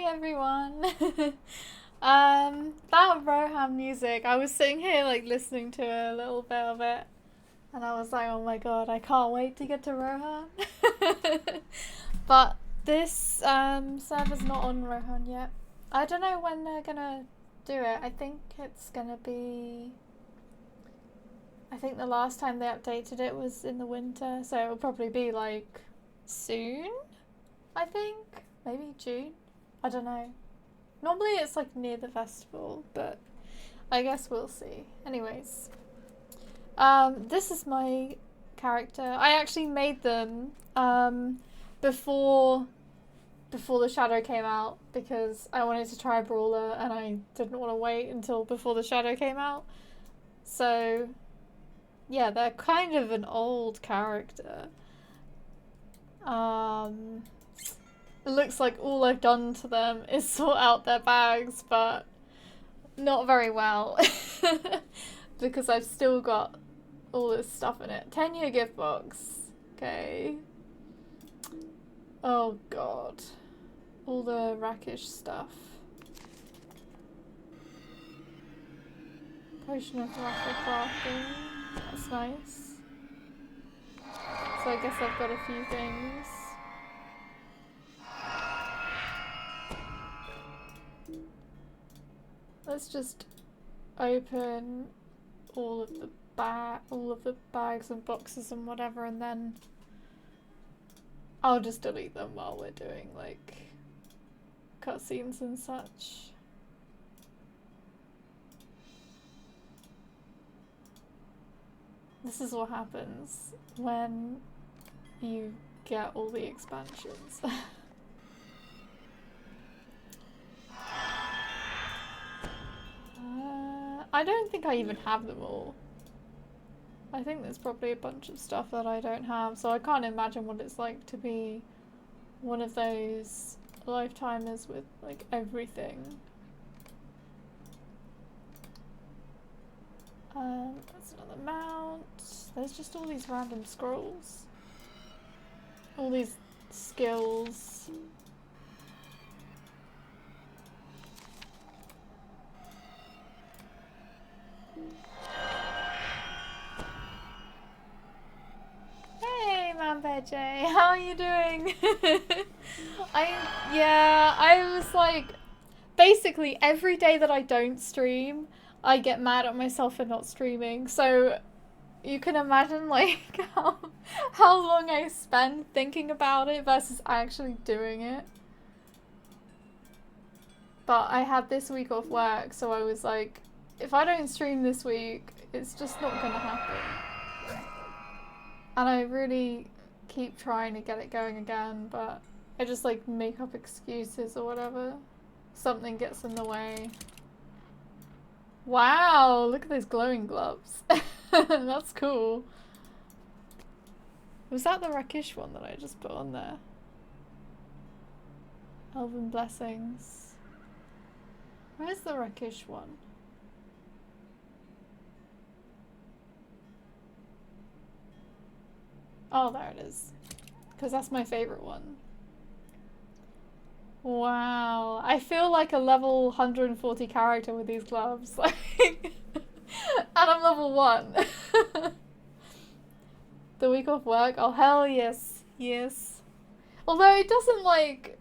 everyone. That Rohan music, I was sitting here like listening to a little bit of it, and I was like, oh my god, I can't wait to get to Rohan. But this server's not on Rohan yet. I don't know when they're gonna do it. I think it's gonna be... I think the last time they updated it was in the winter, so it'll probably be like soon, I think. Maybe June? I don't know. Normally it's like near the festival, but I guess we'll see. Anyways, this is my character. I actually made them before the shadow came out because I wanted to try Brawler and I didn't want to wait until before the shadow came out. So yeah, they're kind of an old character. It looks like all I've done to them is sort out their bags, but not very well. Because I've still got all this stuff in it. 10-year gift box. Okay. Oh god. All the rakish stuff. Potion of rapid crafting. That's nice. So I guess I've got a few things. Let's just open all of the bags and boxes and whatever, and then I'll just delete them while we're doing like cutscenes and such. This is what happens when you get all the expansions. I don't think I even have them all. I think there's probably a bunch of stuff that I don't have, so I can't imagine what it's like to be one of those lifetimers with like everything. That's another mount. There's just all these random scrolls. All these skills. Hey, Mampeche, how are you doing? I was like, basically every day that I don't stream, I get mad at myself for not streaming. So you can imagine like how long I spend thinking about it versus actually doing it. But I had this week off work, so I was like, if I don't stream this week, it's just not gonna happen. And I really keep trying to get it going again, but I just like make up excuses or whatever. Something gets in the way. Wow, look at those glowing gloves. That's cool. Was that the rakish one that I just put on there? Elven Blessings. Where's the rakish one? Oh, there it is. Because that's my favorite one. Wow. I feel like a level 140 character with these gloves. Like, and I'm level 1. The week off work? Oh, hell yes. Yes. Although it doesn't like...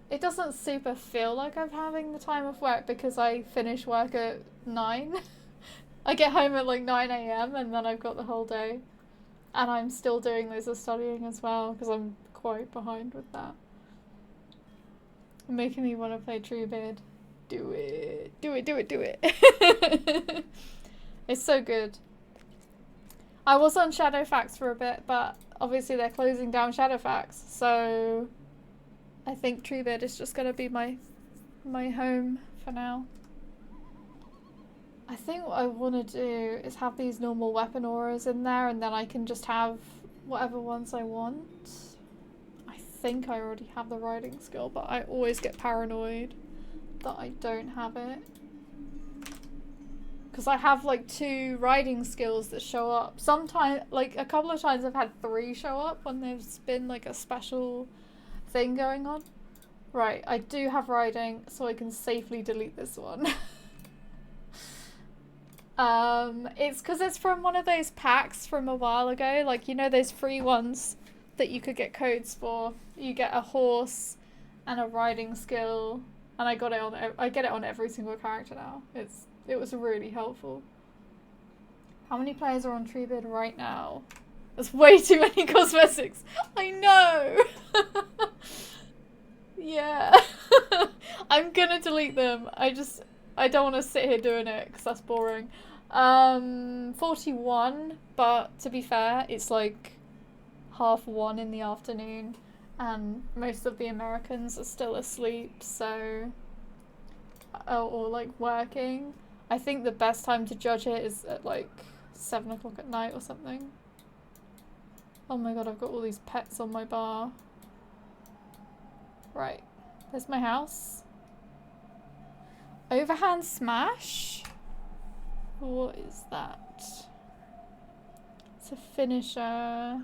It doesn't super feel like I'm having the time of work because I finish work at 9. I get home at like 9 AM and then I've got the whole day. And I'm still doing loads of studying as well because I'm quite behind with that. Making me want to play Truebeard. Do it. Do it, do it, do it. It's so good. I was on Shadowfax for a bit, but obviously they're closing down Shadowfax, so I think Truebeard is just gonna be my home for now. I think what I want to do is have these normal weapon auras in there and then I can just have whatever ones I want. I think I already have the riding skill, but I always get paranoid that I don't have it. Because I have like 2 riding skills that show up. Sometimes, like a couple of times I've had 3 show up when there's been like a special thing going on. Right, I do have riding, so I can safely delete this one. It's because it's from one of those packs from a while ago. Like, you know those free ones that you could get codes for? You get a horse and a riding skill, and I got it on. I get it on every single character now. It was really helpful. How many players are on Treebid right now? There's way too many cosmetics. I know. Yeah. I'm gonna delete them. I don't want to sit here doing it because that's boring. 41, but to be fair, it's like 1:30 in the afternoon, and most of the Americans are still asleep, so or like working. I think the best time to judge it is at like 7 o'clock at night or something. Oh my god, I've got all these pets on my bar. Right, there's my house. Overhand smash? What is that? It's a finisher.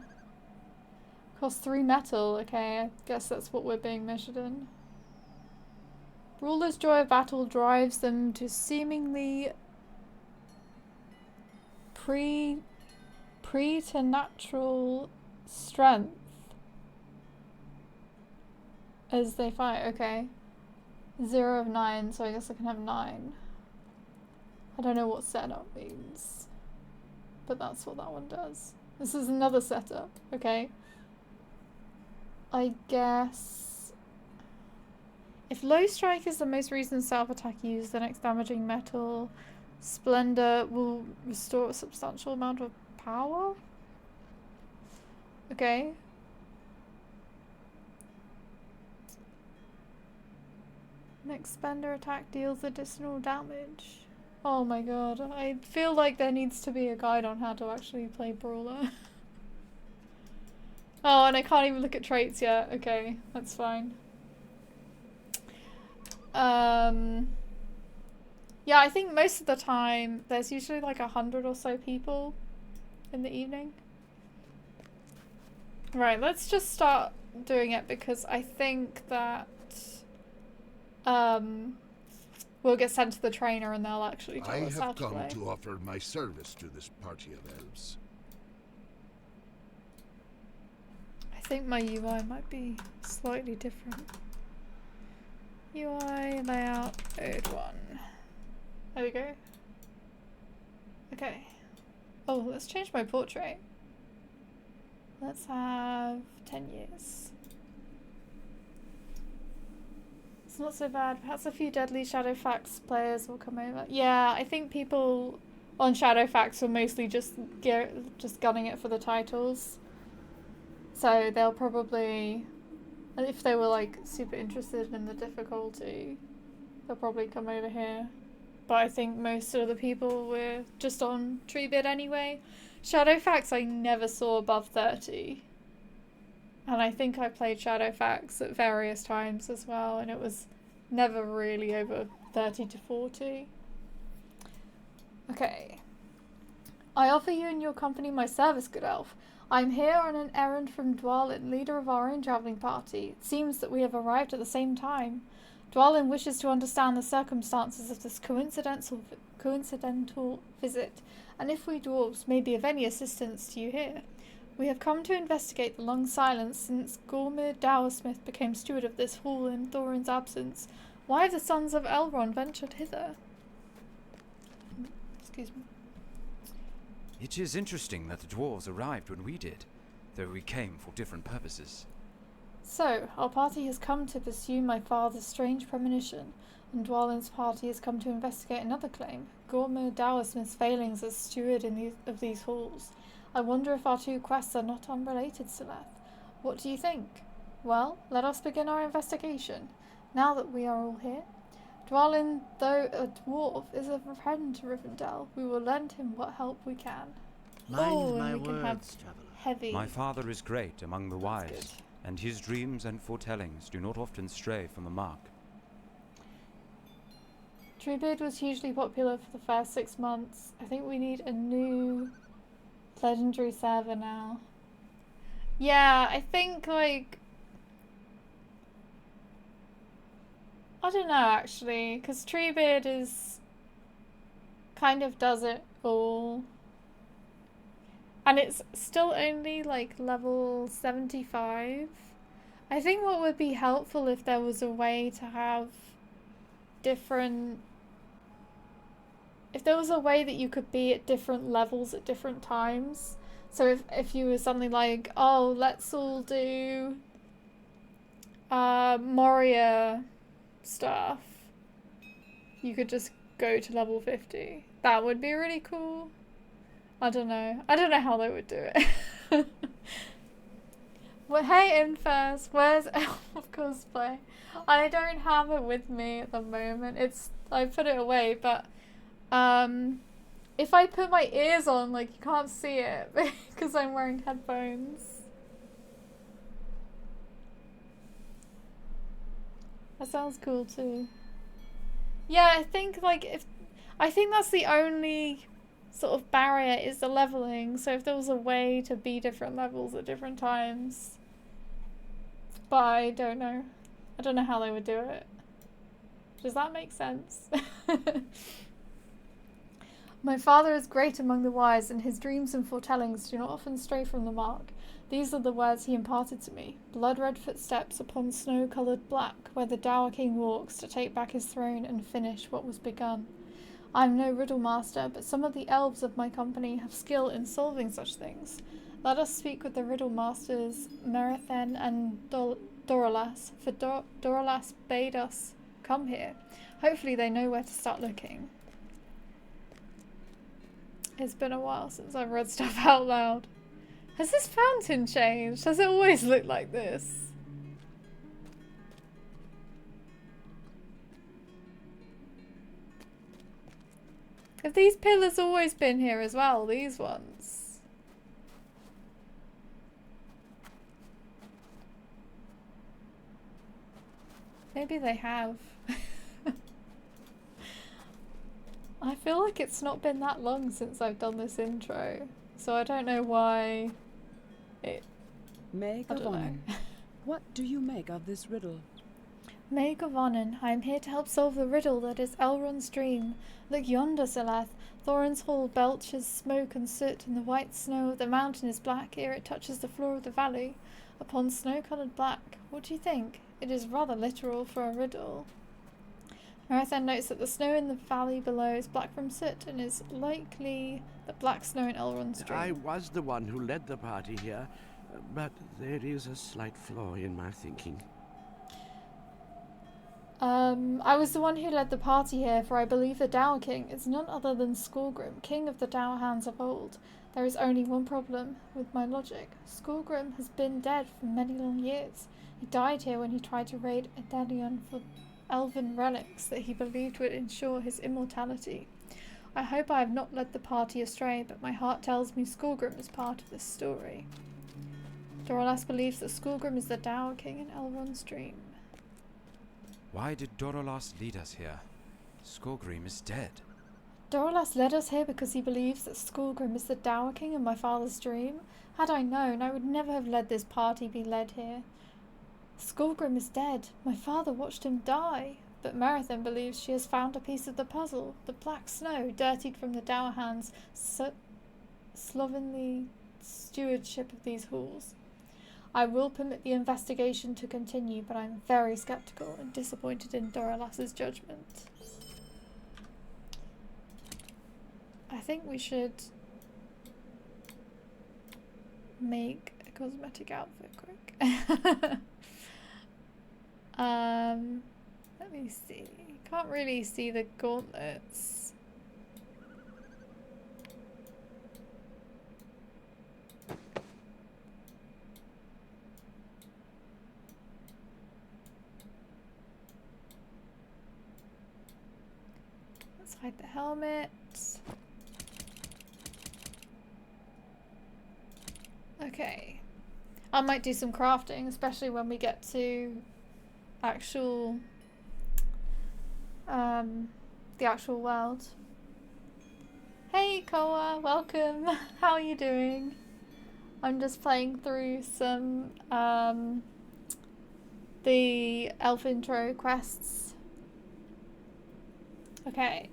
Costs 3 metal. Okay, I guess that's what we're being measured in. Brawler's joy of battle drives them to seemingly preternatural strength as they fight. Okay. 0 of 9, so I guess I can have 9. I don't know what setup means, but that's what that one does. This is another setup, okay? I guess if low strike is the most recent self-attack used, the next damaging metal splendor will restore a substantial amount of power? Okay. Next spender attack deals additional damage. Oh my god, I feel like there needs to be a guide on how to actually play Brawler. Oh, and I can't even look at traits yet. Okay, that's fine. Yeah, I think most of the time there's usually like 100 or so people in the evening. Right, let's just start doing it because I think that we'll get sent to the trainer and they'll actually tell us how to play. I have come to offer my service to this party of elves. I think my UI might be slightly different. UI layout Ode 1. There we go. Okay. Oh, let's change my portrait. Let's have 10 years. It's not so bad. Perhaps a few deadly Shadowfax players will come over. Yeah, I think people on Shadowfax are mostly just gunning it for the titles. So they'll probably, if they were like super interested in the difficulty, they'll probably come over here. But I think most of the people were just on Treebid anyway. Shadowfax I never saw above 30. And I think I played Shadowfax at various times as well, and it was never really over 30 to 40. Okay. I offer you and your company my service, good elf. I'm here on an errand from Dwalin, leader of our own travelling party. It seems that we have arrived at the same time. Dwalin wishes to understand the circumstances of this coincidental visit, and if we dwarves may be of any assistance to you here. We have come to investigate the long silence since Gormir Dowersmith became steward of this hall in Thorin's absence. Why have the sons of Elrond ventured hither? Excuse me. It is interesting that the dwarves arrived when we did, though we came for different purposes. So, our party has come to pursue my father's strange premonition, and Dwalin's party has come to investigate another claim, Gormir Dowersmith's failings as steward of these halls. I wonder if our two quests are not unrelated, Celeth. What do you think? Well, let us begin our investigation. Now that we are all here. Dwalin, though a dwarf, is a friend to Rivendell. We will lend him what help we can. Mind my words, traveller. Heavy. My father is great among the wise, good. and his dreams and foretellings do not often stray from the mark. Treebid was hugely popular for the first 6 months. I think we need a new legendary server now. Yeah, I think like I don't know actually, because Treebeard is kind of does it all. And it's still only like level 75. I think what would be helpful if there was a way to have different... If there was a way that you could be at different levels at different times. So if you were something like, oh, let's all do Moria stuff, you could just go to level 50. That would be really cool. I don't know. I don't know how they would do it. Well, hey Infers, where's Elf of Cosplay? I don't have it with me at the moment. I put it away, but if I put my ears on, like, you can't see it because I'm wearing headphones. That sounds cool too. Yeah, I think that's the only sort of barrier is the leveling. So if there was a way to be different levels at different times, but I don't know. I don't know how they would do it. Does that make sense? My father is great among the wise, and his dreams and foretellings do not often stray from the mark. These are the words he imparted to me. Blood-red footsteps upon snow-coloured black, where the Dower King walks to take back his throne and finish what was begun. I am no riddle master, but some of the elves of my company have skill in solving such things. Let us speak with the riddle masters Merathen and Doralas, for Doralas bade us come here. Hopefully they know where to start looking. It's been a while since I've read stuff out loud. Has this fountain changed? Does it always look like this? Have these pillars always been here as well, these ones? Maybe they have. I feel like it's not been that long since I've done this intro, so I don't know why it... Maid of Onan, what do you make of this riddle? Maid of Onan, I am here to help solve the riddle that is Elrond's dream. Look yonder, Seleth. Thorin's hall belches smoke and soot, and the white snow of the mountain is black ere it touches the floor of the valley. Upon snow-coloured black. What do you think? It is rather literal for a riddle. Merathen notes that the snow in the valley below is black from soot, and is likely the black snow in Elrond's dream. I was the one who led the party here, but there is a slight flaw in my thinking. I was the one who led the party here, for I believe the Dower King is none other than Skorgrim, king of the Dower Hands of old. There is only one problem with my logic. Skorgrim has been dead for many long years. He died here when he tried to raid Edelion for elven relics that he believed would ensure his immortality. I hope I have not led the party astray, but my heart tells me Skorgrim is part of this story. Doralas believes that Skorgrim is the Dower King in Elrond's dream. Why did Doralas lead us here? Skorgrim is dead. Doralas led us here because he believes that Skorgrim is the Dower King in my father's dream. Had I known, I would never have let this party be led here. Skorgrim is dead. My father watched him die. But Merathen believes she has found a piece of the puzzle. The black snow, dirtied from the Dower Hands' slovenly stewardship of these halls. I will permit the investigation to continue, but I'm very sceptical and disappointed in Doralas's judgment. I think we should make a cosmetic outfit quick. Let me see. Can't really see the gauntlets. Let's hide the helmet. Okay. I might do some crafting, especially when we get to actual the actual world. Hey Koa, welcome. How are you doing? I'm just playing through some the elf intro quests Okay.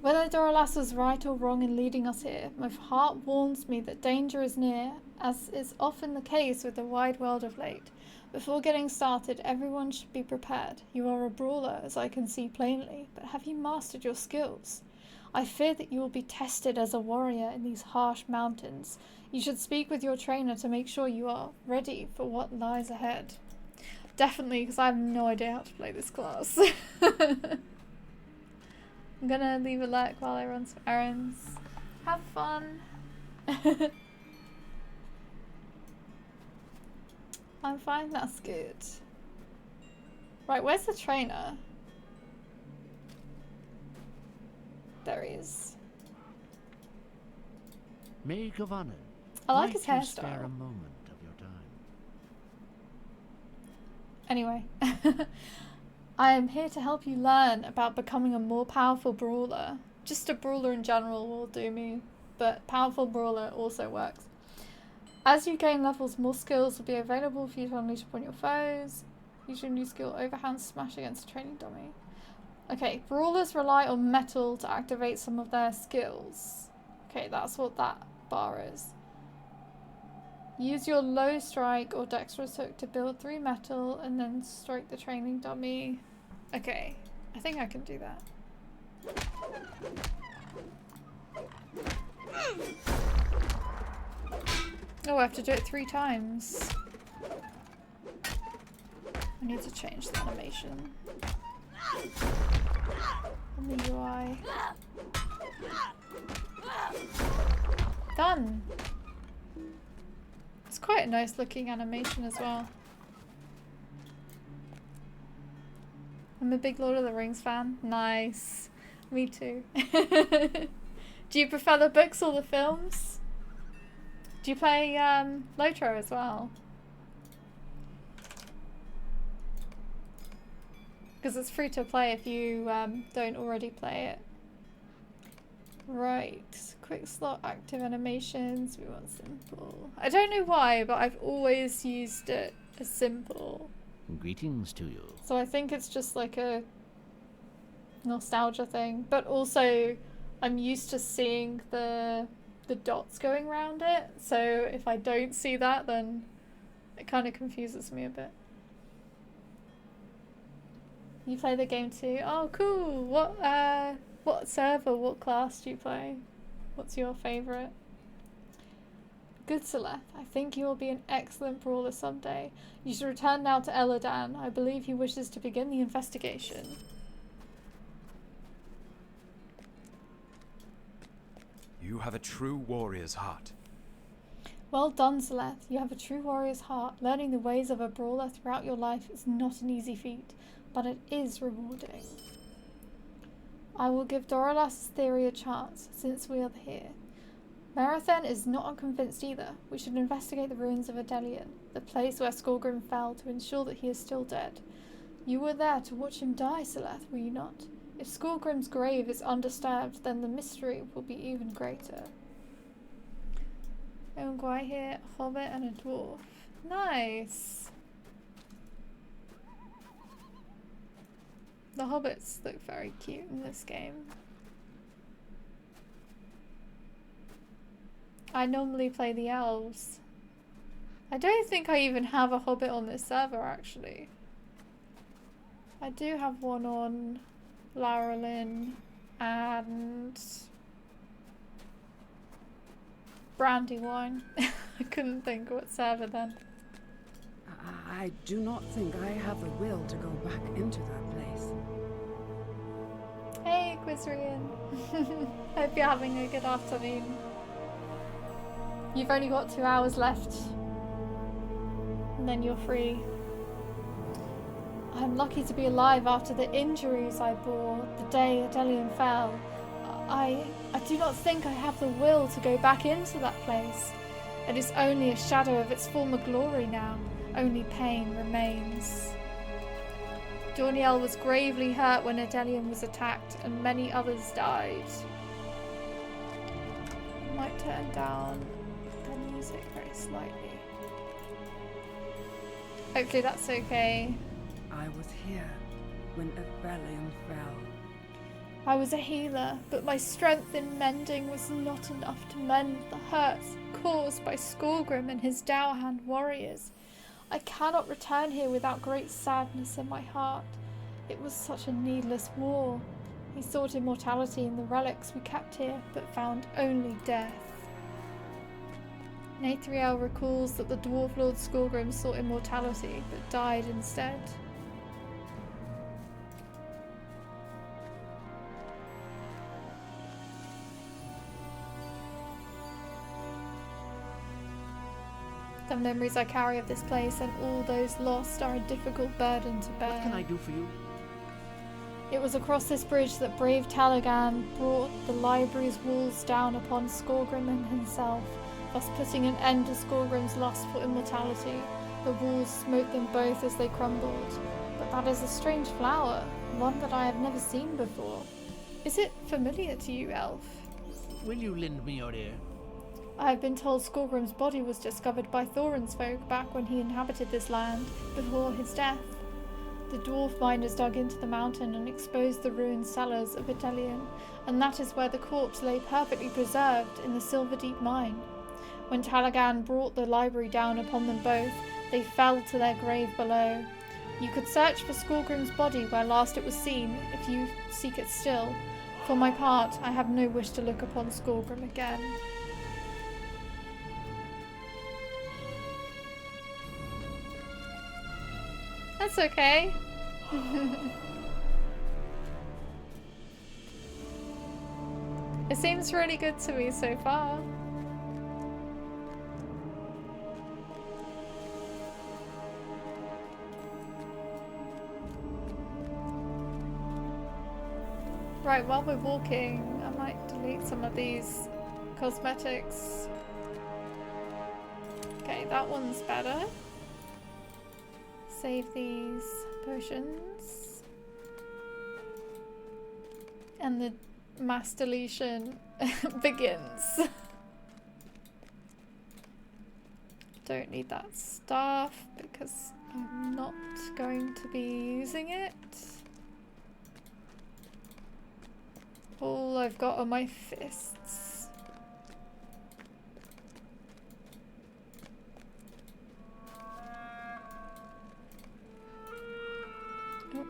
Whether Doralas was right or wrong in leading us here, my heart warns me that danger is near, as is often the case with the wide world of late. Before getting started, everyone should be prepared. You are a brawler, as I can see plainly, but have you mastered your skills? I fear that you will be tested as a warrior in these harsh mountains. You should speak with your trainer to make sure you are ready for what lies ahead. Definitely, because I have no idea how to play this class. I'm gonna leave a lurk while I run some errands. Have fun. I'm fine, that's good. Right, where's the trainer? There he is. Maid Govanen, I like his might you spare hairstyle. a moment of your time? Anyway, I am here to help you learn about becoming a more powerful brawler. Just a brawler in general will do me, but powerful brawler also works. As you gain levels, more skills will be available for you to unleash upon your foes. Use your new skill, Overhand Smash, against a training dummy. Okay, brawlers rely on metal to activate some of their skills. Okay, that's what that bar is. Use your low strike or dexterous hook to build 3 metal and then strike the training dummy. Okay, I think I can do that. Oh, I have to do it 3 times. I need to change the animation on the UI. Done! It's quite a nice looking animation as well. I'm a big Lord of the Rings fan. Nice. Me too. Do you prefer the books or the films? Do you play Lotro as well? Because it's free to play if you don't already play it. Right, quick slot active animations, we want simple. I don't know why, but I've always used it as simple. Greetings to you. So I think it's just like a nostalgia thing. But also, I'm used to seeing the dots going around it. So if I don't see that, then it kind of confuses me a bit. You play the game too? Oh, cool! What server, what class do you play? What's your favourite? Good Celeth, I think you will be an excellent brawler someday. You should return now to Eladan. I believe he wishes to begin the investigation. You have a true warrior's heart. Well done, Celeth. You have a true warrior's heart. Learning the ways of a brawler throughout your life is not an easy feat, but it is rewarding. I will give Doralas' theory a chance, since we are here. Merathen is not unconvinced either. We should investigate the ruins of Adelian, the place where Skorgrim fell, to ensure that he is still dead. You were there to watch him die, Celeth, were you not? If Skorgrim's grave is undisturbed, then the mystery will be even greater. Ongwai here, a hobbit and a dwarf. Nice! The hobbits look very cute in this game. I normally play the elves. I don't think I even have a hobbit on this server, actually. I do have one on Laurelin and Brandywine. I couldn't think what server then. I do not think I have the will to go back into that place. Hey, Quizrian. Hope you're having a good afternoon. You've only got 2 hours left, and then you're free. I'm lucky to be alive after the injuries I bore the day Adelian fell. I do not think I have the will to go back into that place. It is only a shadow of its former glory now. Only pain remains. Dorniel was gravely hurt when Adelian was attacked, and many others died. I might turn down the music very slightly. Hopefully that's okay. I was here when Adelian fell. I was a healer, but my strength in mending was not enough to mend the hurts caused by Skorgrim and his Dowhand warriors. I cannot return here without great sadness in my heart. It was such a needless war. He sought immortality in the relics we kept here, but found only death. Nathriel recalls that the Dwarf Lord Skorgrim sought immortality, but died instead. The memories I carry of this place and all those lost are a difficult burden to bear. What can I do for you? It was across this bridge that brave Talagan brought the library's walls down upon Skorgrim and himself, thus putting an end to Skorgrim's lust for immortality. The walls smote them both as they crumbled. But that is a strange flower, one that I have never seen before. Is it familiar to you, Elf? Will you lend me your ear? I have been told Skorgrim's body was discovered by Thorin's folk back when he inhabited this land, before his death. The dwarf miners dug into the mountain and exposed the ruined cellars of Italian, and that is where the corpse lay perfectly preserved in the Silver Deep mine. When Talagan brought the library down upon them both, they fell to their grave below. You could search for Skorgrim's body where last it was seen, if you seek it still. For my part, I have no wish to look upon Skorgrim again. That's okay. It seems really good to me so far. Right, while we're walking, I might delete some of these cosmetics. Okay, that one's better. Save these potions. And the mass deletion begins. Don't need that staff because I'm not going to be using it. All I've got are my fists. Oh.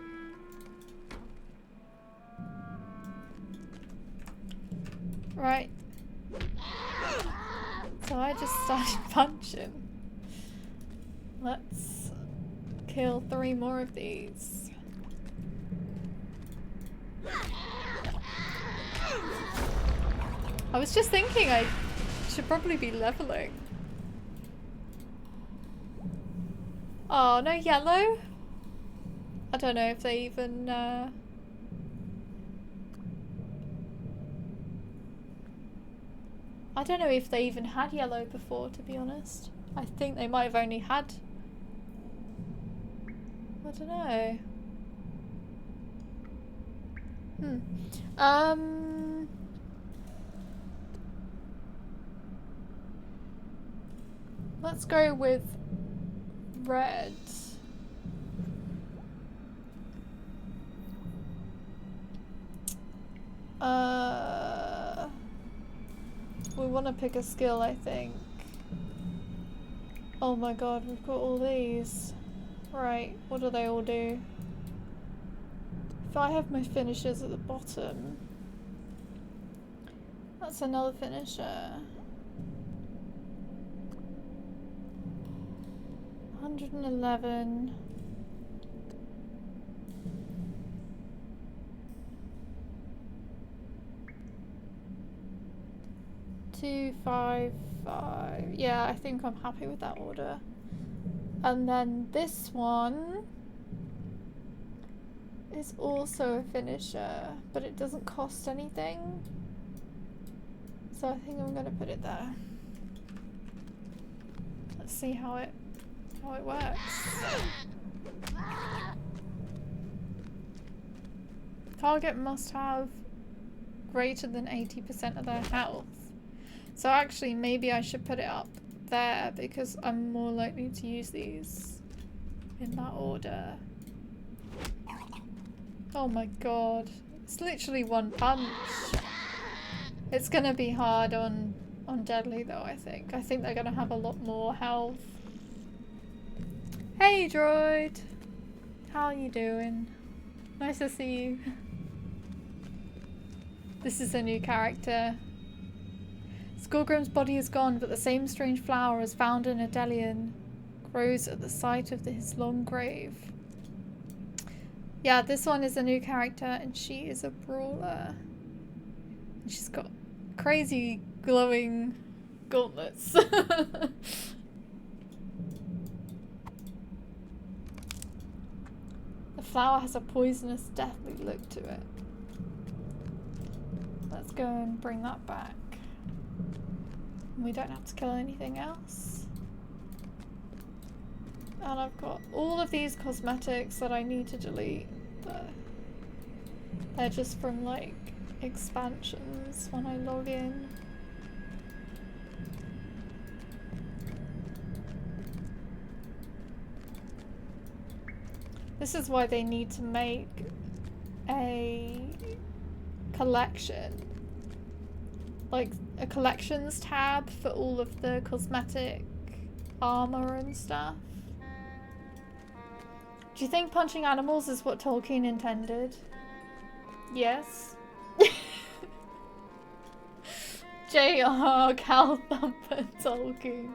Right. So I just started punching. Let's kill 3 more of these. I was just thinking I should probably be leveling. Oh, no yellow? I don't know if they even I don't know if they even had yellow before, to be honest. I think they might have only had... I don't know. Let's go with red. We want to pick a skill, I think. Oh my god, we've got all these. Right, what do they all do? If I have my finishers at the bottom, that's another finisher. 111. 255. Yeah, I think I'm happy with that order. And then this one is also a finisher, but it doesn't cost anything. So I think I'm gonna put it there. Let's see how it works. Target must have greater than 80% of their health. So actually maybe I should put it up there because I'm more likely to use these in that order. Oh my god. It's literally one punch. It's gonna be hard on Deadly though, I think. I think they're gonna have a lot more health. Hey droid! How are you doing? Nice to see you. This is a new character. Skorgrim's body is gone, but the same strange flower as found in Adelian grows at the site of his long grave. Yeah, this one is a new character and she is a brawler. And she's got crazy glowing gauntlets. The flower has a poisonous, deathly look to it. Let's go and bring that back. We don't have to kill anything else. And I've got all of these cosmetics that I need to delete, but they're just from like expansions when I log in. This is why they need to make a collection, like a collections tab for all of the cosmetic armor and stuff. Do you think punching animals is what Tolkien intended? Yes. J.R. Cal Thumper Tolkien.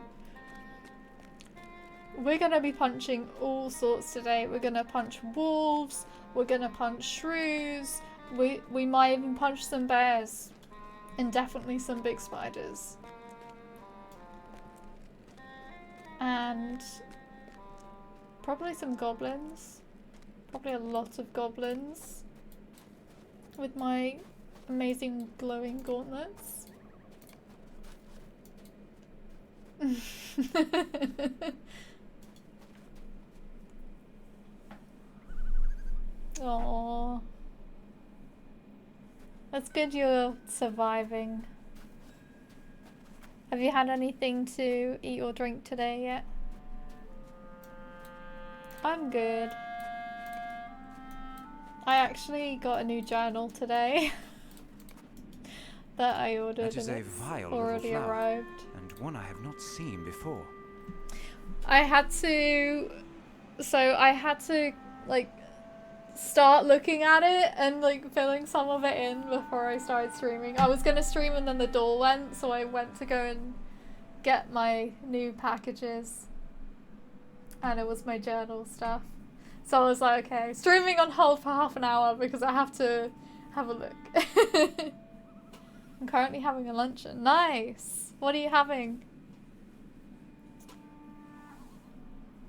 We're gonna be punching all sorts today. We're gonna punch wolves, we're gonna punch shrews, we might even punch some bears. And definitely some big spiders. And probably some goblins. Probably a lot of goblins. With my amazing glowing gauntlets. Aww. That's good you're surviving. Have you had anything to eat or drink today yet? I'm good. I actually got a new journal today that I ordered That is and a it's vile already little flower, arrived. and one I have not seen before. I had to like start looking at it and like filling some of it in before I started streaming. I was gonna stream and then the door went, so I went to go and get my new packages, and it was my journal stuff. So I was like, okay, streaming on hold for half an hour because I have to have a look. I'm currently having a luncheon. Nice. What are you having?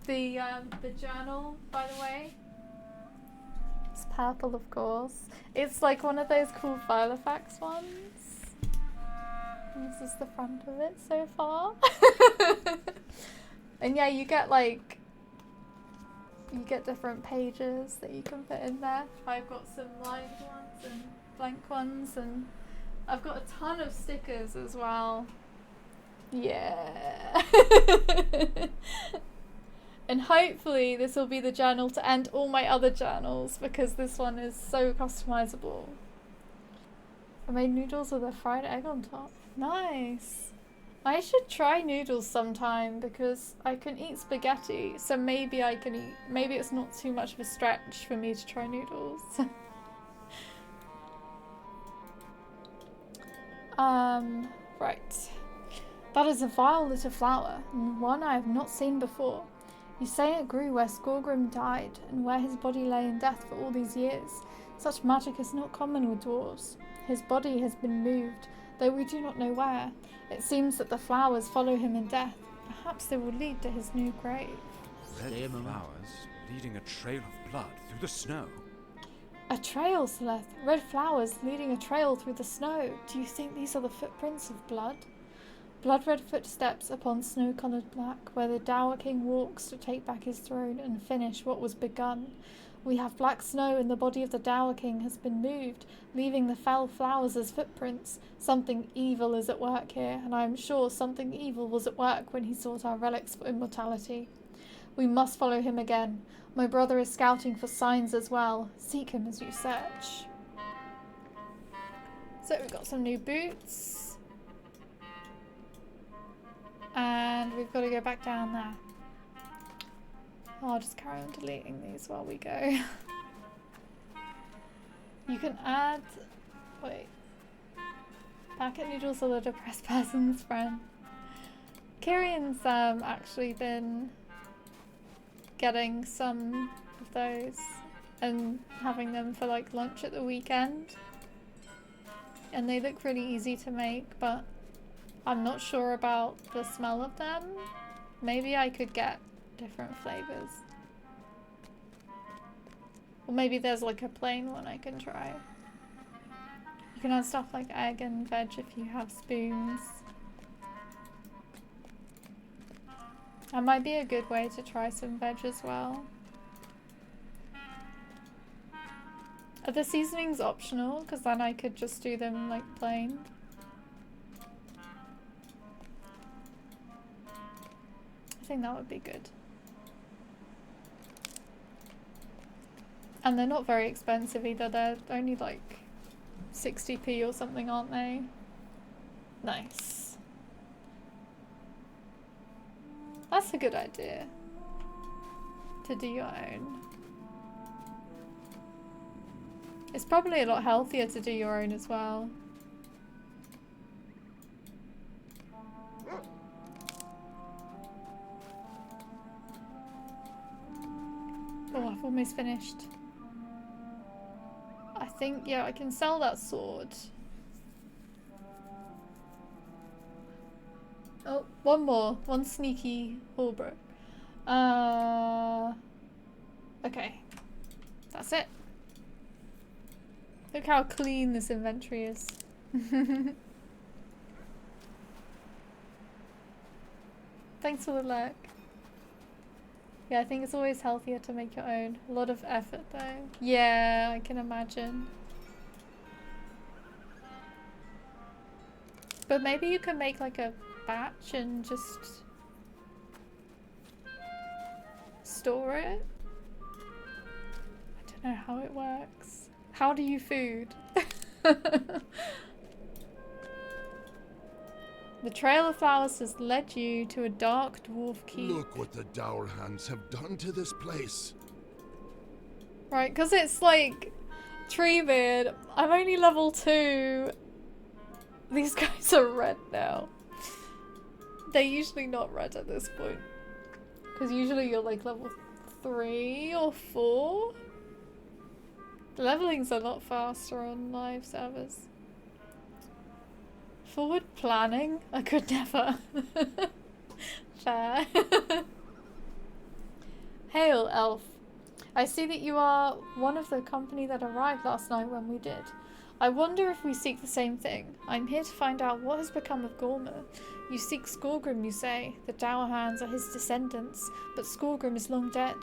The journal, by the way. It's purple, of course. It's like one of those cool file effects ones. And this is the front of it so far. And yeah, you get different pages that you can fit in there. I've got some lined ones and blank ones, and I've got a ton of stickers as well. Yeah. And hopefully this will be the journal to end all my other journals, because this one is so customizable. I made noodles with a fried egg on top. Nice. I should try noodles sometime because I can eat spaghetti, so maybe I can eat, maybe it's not too much of a stretch for me to try noodles. Right. That is a vile little flower, and one I have not seen before. You say it grew where Skorgrim died, and where his body lay in death for all these years. Such magic is not common with dwarves. His body has been moved, though we do not know where. It seems that the flowers follow him in death. Perhaps they will lead to his new grave. Stay a Red moment. flowers leading a trail of blood through the snow. A trail, Celeste. Red flowers leading a trail through the snow. Do you think these are the footprints of blood? Blood-red footsteps upon snow-coloured black, where the Dower King walks to take back his throne and finish what was begun. We have black snow, and the body of the Dower King has been moved, leaving the fell flowers as footprints. Something evil is at work here, and I am sure something evil was at work when he sought our relics for immortality. We must follow him again. My brother is scouting for signs as well. Seek him as you search. So we've got some new boots. And we've got to go back down there. I'll just carry on deleting these while we go. You can add... Wait. Packet noodles are the depressed person's friend. Kirian's actually been getting some of those and having them for like lunch at the weekend. And they look really easy to make, but I'm not sure about the smell of them. Maybe I could get different flavors. Or maybe there's like a plain one I can try. You can add stuff like egg and veg if you have spoons. That might be a good way to try some veg as well. Are the seasonings optional? Because then I could just do them like plain. I think that would be good. And they're not very expensive either. They're only like 60p or something, aren't they? Nice. That's a good idea. To do your own. It's probably a lot healthier to do your own as well. Oh, I've almost finished. I think, yeah, I can sell that sword. Oh, one more. One sneaky halberd. Okay. That's it. Look how clean this inventory is. Thanks for the luck. Yeah, I think it's always healthier to make your own. A lot of effort though. Yeah, I can imagine. But maybe you can make like a batch and just store it. I don't know how it works. How do you food? The Trail of Flowers has led you to a dark dwarf keep. Look what the Dour Hands have done to this place. Right, because it's like Treebeard. I'm only level 2. These guys are red now. They're usually not red at this point. Because usually you're like level 3 or 4. The leveling's a lot faster on live servers. Forward planning? I could never. Fair. Hail, elf. I see that you are one of the company that arrived last night when we did. I wonder if we seek the same thing. I'm here to find out what has become of Gormer. You seek Skorgrim, you say. The Dour Hands are his descendants, but Skorgrim is long dead.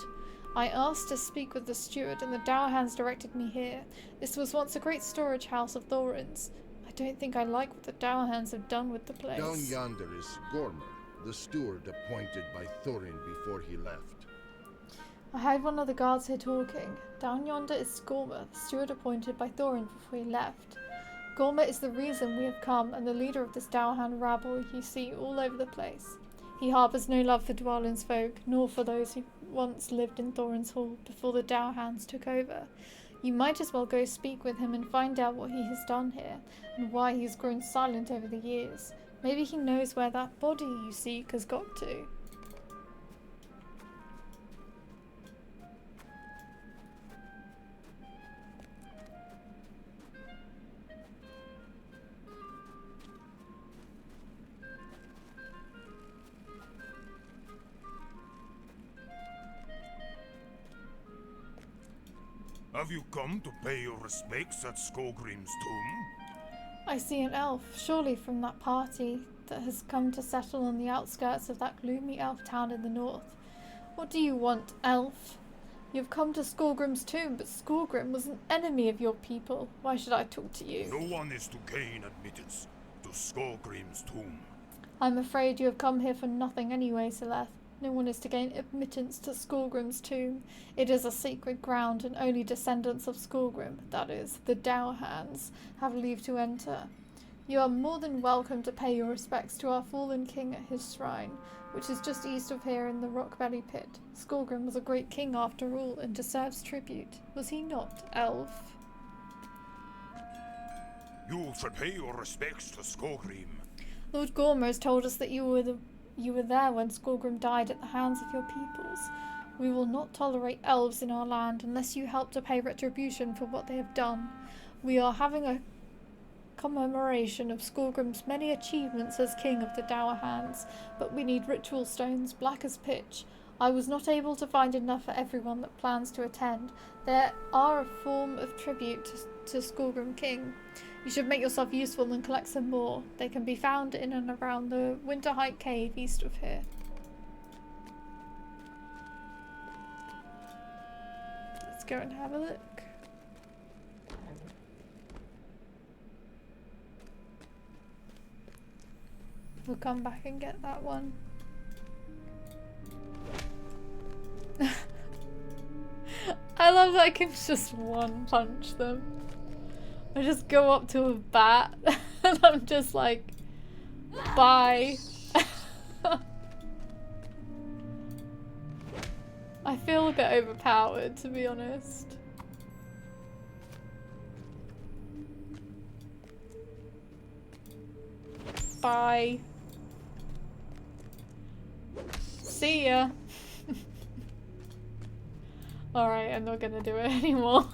I asked to speak with the steward, and the Dour Hands directed me here. This was once a great storage house of Thorin's. I don't think I like what the Dour Hands have done with the place. Down yonder is Gormer, the steward appointed by Thorin before he left. I heard one of the guards here talking. Down yonder is Gormer, the steward appointed by Thorin before he left. Gormer is the reason we have come, and the leader of this Dour Hand rabble you see all over the place. He harbours no love for Dwalin's folk, nor for those who once lived in Thorin's Hall before the Dour Hands took over. You might as well go speak with him and find out what he has done here, and why he has grown silent over the years. Maybe he knows where that body you seek has got to. Have you come to pay your respects at Skogrim's tomb? I see an elf, surely from that party that has come to settle on the outskirts of that gloomy elf town in the north. What do you want, elf? You've come to Skorgrim's tomb, but Skorgrim was an enemy of your people. Why should I talk to you? No one is to gain admittance to Skogrim's tomb. I'm afraid you have come here for nothing anyway, Celeste. No one is to gain admittance to Skullgrim's tomb. It is a sacred ground, and only descendants of Skullgrim, that is, the Dow Hands, have leave to enter. You are more than welcome to pay your respects to our fallen king at his shrine, which is just east of here in the Rockbelly Pit. Skullgrim was a great king after all, and deserves tribute. Was he not, elf? You should pay your respects to Skogrim. Lord Gormer has told us that you were there when Skullgrim died at the hands of your peoples. We will not tolerate elves in our land unless you help to pay retribution for what they have done. We are having a commemoration of Skullgrim's many achievements as king of the Dower Hands, but we need ritual stones black as pitch. I was not able to find enough for everyone that plans to attend. There are a form of tribute to Skullgrim King. You should make yourself useful and collect some more. They can be found in and around the Winterheight Cave east of here. Let's go and have a look. We'll come back and get that one. I love that I can just one punch them. I just go up to a bat and I'm just like, bye. I feel a bit overpowered, to be honest. Bye. See ya. Alright, I'm not gonna do it anymore.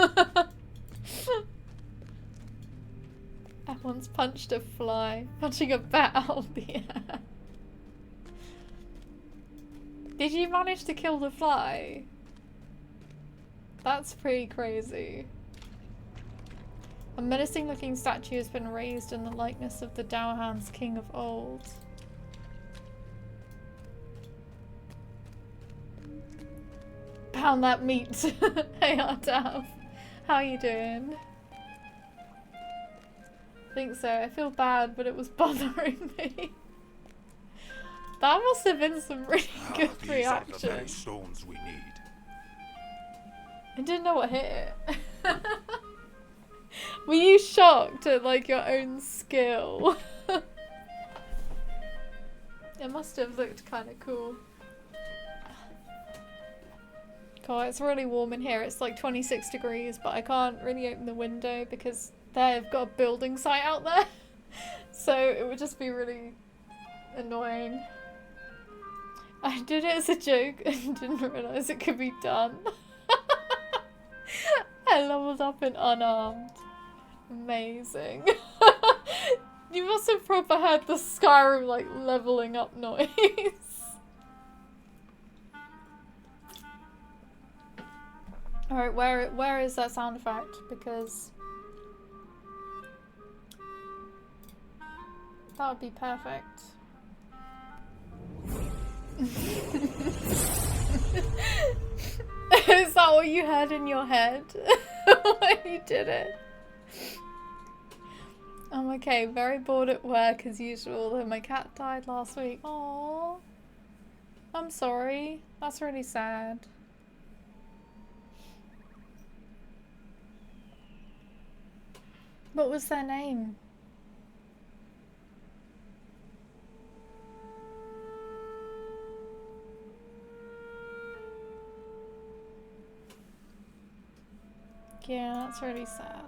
I once punched a fly. Punching a bat out of the air. Did you manage to kill the fly? That's pretty crazy. A menacing looking statue has been raised in the likeness of the Dowerhands king of old. Pound that meat. Hey Ardav, how you doing? I think so. I feel bad, but it was bothering me. That must have been some really good These are the reaction. very stones we need. I didn't know what hit it. Were you shocked at like your own skill? It must have looked kind of cool. God, it's really warm in here. It's like 26 degrees, but I can't really open the window because they've got a building site out there. So it would just be really annoying. I did it as a joke and didn't realise it could be done. I leveled up in unarmed. Amazing. You must have proper had the Skyrim like leveling up noise. Alright, where is that sound effect? Because that would be perfect. Is that what you heard in your head when you did it? I'm okay, very bored at work as usual, though my cat died last week. Aww. I'm sorry. That's really sad. What was their name? Yeah, that's really sad.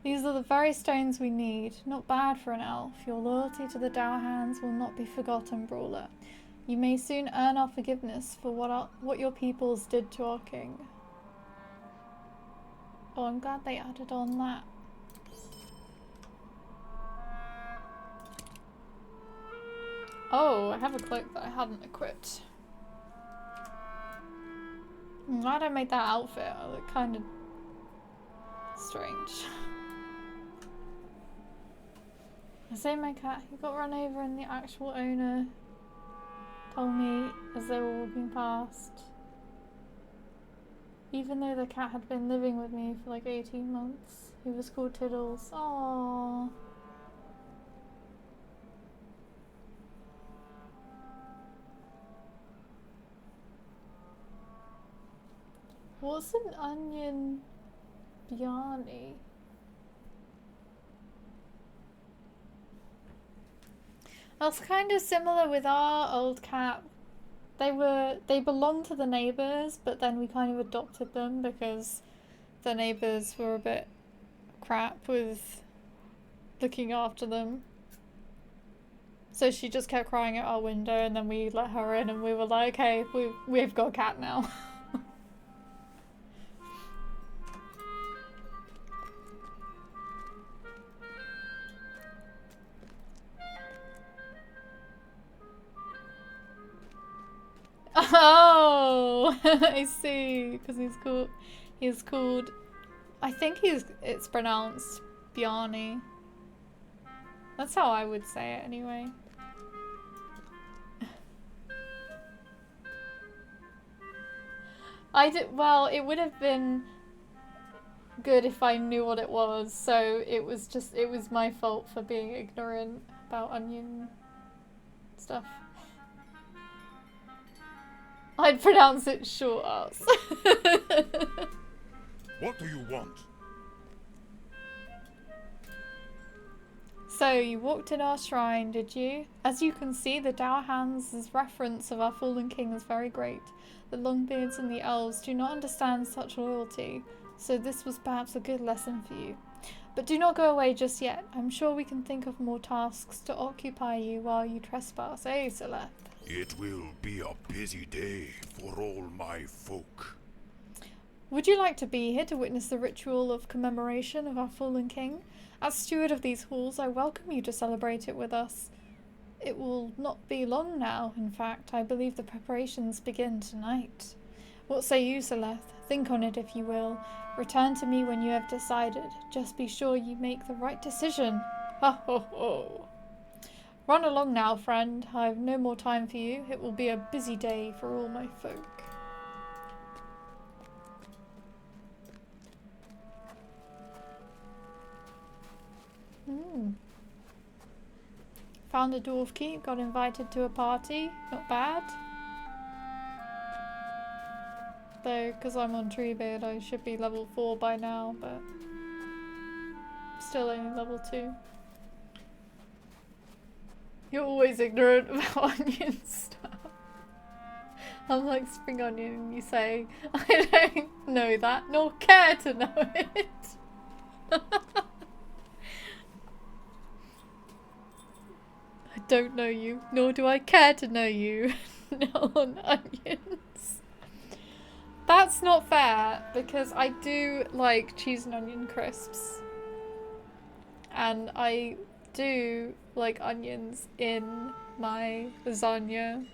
These are the very stones we need. Not bad for an elf. Your loyalty to the Dower Hands will not be forgotten, Brawler. You may soon earn our forgiveness for what your peoples did to our king. Oh, I'm glad they added on that. Oh, I have a cloak that I hadn't equipped. I'm glad I made that outfit. I look kind of strange. I say my cat, he got run over and the actual owner told me as they were walking past. Even though the cat had been living with me for like 18 months. He was called Tiddles. Aww. What's an onion biryani? That's kind of similar with our old cat. They belonged to the neighbours, but then we kind of adopted them because the neighbours were a bit crap with looking after them. So she just kept crying at our window, and then we let her in, and we were like, okay, we've got a cat now. Oh, I see. Because he's called. I think it's pronounced Bjarni. That's how I would say it anyway. Well, it would have been good if I knew what it was, so it was my fault for being ignorant about onion stuff. I'd pronounce it short ass. What do you want? So, you walked in our shrine, did you? As you can see, the Dower Hands' reference of our fallen king is very great. The Longbeards and the elves do not understand such loyalty, so this was perhaps a good lesson for you. But do not go away just yet. I'm sure we can think of more tasks to occupy you while you trespass, eh, Celeste? It will be a busy day for all my folk. Would you like to be here to witness the ritual of commemoration of our fallen king? As steward of these halls, I welcome you to celebrate it with us. It will not be long now, in fact. I believe the preparations begin tonight. What say you, Celeste? Think on it if you will. Return to me when you have decided. Just be sure you make the right decision. Ha ho ho. Run along now, friend. I have no more time for you. It will be a busy day for all my folk. Found a dwarf keep, got invited to a party. Not bad. Though, because I'm on Treebeard, I should be level 4 by now, but still only level 2. You're always ignorant about onion stuff. I'm like spring onion and you say, I don't know that, nor care to know it. I don't know you, nor do I care to know you. On onions. That's not fair, because I do like cheese and onion crisps. And I do like onions in my lasagna.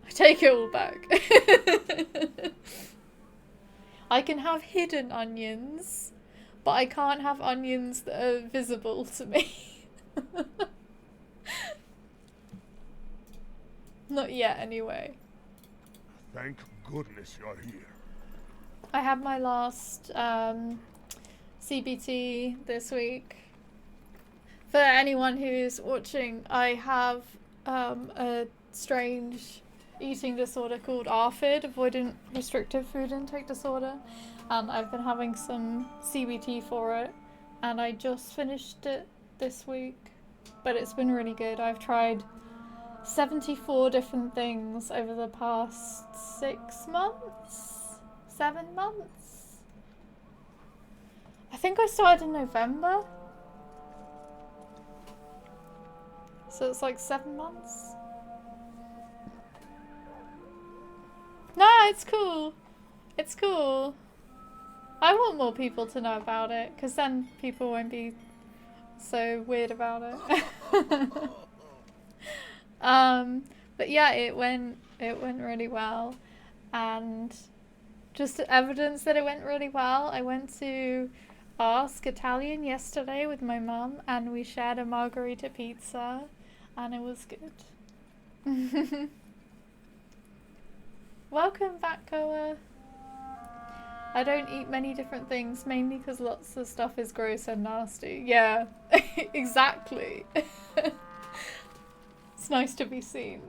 I take it all back. I can have hidden onions, but I can't have onions that are visible to me. Not yet, anyway. Thank goodness you're here. I had my last CBT this week. For anyone who's watching, I have a strange eating disorder called ARFID, Avoidant Restrictive Food Intake Disorder, and I've been having some CBT for it, and I just finished it this week, but it's been really good. I've tried 74 different things over the past 6 months? 7 months? I think I started in November. So it's like 7 months. No, it's cool. It's cool. I want more people to know about it, because then people won't be so weird about it. But yeah, it went really well, and just evidence that it went really well, I went to Ask Italian yesterday with my mum, and we shared a margarita pizza, and it was good. Welcome back, Koa. I don't eat many different things, mainly because lots of stuff is gross and nasty. Yeah, exactly. It's nice to be seen.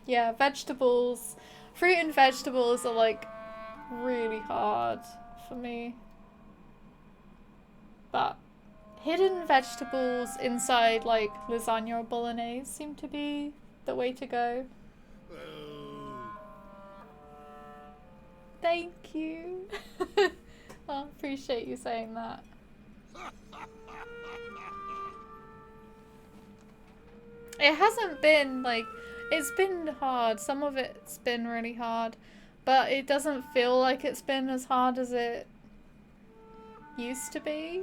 Yeah, vegetables, fruit and vegetables are like really hard for me. But hidden vegetables inside like lasagna or bolognese seem to be the way to go. Thank you. I appreciate you saying that. It hasn't been like, it's been hard. Some of it's been really hard, but it doesn't feel like it's been as hard as it used to be.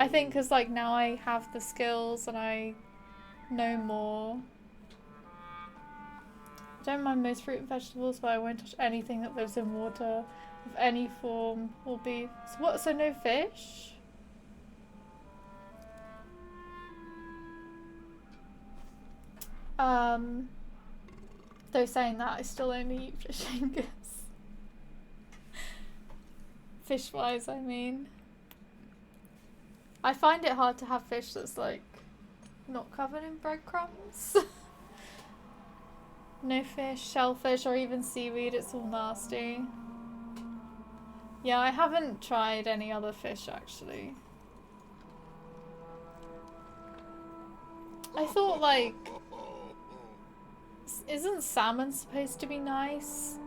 I think because like now I have the skills and I know more. I don't mind most fruit and vegetables, but I won't touch anything that lives in water of any form or beef. So what? So no fish? Though saying that, I still only eat fish fingers. Fish-wise, I mean. I find it hard to have fish that's like not covered in breadcrumbs. No fish, shellfish, or even seaweed, it's all nasty. Yeah, I haven't tried any other fish actually. I thought like, isn't salmon supposed to be nice?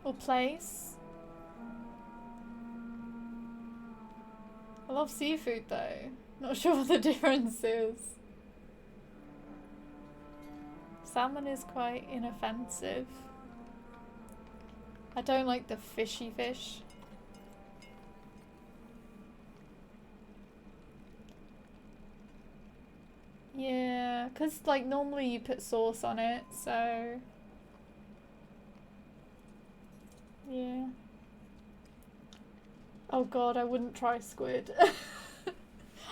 Or place? I love seafood though. Not sure what the difference is. Salmon is quite inoffensive. I don't like the fishy fish. Yeah, because like normally you put sauce on it, so yeah. Oh god, I wouldn't try squid.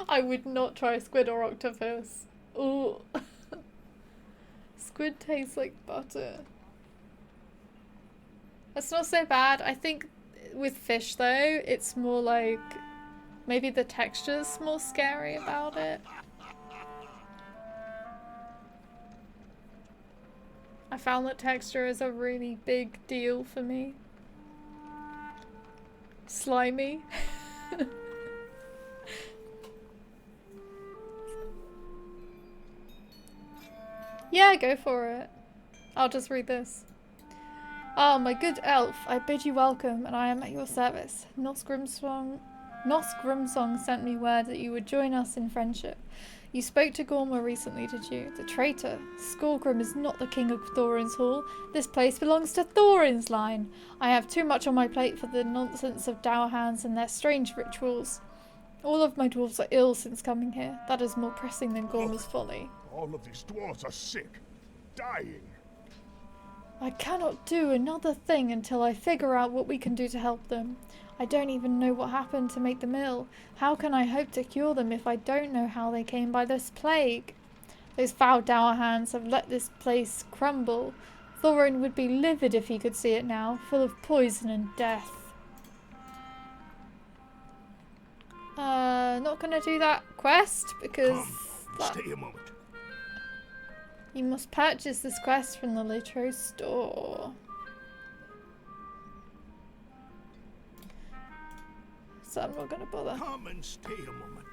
I would not try squid or octopus. Ooh. Squid tastes like butter. That's not so bad. I think with fish though, it's more like maybe the texture's more scary about it. I found that texture is a really big deal for me. Slimy. Yeah, go for it. I'll just read this. Ah, my good elf, I bid you welcome, and I am at your service. Nos Grimsong sent me word that you would join us in friendship. You spoke to Gorma recently, did you? The traitor. Skorgrim is not the king of Thorin's Hall. This place belongs to Thorin's line. I have too much on my plate for the nonsense of dour hands and their strange rituals. All of my dwarves are ill since coming here. That is more pressing than Gorma's folly. All of these dwarves are sick, dying. I cannot do another thing until I figure out what we can do to help them. I don't even know what happened to make them ill. How can I hope to cure them if I don't know how they came by this plague? Those foul dour hands have let this place crumble. Thorin would be livid if he could see it now, full of poison and death. Not gonna do that quest because Stay a moment. you must purchase this quest from the Litro store. So I'm not gonna bother. Come and stay a moment.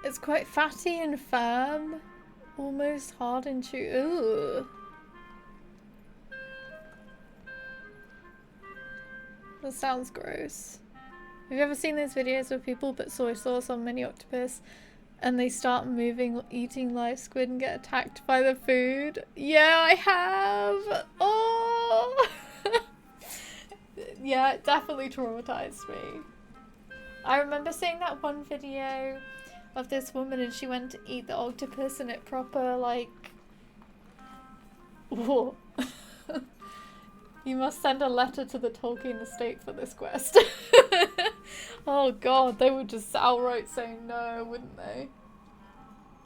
It's quite fatty and firm, almost hard and chew. Ugh. That sounds gross. Have you ever seen those videos where people put soy sauce on mini octopus and they start moving, eating live squid and get attacked by the food? Yeah, I have! Oh! Yeah, it definitely traumatized me. I remember seeing that one video of this woman and she went to eat the octopus and it proper like... Whoa. You must send a letter to the Tolkien estate for this quest. Oh god, they would just outright say no, wouldn't they?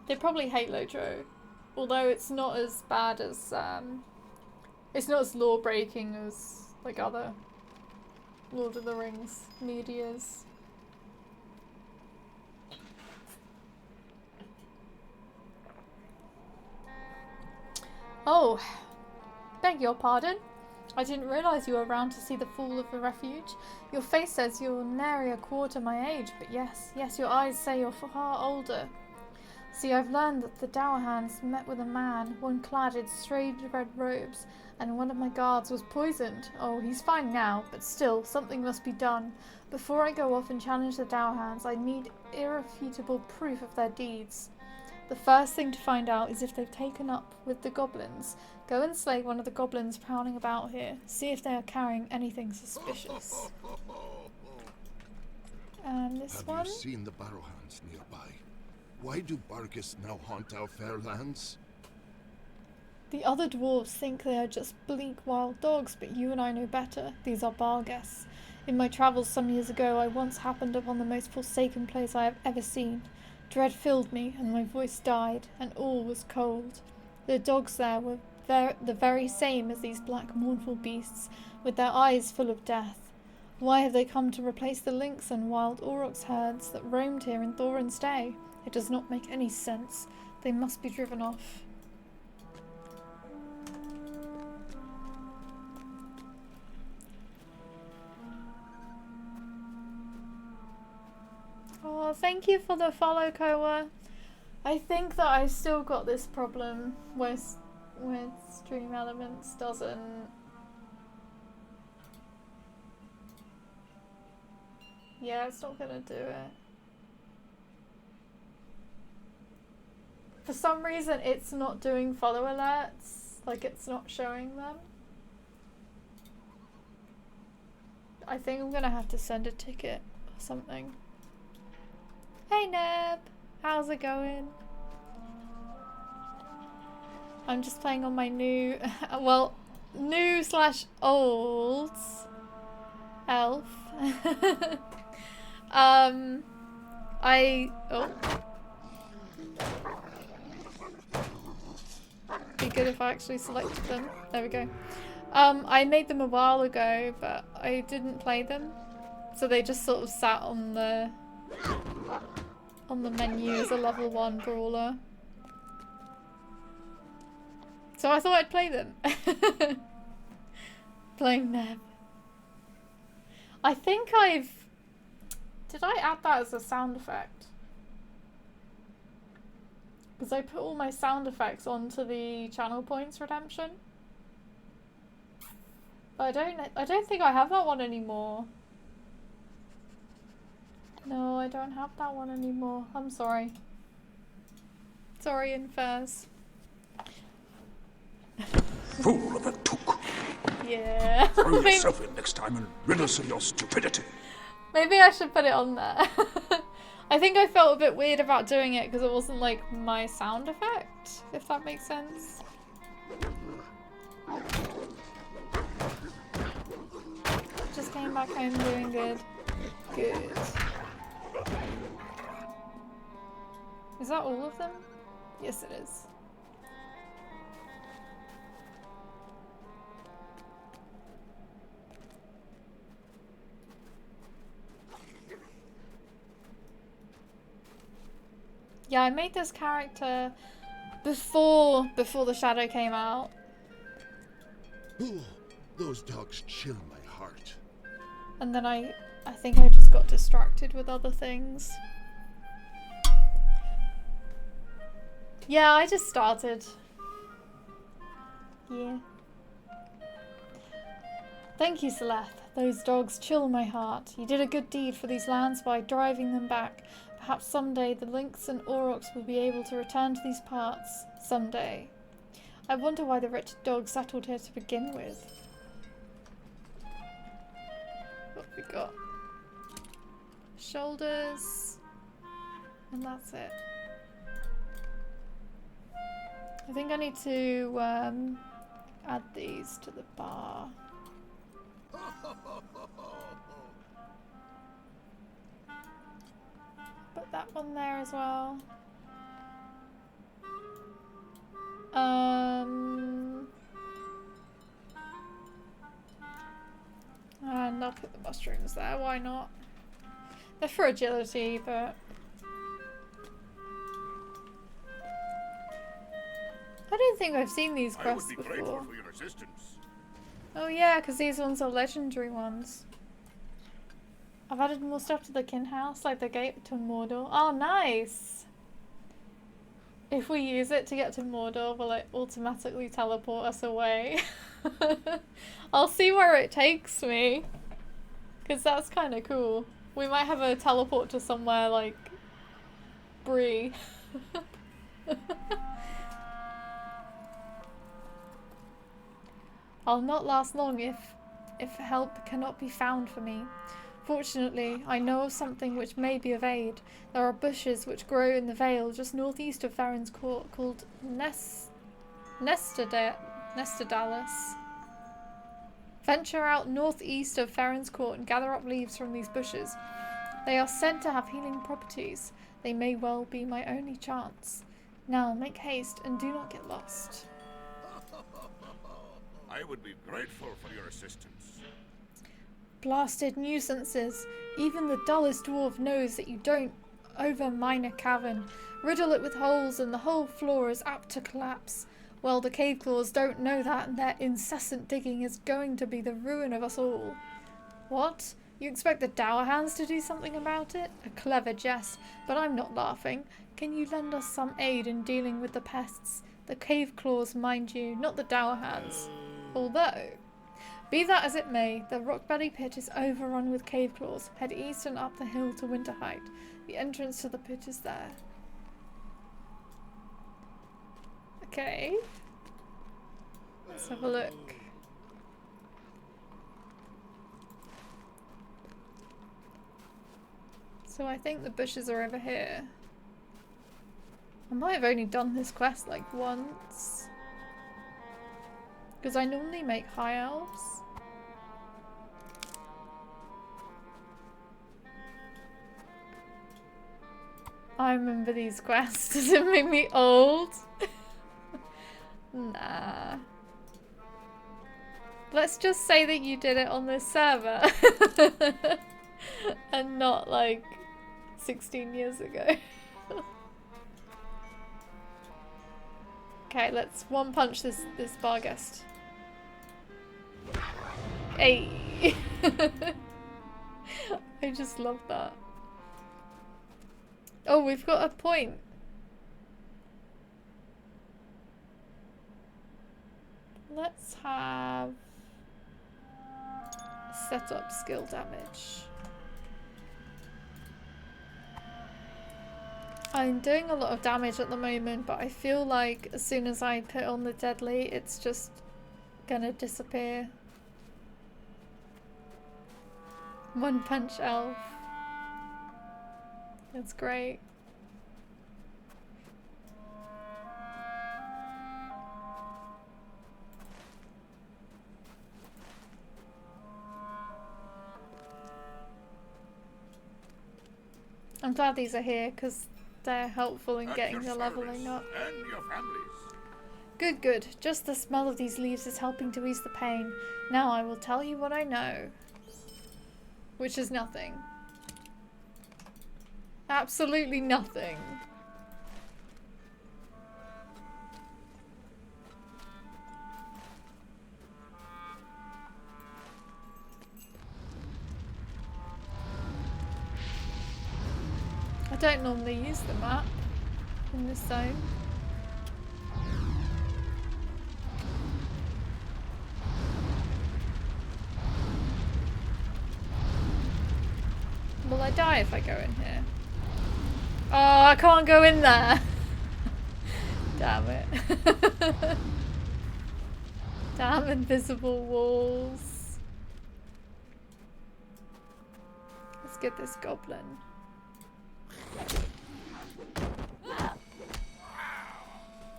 They probably hate Lotro. Although it's not as bad as, it's not as law-breaking as, like, other Lord of the Rings medias. Oh, beg your pardon. I didn't realise you were around to see the fall of the refuge. Your face says you're nary a quarter my age, but yes, your eyes say you're far older. See, I've learned that the Dower Hands met with a man, one clad in strange red robes, and one of my guards was poisoned. Oh, he's fine now, but still, something must be done. Before I go off and challenge the Dower Hands, I need irrefutable proof of their deeds. The first thing to find out is if they've taken up with the goblins. Go and slay one of the goblins prowling about here. See if they are carrying anything suspicious. And this one? Have you seen the Barrowhounds nearby? Why do Bargus now haunt our fair lands? The other dwarves think they are just bleak wild dogs, but you and I know better. These are Barghest. In my travels some years ago, I once happened upon the most forsaken place I have ever seen. Dread filled me, and my voice died, and all was cold. The dogs there were the very same as these black mournful beasts, with their eyes full of death. Why have they come to replace the lynx and wild aurochs herds that roamed here in Thorin's day? It does not make any sense. They must be driven off. Oh, thank you for the follow, Koa. I think that I've still got this problem with Stream Elements doesn't... Yeah, it's not gonna do it. For some reason, it's not doing follow alerts. Like, it's not showing them. I think I'm gonna have to send a ticket or something. Hey Neb! How's it going? I'm just playing on my new... well, new/old elf. Be good if I actually selected them. There we go. I made them a while ago, but I didn't play them. So they just sort of sat on the menu as a level 1 brawler. So I thought I'd play them. Playing Neb. I think did I add that as a sound effect? Because I put all my sound effects onto the channel points redemption. But I don't think I have that one anymore. No, I don't have that one anymore. I'm sorry. Sorry, Infers. Fool of a took. Yeah. Throw yourself in next time and rid us of your stupidity. Maybe I should put it on there. I think I felt a bit weird about doing it because it wasn't like my sound effect, if that makes sense. Just came back home doing good. Good. Is that all of them? Yes, it is. Yeah, I made this character before the shadow came out. Ooh, those dogs chill my heart. And then I think I just got distracted with other things. Yeah, I just started. Yeah. Thank you, Seleth. Those dogs chill my heart. You did a good deed for these lands by driving them back. Perhaps someday the lynx and aurochs will be able to return to these parts. Someday. I wonder why the wretched dogs settled here to begin with. What have we got? Shoulders. And that's it. I think I need to add these to the bar. Put that one there as well. And I'll put the mushrooms there, why not? They're for agility, but... I don't think I've seen these I would quests be grateful before. for your assistance. Oh yeah, because these ones are legendary ones. I've added more stuff to the kin house, like the gate to Mordor. Oh, nice! If we use it to get to Mordor, will it automatically teleport us away? I'll see where it takes me. Because that's kind of cool. We might have a teleport to somewhere like Bree. I'll not last long if help cannot be found for me. Fortunately, I know of something which may be of aid. There are bushes which grow in the vale just northeast of Farron's Court called Nestadalis. Venture out northeast of Farron's Court and gather up leaves from these bushes. They are said to have healing properties. They may well be my only chance. Now make haste and do not get lost. I would be grateful for your assistance. Blasted nuisances. Even the dullest dwarf knows that you don't overmine a cavern. Riddle it with holes and the whole floor is apt to collapse. Well, the cave claws don't know that, and their incessant digging is going to be the ruin of us all. What? You expect the Dower Hands to do something about it? A clever jest, but I'm not laughing. Can you lend us some aid in dealing with the pests? The cave claws, mind you, not the Dower Hands. Although, be that as it may, the Rockbelly Pit is overrun with cave claws. Head east and up the hill to Winterheight. The entrance to the pit is there. Okay. Let's have a look. So I think the bushes are over here. I might have only done this quest like once. Because I normally make high elves. I remember these quests. Does it make me old? Nah. Let's just say that you did it on this server. And not like 16 years ago. Okay, let's one punch this Barghest. Hey. I just love that. Oh, we've got a point. Let's have set up skill damage. I'm doing a lot of damage at the moment, but I feel like as soon as I put on the deadly, it's just gonna disappear. One punch elf. That's great. I'm glad these are here because they're helpful in getting the leveling up. And your families. Good, good. Just the smell of these leaves is helping to ease the pain. Now I will tell you what I know. Which is nothing. Absolutely nothing. I don't normally use the map in this zone. Will I die if I go in here? Oh, I can't go in there. Damn it. Damn invisible walls. Let's get this goblin.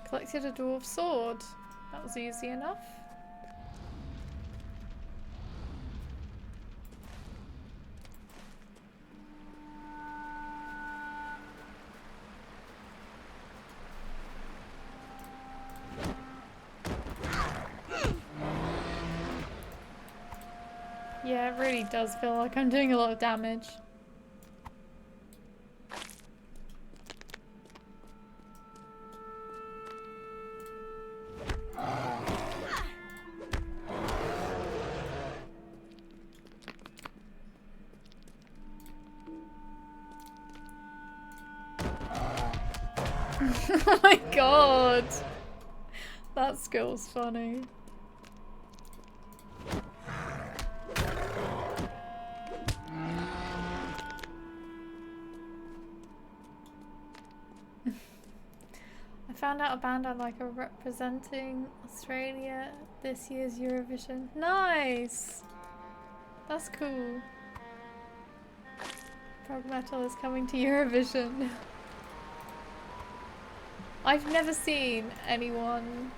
Collected a dwarf sword. That was easy enough. Yeah, it really does feel like I'm doing a lot of damage. Oh my god! That skill's funny. I found out a band I like are representing Australia this year's Eurovision. Nice! That's cool. Prog metal is coming to Eurovision. I've never seen anyone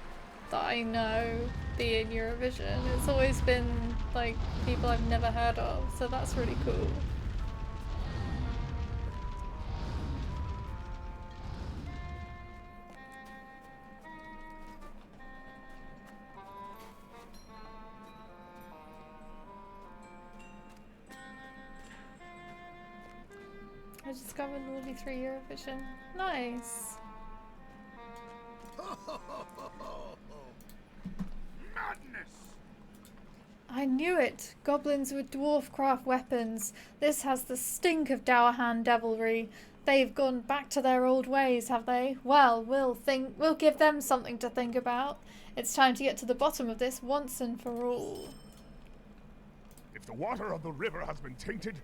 that I know be in Eurovision. It's always been like people I've never heard of, so that's really cool. I discovered Lordy 3 Eurovision. Nice. Madness! I knew it! Goblins with dwarf craft weapons. This has the stink of Dowerhand devilry. They've gone back to their old ways, have they? Well, we'll give them something to think about. It's time to get to the bottom of this once and for all. If the water of the river has been tainted,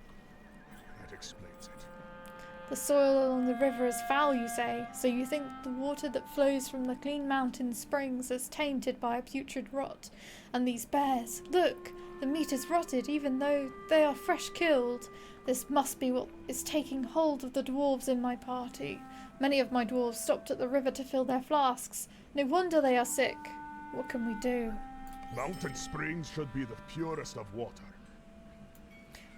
that explains it. The soil along the river is foul, you say, so you think the water that flows from the clean mountain springs is tainted by a putrid rot. And these bears, look, the meat is rotted even though they are fresh killed. This must be what is taking hold of the dwarves in my party. Many of my dwarves stopped at the river to fill their flasks. No wonder they are sick. What can we do? Mountain springs should be the purest of water.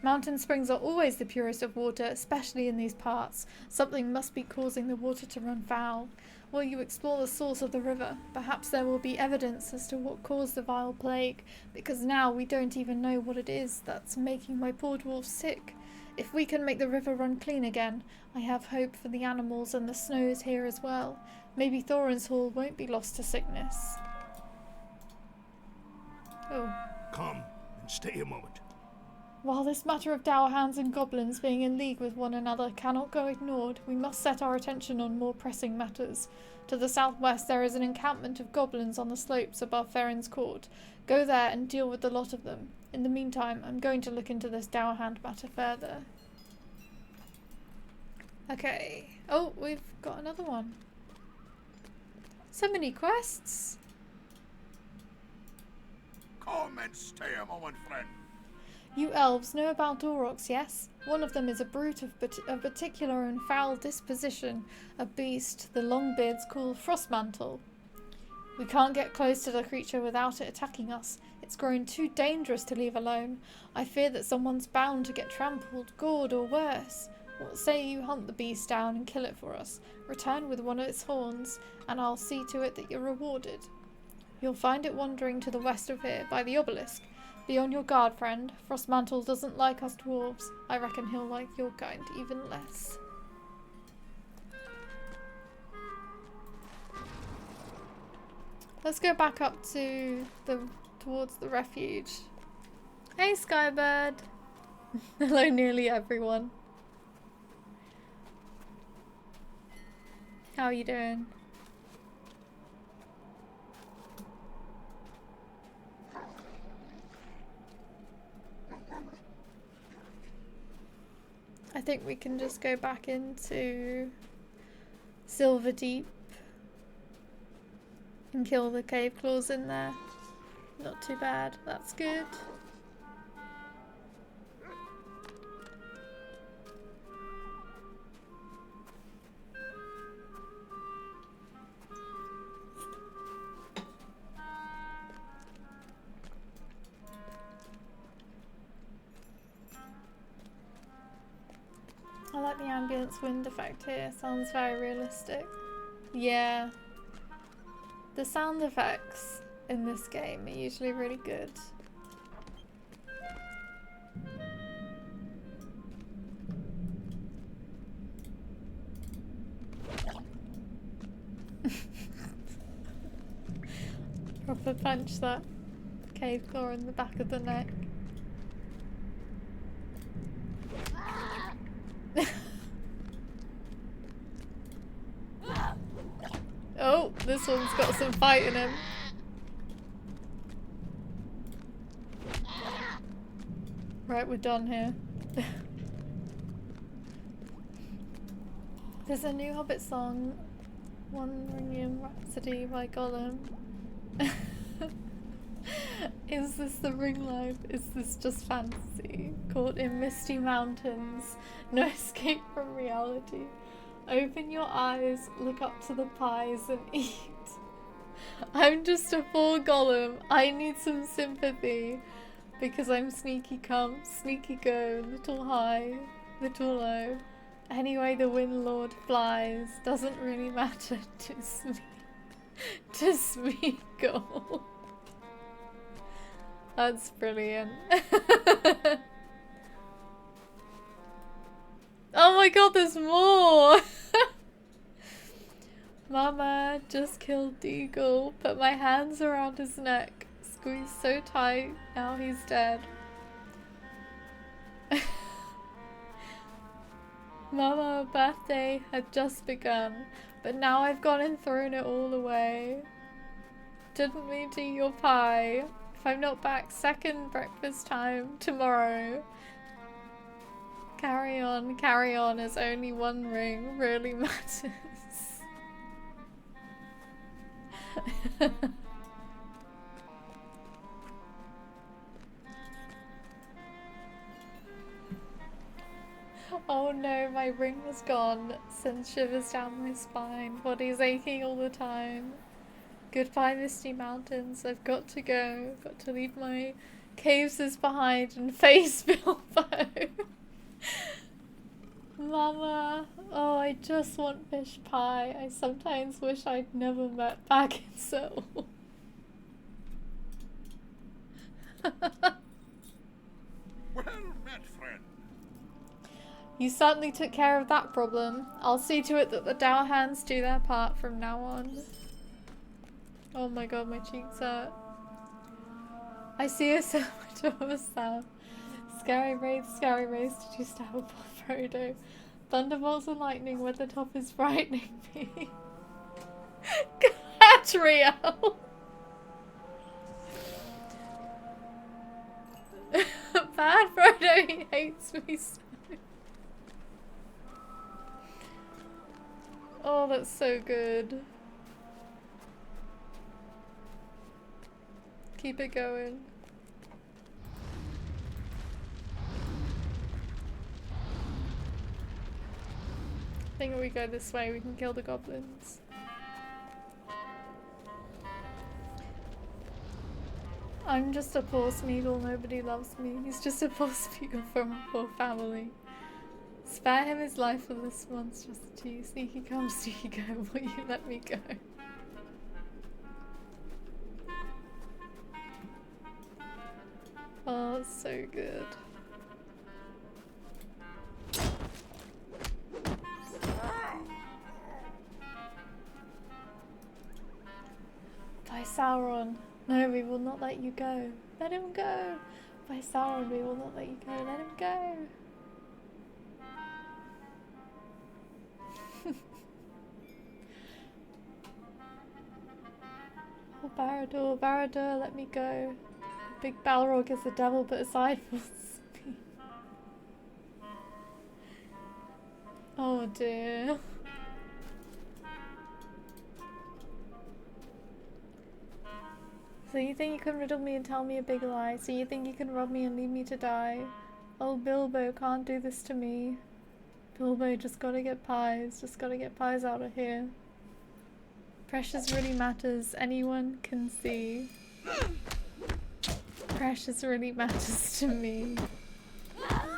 Mountain springs are always the purest of water, especially in these parts. Something must be causing the water to run foul. Will you explore the source of the river? Perhaps there will be evidence as to what caused the vile plague, because now we don't even know what it is that's making my poor dwarves sick. If we can make the river run clean again, I have hope for the animals and the snows here as well. Maybe Thorin's Hall won't be lost to sickness. Oh. Come and stay a moment. While this matter of Dowerhands and goblins being in league with one another cannot go ignored, we must set our attention on more pressing matters. To the southwest there is an encampment of goblins on the slopes above Ferrin's Court. Go there and deal with the lot of them. In the meantime, I'm going to look into this Dowerhand matter further. Okay. Oh, we've got another one. So many quests. Come and stay a moment, friend. You elves know about Aurochs, yes? One of them is a brute of particular and foul disposition, a beast the Longbeards call Frostmantle. We can't get close to the creature without it attacking us. It's grown too dangerous to leave alone. I fear that someone's bound to get trampled, gored, or worse. What say you hunt the beast down and kill it for us? Return with one of its horns, and I'll see to it that you're rewarded. You'll find it wandering to the west of here, by the obelisk. Be on your guard, friend. Frostmantle doesn't like us dwarves. I reckon he'll like your kind even less. Let's go back up to towards the refuge. Hey, Skybird. Hello, nearly everyone. How are you doing? I think we can just go back into Silverdeep and kill the cave claws in there. Not too bad, that's good. I like the ambience wind effect here, sounds very realistic. Yeah. The sound effects in this game are usually really good. Proper punch that cave claw in the back of the neck. This one's got some fight in him. Right, we're done here. There's a new Hobbit song, Wandering Rhapsody by Gollum. Is this the ring life? Is this just fantasy? Caught in misty mountains, no escape from reality. Open your eyes, look up to the pies and eat. I'm just a poor Gollum. I need some sympathy. Because I'm sneaky come, sneaky go, little high, little low. Anyway the wind lord flies, doesn't really matter to Smeagol. That's brilliant. Oh my god, there's more! Mama just killed Deagle, put my hands around his neck. Squeezed so tight, now he's dead. Mama, birthday had just begun, but now I've gone and thrown it all away. Didn't mean to eat your pie. If I'm not back second breakfast time tomorrow. Carry on, as only one ring really matters. Oh no, my ring was gone. Sends shivers down my spine. Body's aching all the time. Goodbye, misty mountains. I've got to go. Got to leave my caves behind and face Bilbo. Mama, oh, I just want fish pie. I sometimes wish I'd never met back in Seoul. Well met, friend. You certainly took care of that problem. I'll see to it that the Dow hands do their part from now on. Oh my god, my cheeks hurt. I see a silhouette of a stab. Scary race, did you stab a poor Frodo? Thunderbolts and lightning where the top is frightening me. Gatriel! Bad Frodo, he hates me so. Oh, that's so good. Keep it going. I think if we go this way, we can kill the goblins. I'm just a poor Smeagol, nobody loves me. He's just a poor Smeagol from a poor family. Spare him his life for this monstrosity. Sneaky come, sneaky go, will you let me go? Oh, it's so good. By Sauron. No, we will not let you go. Let him go. By Sauron, we will not let you go. Let him go. Oh, Barad-dûr, Barad-dûr, let me go. Big Balrog is the devil, but aside from me. Oh dear. So you think you can riddle me and tell me a big lie? So you think you can rob me and leave me to die? Oh, Bilbo can't do this to me. Bilbo just gotta get pies. Just gotta get pies out of here. Precious really matters. Anyone can see. Precious really matters to me.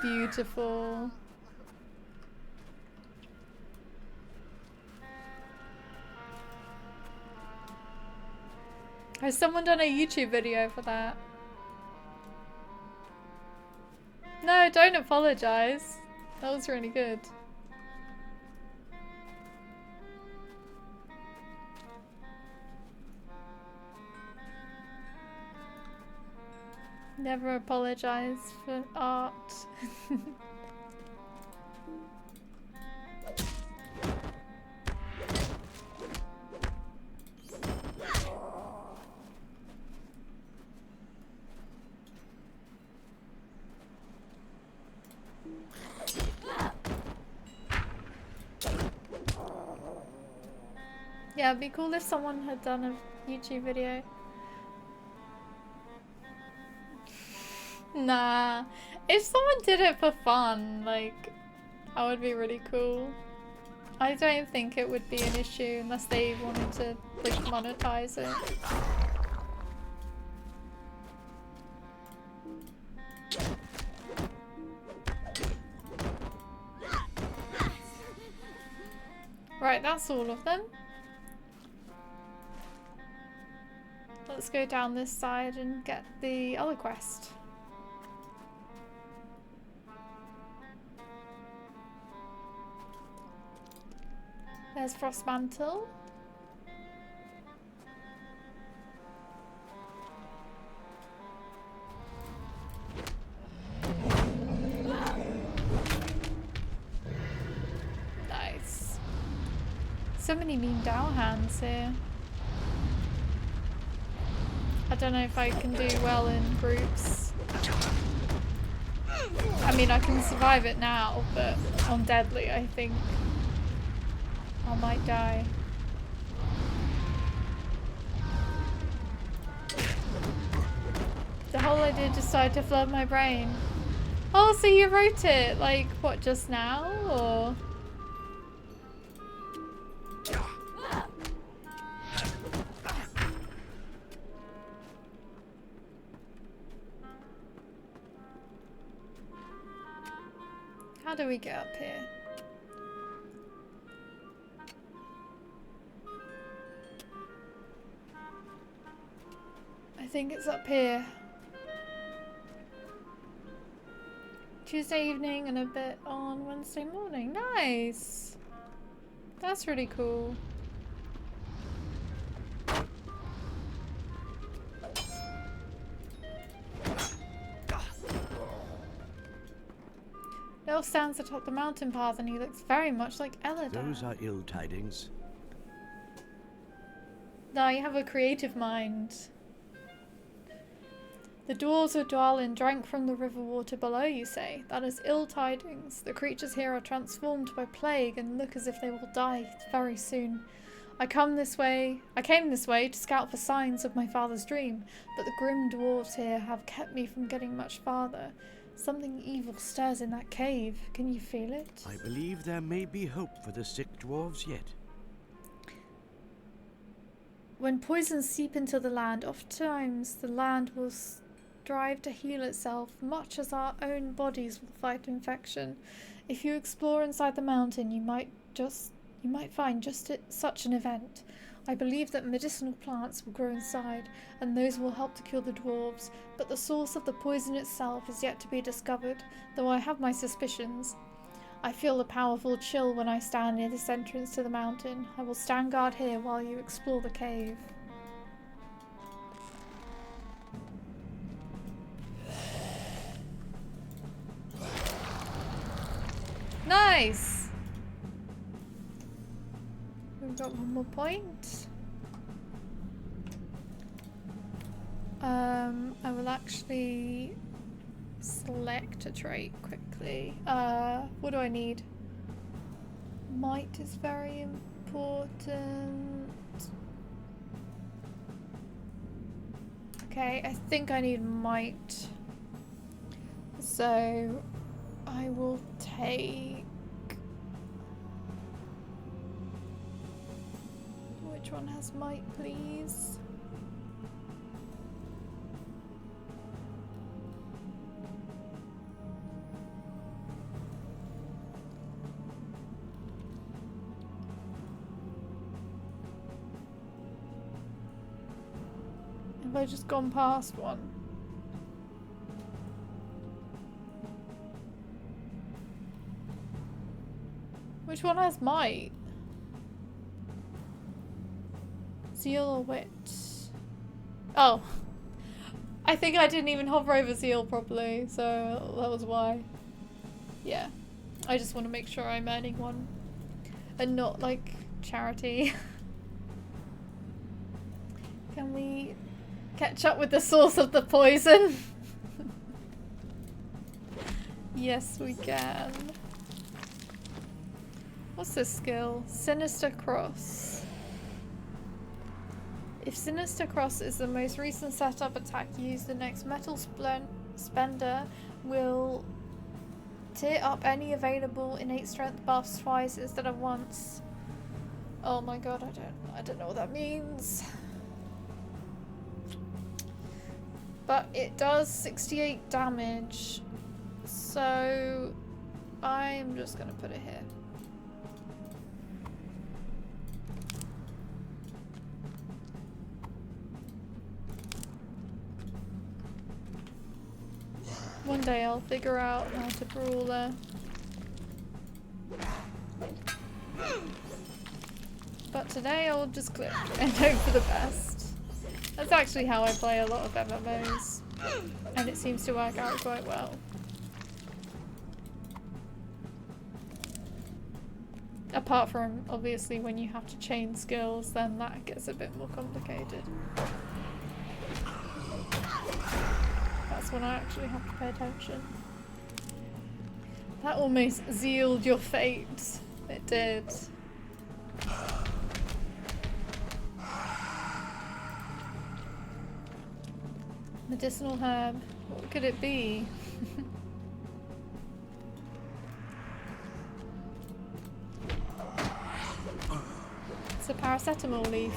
Beautiful. Has someone done a YouTube video for that? No, don't apologize. That was really good. Never apologize for art. Yeah, it'd be cool if someone had done a YouTube video. Nah, if someone did it for fun, like, that would be really cool. I don't think it would be an issue unless they wanted to, like, monetize it. Right, that's all of them. Let's go down this side and get the other quest. There's Frostmantle. Nice. So many mean Dow hands here. I don't know if I can do well in groups. I mean, I can survive it now, but on Deadly, I think I might die. The whole idea decided to flood my brain. Oh, so you wrote it, like, what, just now, or? How do we get up here? I think it's up here. Tuesday evening and a bit on Wednesday morning. Nice! That's really cool. Bill stands atop the mountain path and he looks very much like Eladar. Those are ill tidings. No, you have a creative mind. The dwarves of Dwalin drank from the river water below, you say? That is ill tidings. The creatures here are transformed by plague and look as if they will die very soon. I came this way to scout for signs of my father's dream, but the grim dwarves here have kept me from getting much farther. Something evil stirs in that cave. Can you feel it? I believe there may be hope for the sick dwarves yet. When poisons seep into the land, oftentimes the land will strive to heal itself, much as our own bodies will fight infection. If you explore inside the mountain, you might find just such an event. I believe that medicinal plants will grow inside, and those will help to cure the dwarves, but the source of the poison itself is yet to be discovered, though I have my suspicions. I feel a powerful chill when I stand near this entrance to the mountain. I will stand guard here while you explore the cave. Nice! We've got one more point. I will actually select a trait quickly. What do I need? Might is very important. Okay, I think I need might. So I will take... Which one has might, please? Have I just gone past one? Which one has might? Zeal or wit? Oh. I think I didn't even hover over zeal properly, so that was why. Yeah. I just want to make sure I'm earning one. And not like charity. Can we catch up with the source of the poison? Yes, we can. What's this skill? Sinister Cross. If Sinister Cross is the most recent setup attack used, the next Metal Spender will tier up any available innate strength buffs twice instead of once. Oh my god, I don't know what that means. But it does 68 damage, so I'm just gonna put it here. One day I'll figure out how to Brawler. But today I'll just click and hope for the best. That's actually how I play a lot of MMOs. And it seems to work out quite well. Apart from, obviously, when you have to chain skills, then that gets a bit more complicated. That's when I actually have to pay attention. That almost sealed your fate. It did. Medicinal herb. What could it be? It's a paracetamol leaf.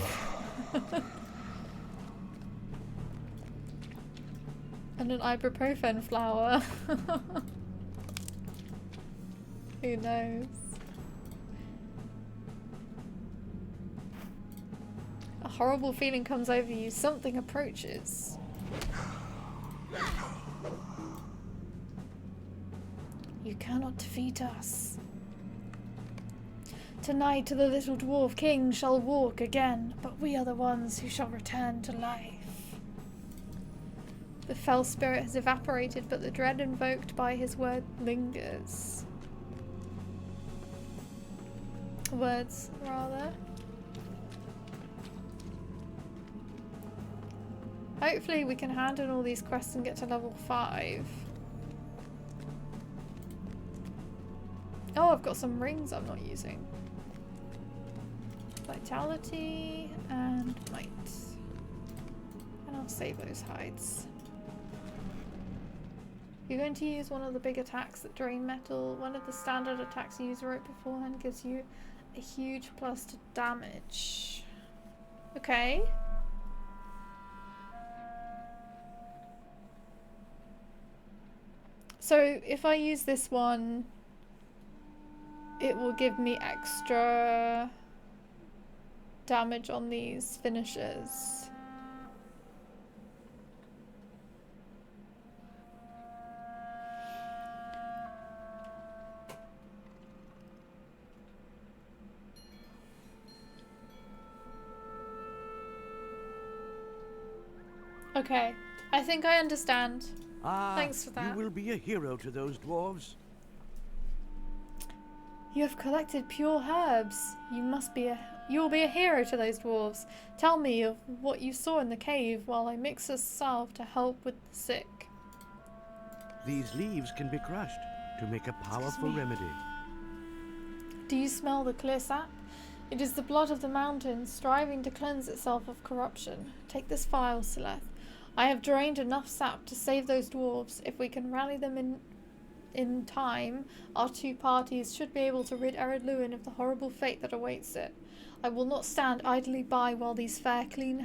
And an ibuprofen flower. Who knows? A horrible feeling comes over you. Something approaches. You cannot defeat us. Tonight the little dwarf king shall walk again, but we are the ones who shall return to life. The fell spirit has evaporated, but the dread invoked by his word lingers. Words, rather. Hopefully we can hand in all these quests and get to level 5. Oh, I've got some rings I'm not using. Vitality and might. And I'll save those hides. You're going to use one of the big attacks that drain metal. One of the standard attacks you use right beforehand gives you a huge plus to damage. Okay. So if I use this one, it will give me extra damage on these finishers. Okay, I think I understand. Thanks for that. You will be a hero to those dwarves. You have collected pure herbs. You will be a hero to those dwarves. Tell me of what you saw in the cave while I mix a salve to help with the sick. These leaves can be crushed to make a powerful remedy. Do you smell the clear sap? It is the blood of the mountains striving to cleanse itself of corruption. Take this vial, Sileth. I have drained enough sap to save those dwarves. If we can rally them in time, our two parties should be able to rid Ered Luin of the horrible fate that awaits it. I will not stand idly by while these fair, clean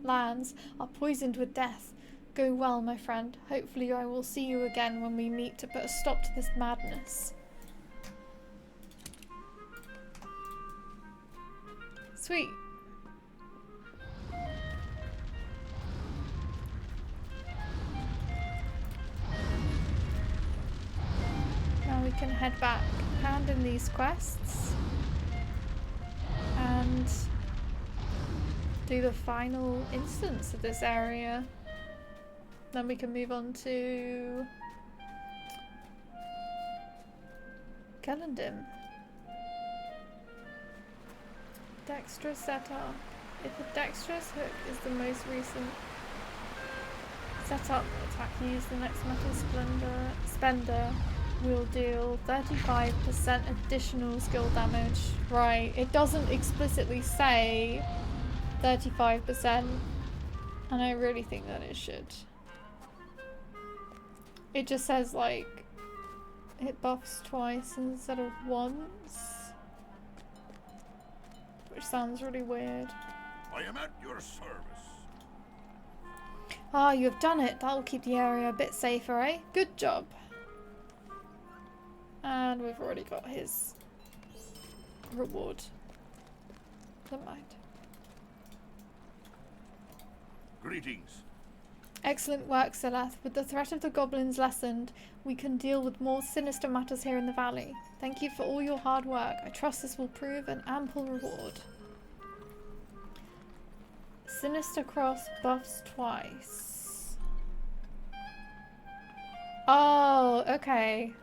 lands are poisoned with death. Go well, my friend. Hopefully I will see you again when we meet to put a stop to this madness. Sweet. Now we can head back, hand in these quests, and do the final instance of this area. Then we can move on to Kellendim. Dexterous setup. If a dexterous hook is the most recent setup attack used, the next Metal Spender will deal 35% additional skill damage. Right, it doesn't explicitly say 35%. And I really think that it should. It just says like it buffs twice instead of once. Which sounds really weird. I am at your service. Ah, you have done it. That will keep the area a bit safer, eh? Good job. And we've already got his reward. Never mind. Greetings. Excellent work, Seleth. With the threat of the goblins lessened, we can deal with more sinister matters here in the valley. Thank you for all your hard work. I trust this will prove an ample reward. Sinister Cross buffs twice. Oh, okay.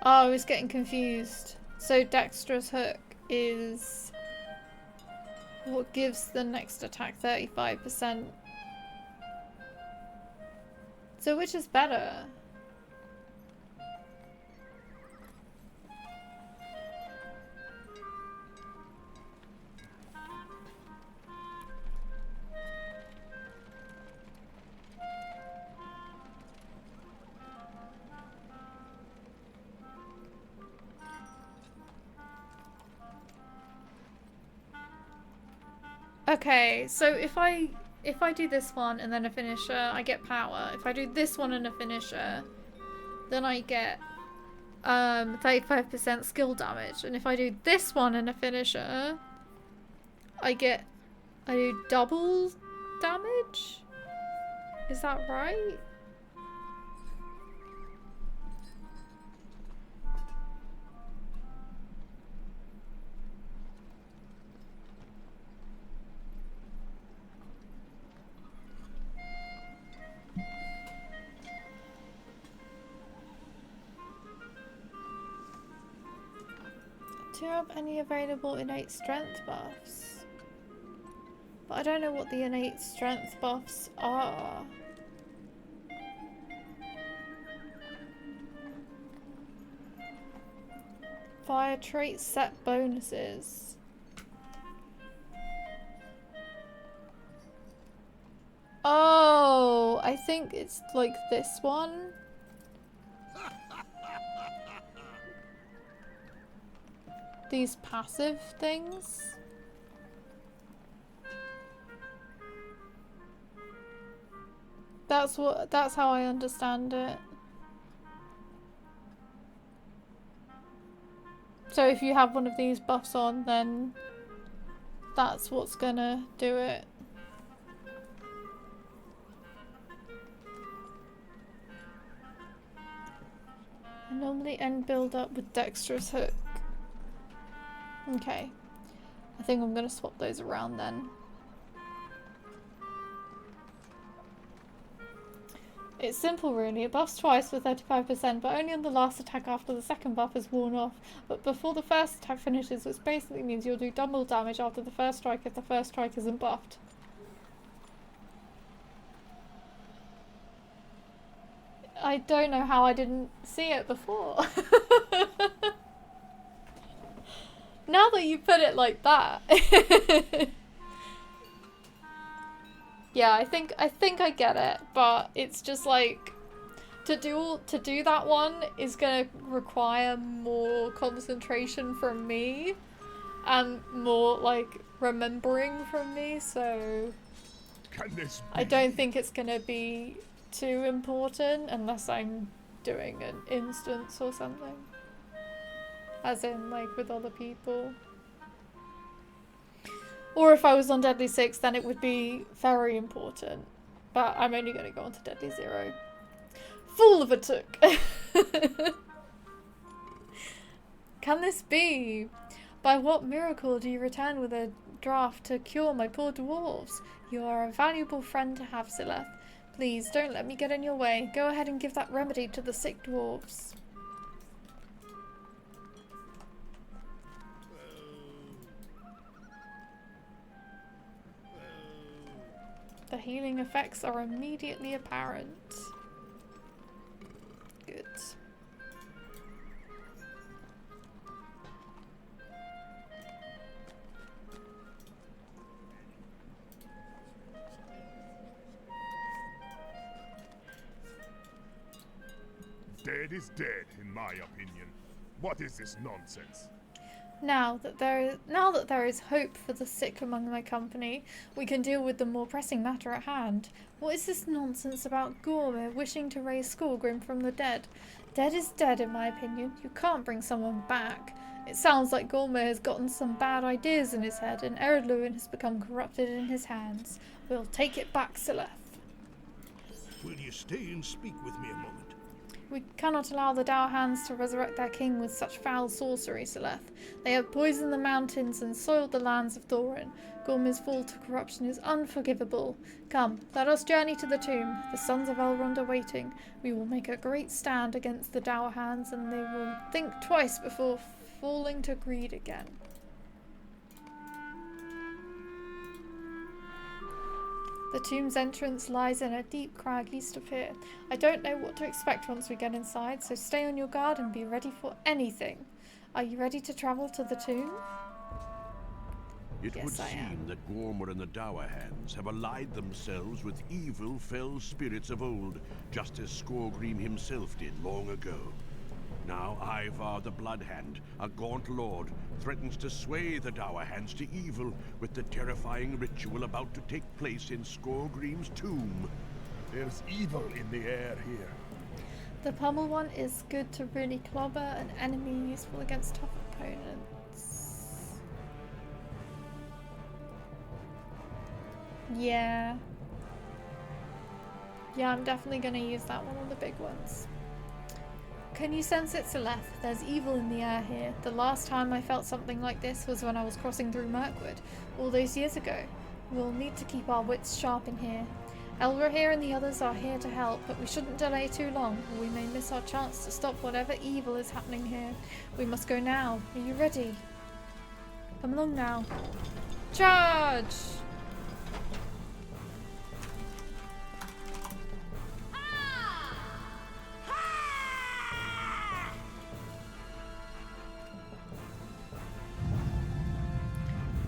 Oh, I was getting confused. So Dexterous Hook is what gives the next attack 35%. So which is better? Okay, so if I do this one and then a finisher, I get power. If I do this one and a finisher, then I get 35% skill damage. And if I do this one and a finisher, I do double damage? Is that right? Do you have any available innate strength buffs? But I don't know what the innate strength buffs are. Fire trait set bonuses. Oh, I think it's like this one. These passive things. That's how I understand it. So if you have one of these buffs on, then that's what's gonna do it. I normally end build up with Dexterous Hook. Okay. I think I'm gonna swap those around then. It's simple really, it buffs twice for 35%, but only on the last attack after the second buff is worn off. But before the first attack finishes, which basically means you'll do double damage after the first strike if the first strike isn't buffed. I don't know how I didn't see it before. Now that you put it like that. Yeah, I think I get it, but it's just like to do that one is gonna require more concentration from me and more like remembering from me, so Can this I don't think it's gonna be too important unless I'm doing an instance or something. As in, like, with other people. Or if I was on Deadly 6, then it would be very important. But I'm only going to go on to Deadly 0. Fool of a took! Can this be? By what miracle do you return with a draft to cure my poor dwarves? You are a valuable friend to have, Sileth. Please, don't let me get in your way. Go ahead and give that remedy to the sick dwarves. The healing effects are immediately apparent. Good. dead is dead, in my opinion. What is this nonsense? Now that there is hope for the sick among my company, we can deal with the more pressing matter at hand. What is this nonsense about Gormir wishing to raise Skorgrim from the dead? Dead is dead, in my opinion. You can't bring someone back. It sounds like Gormir has gotten some bad ideas in his head, and Eredluin has become corrupted in his hands. We'll take it back, Seleth. Will you stay and speak with me a moment? We cannot allow the Dour Hands to resurrect their king with such foul sorcery, Seleth. They have poisoned the mountains and soiled the lands of Thorin. Gormir's fall to corruption is unforgivable. Come, let us journey to the tomb. The sons of Elrond are waiting. We will make a great stand against the Dour Hands, and they will think twice before falling to greed again. The tomb's entrance lies in a deep crag east of here. I don't know what to expect once we get inside, so stay on your guard and be ready for anything. Are you ready to travel to the tomb? It Yes, would I am. seem that Gormir and the Dour Hands have allied themselves with evil, fell spirits of old, just as Skorgrim himself did long ago. Now Ivar the Bloodhand, a gaunt lord, threatens to sway the Dour Hands to evil with the terrifying ritual about to take place in Skorgrim's tomb. There's evil in the air here. The pommel one is good to really clobber an enemy, useful against tough opponents. Yeah. Yeah, I'm definitely going to use that one on the big ones. Can you sense it, Seleth? There's evil in the air here. The last time I felt something like this was when I was crossing through Mirkwood, all those years ago. We'll need to keep our wits sharp in here. Elrahir and the others are here to help, but we shouldn't delay too long, or we may miss our chance to stop whatever evil is happening here. We must go now. Are you ready? Come along now. Charge!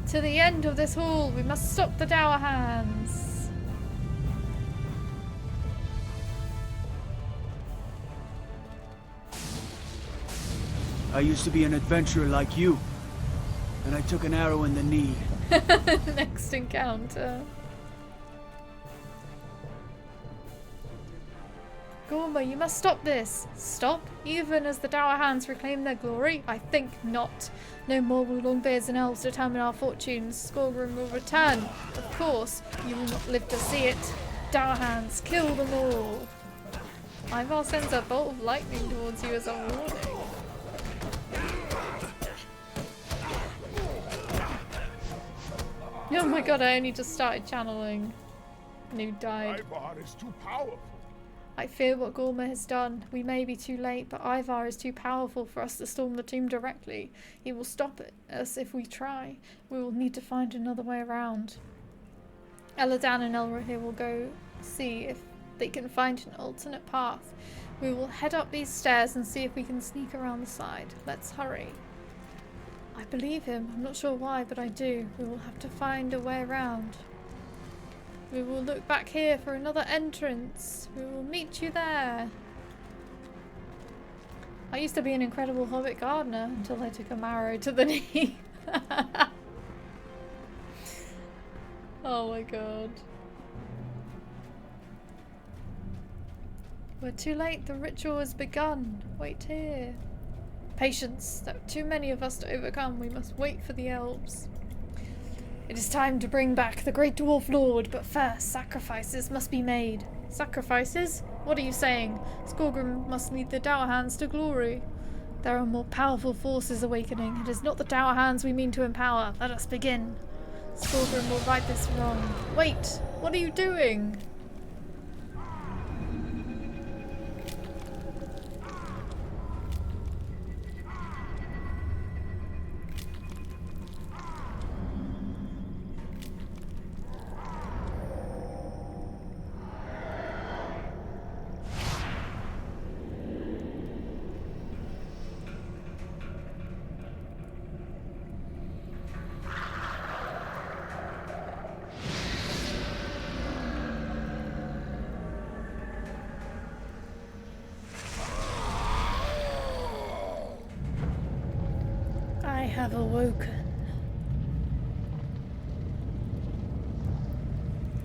To the end of this hall, we must stop the Dour Hands. I used to be an adventurer like you, and I took an arrow in the knee. Next encounter. Gormir, you must stop this. Stop? Even as the Dour Hands reclaim their glory? I think not. No more will Longbeards and elves determine our fortunes. Skorgrim will return. Of course, you will not live to see it. Dour Hands, kill them all. Ivar sends a bolt of lightning towards you as a warning. Oh my god, I only just started channeling. And he died. Ivar is too powerful. I fear what Gormir has done. We may be too late, but Ivar is too powerful for us to storm the tomb directly. He will stop us if we try. We will need to find another way around. Eladan and Elrahir will go see if they can find an alternate path. We will head up these stairs and see if we can sneak around the side. Let's hurry. I believe him. I'm not sure why, but I do. We will have to find a way around. We will look back here for another entrance. We will meet you there. I used to be an incredible hobbit gardener until I took a marrow to the knee. Oh my god. We're too late. The ritual has begun. Wait here. Patience. There are too many of us to overcome. We must wait for the elves. It is time to bring back the Great Dwarf Lord, but first, sacrifices must be made. Sacrifices? What are you saying? Skorgrim must lead the Dour Hands to glory. There are more powerful forces awakening. It is not the Dour Hands we mean to empower. Let us begin. Skorgrim will right this wrong. Wait! What are you doing? I have awoken.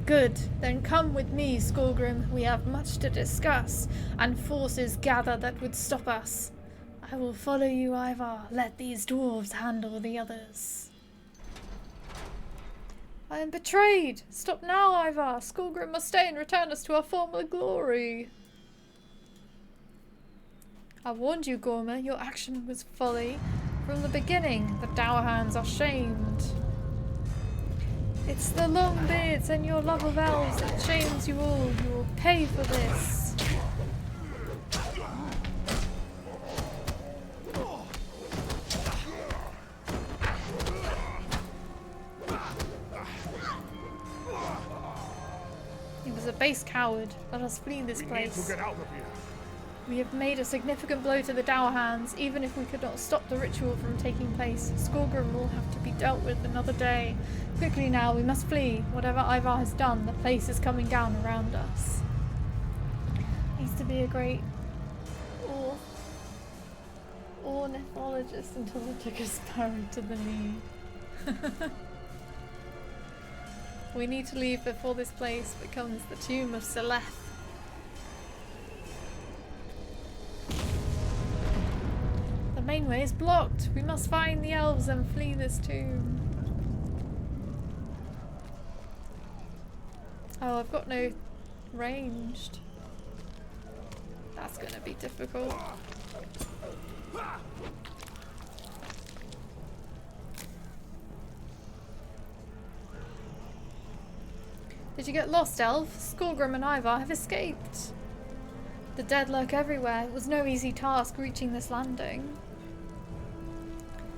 Good, then come with me, Skorgrim. We have much to discuss, and forces gather that would stop us. I will follow you, Ivar. Let these dwarves handle the others. I am betrayed! Stop now, Ivar! Skorgrim must stay and return us to our former glory. I warned you, Gorma. Your action was folly. From the beginning, the Dowerhands are shamed. It's the Longbeards and your love of elves that shames you all. You will pay for this. He was a base coward. Let us flee this place. We need to get out of here. We have made a significant blow to the Dowerhands. Even if we could not stop the ritual from taking place, Skorgrim will have to be dealt with another day. Quickly now, we must flee. Whatever Ivar has done, the place is coming down around us. Needs to be a great ornithologist until they took a sparrow to the knee. We need to leave before this place becomes the tomb of Seleth. The main way is blocked. We must find the elves and flee this tomb. Oh, I've got no ranged. That's gonna be difficult. Did you get lost, Elf? Skorgrim and Ivar have escaped. The dead lurk everywhere. It was no easy task reaching this landing.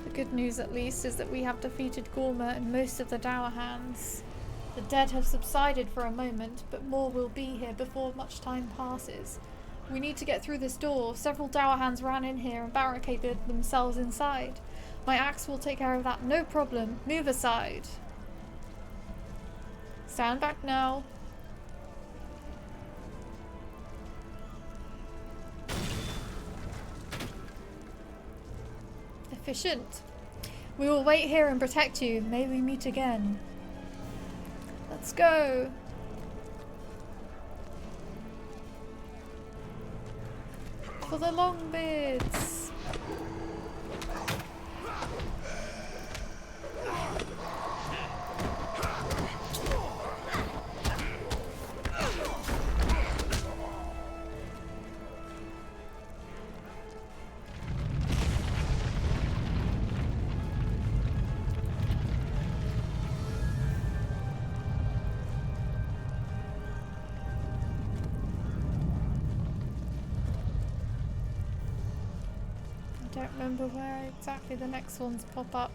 The good news, at least, is that we have defeated Gorma and most of the Dowerhands. The dead have subsided for a moment, but more will be here before much time passes. We need to get through this door. Several Dowerhands ran in here and barricaded themselves inside. My axe will take care of that, no problem. Move aside. Stand back now. Efficient. We will wait here and protect you. May we meet again. Let's go. For the Longbeards. I don't remember where exactly the next ones pop up.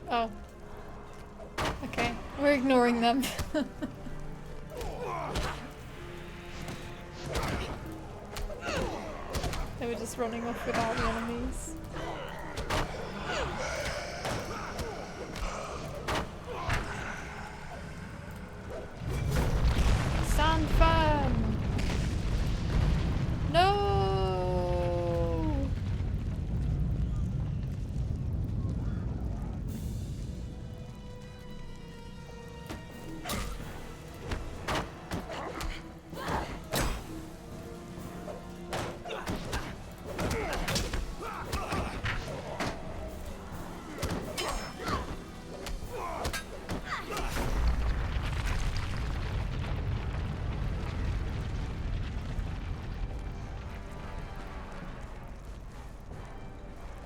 Oh. Okay, we're ignoring them. They were just running off without the enemies. Stand firm! No!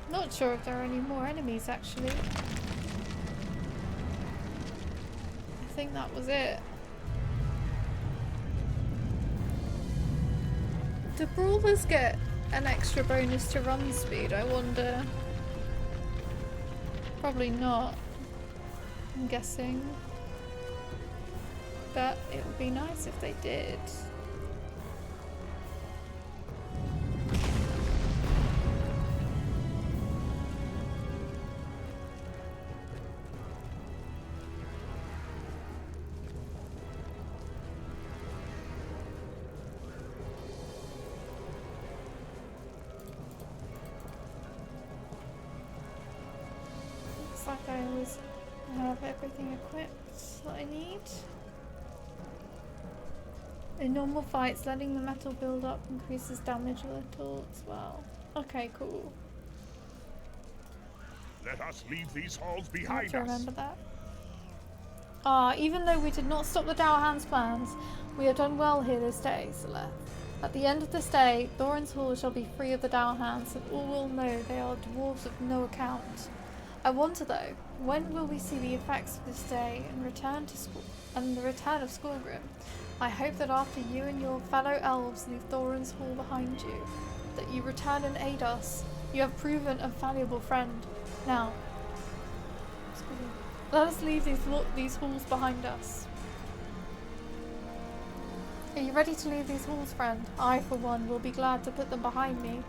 Not sure if there are any more enemies actually. I think that was it. Do brawlers get an extra bonus to run speed, I wonder? Probably not, I'm guessing. But it would be nice if they did. like I always have everything equipped that I need. In normal fights, letting the metal build up increases damage a little as well. Okay, cool. Let us leave these halls I have behind to us. remember that. Even though we did not stop the Dour Hand's plans, we have done well here this day, Celeste. At the end of this day, Thorin's Hall shall be free of the Dour Hands, and all will know they are dwarves of no account. I wonder though, when will we see the effects of this day and return to school and the return of Skorgrim? I hope that after you and your fellow elves leave Thorin's Hall behind you, that you return and aid us. You have proven a valuable friend. Now, let us leave these halls behind us. Are you ready to leave these halls, friend? I, for one, will be glad to put them behind me.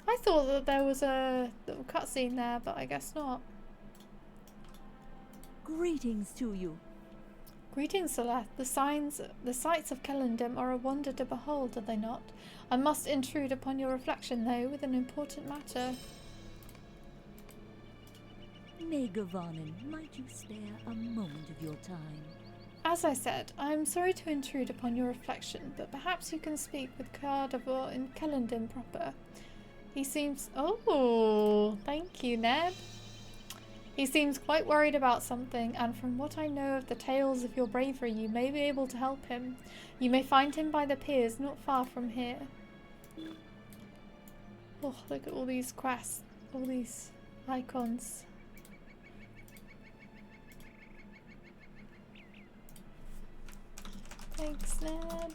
I thought that there was a little cutscene there, but I guess not. Greetings to you. Greetings, Celeste. The sights of Kellendim are a wonder to behold, are they not? I must intrude upon your reflection, though, with an important matter. Megavonen, might you spare a moment of your time? As I said, I am sorry to intrude upon your reflection, but perhaps you can speak with Cardavor in Kellendim proper. He seems... Oh, thank you, Neb. He seems quite worried about something, and from what I know of the tales of your bravery, you may be able to help him. You may find him by the piers not far from here. Oh, look at all these quests, all these icons. Thanks, Neb.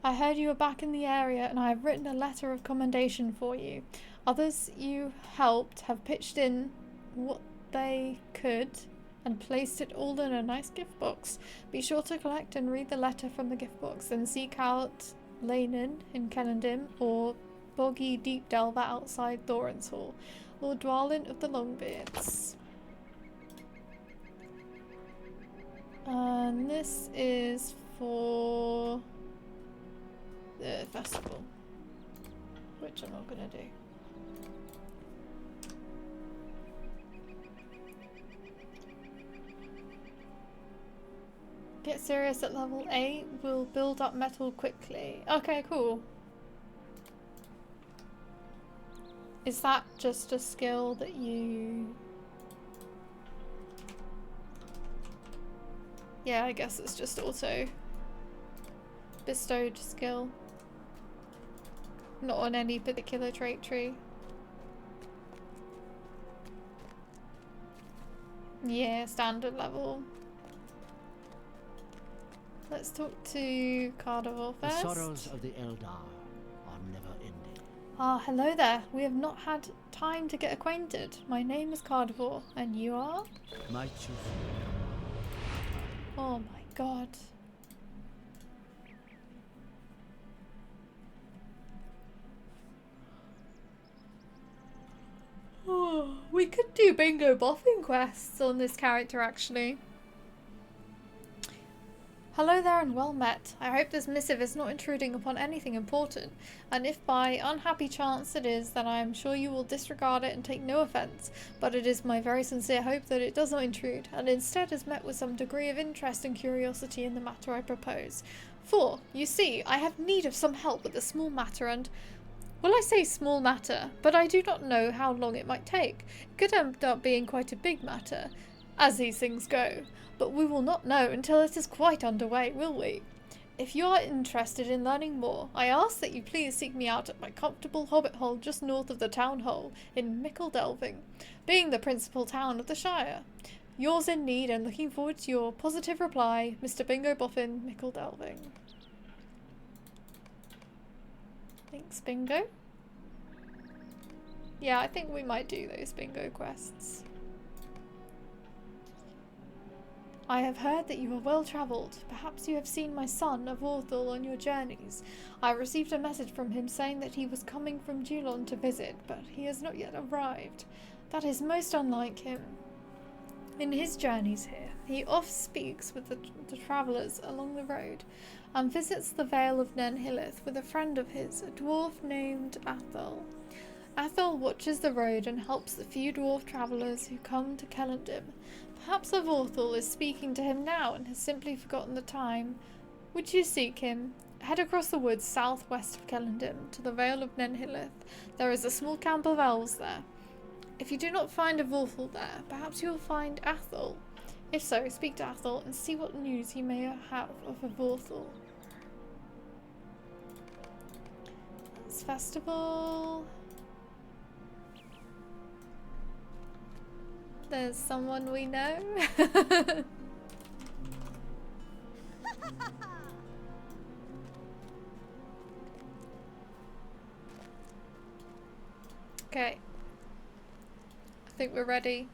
I heard you were back in the area, and I have written a letter of commendation for you. Others you helped have pitched in what they could and placed it all in a nice gift box. Be sure to collect and read the letter from the gift box, and seek out Lanin in Kellendim or Boggy Deep Delver outside Thorin's Hall, Lord Dwalin of the Longbeards. And this is for the festival, which I'm not gonna do. Get serious at level 8, will build up metal quickly. Okay, cool. Is that just a skill that you... Yeah, I guess it's just auto bestowed skill. Not on any particular trait tree. Yeah, standard level. Let's talk to Cardavor first. The sorrows of the Eldar are never ending. Ah, hello there. We have not had time to get acquainted. My name is Cardavor, and you are? Might you? Oh my god. Oh, we could do bingo boffin quests on this character, actually. Hello there and well met. I hope this missive is not intruding upon anything important, and if by unhappy chance it is, then I am sure you will disregard it and take no offence, but it is my very sincere hope that it does not intrude, and instead is met with some degree of interest and curiosity in the matter I propose. For, you see, I have need of some help with a small matter, and... well, I say small matter, but I do not know how long it might take. It could end up being quite a big matter, as these things go. But we will not know until it is quite underway, will we? If you are interested in learning more, I ask that you please seek me out at my comfortable hobbit hole just north of the town hall in Mickle Delving, being the principal town of the Shire. Yours in need and looking forward to your positive reply, Mr. Bingo Boffin, Mickle Delving. Thanks, Bingo. Yeah, I think we might do those bingo quests. I have heard that you are well travelled. Perhaps you have seen my son of Orthel on your journeys. I received a message from him saying that he was coming from Dulon to visit, but he has not yet arrived. That is most unlike him. In his journeys here, he oft speaks with the travellers along the road and visits the Vale of Nenhilith with a friend of his, a dwarf named Athel. Athel watches the road and helps the few dwarf travellers who come to Celondim. Perhaps a Vorthal is speaking to him now and has simply forgotten the time. Would you seek him? Head across the woods southwest of Celondim to the Vale of Nenhilith. There is a small camp of elves there. If you do not find a Vorthal there, perhaps you will find Athel. If so, speak to Athel and see what news he may have of a Vorthal. This festival. There's someone we know. Okay. I think we're ready.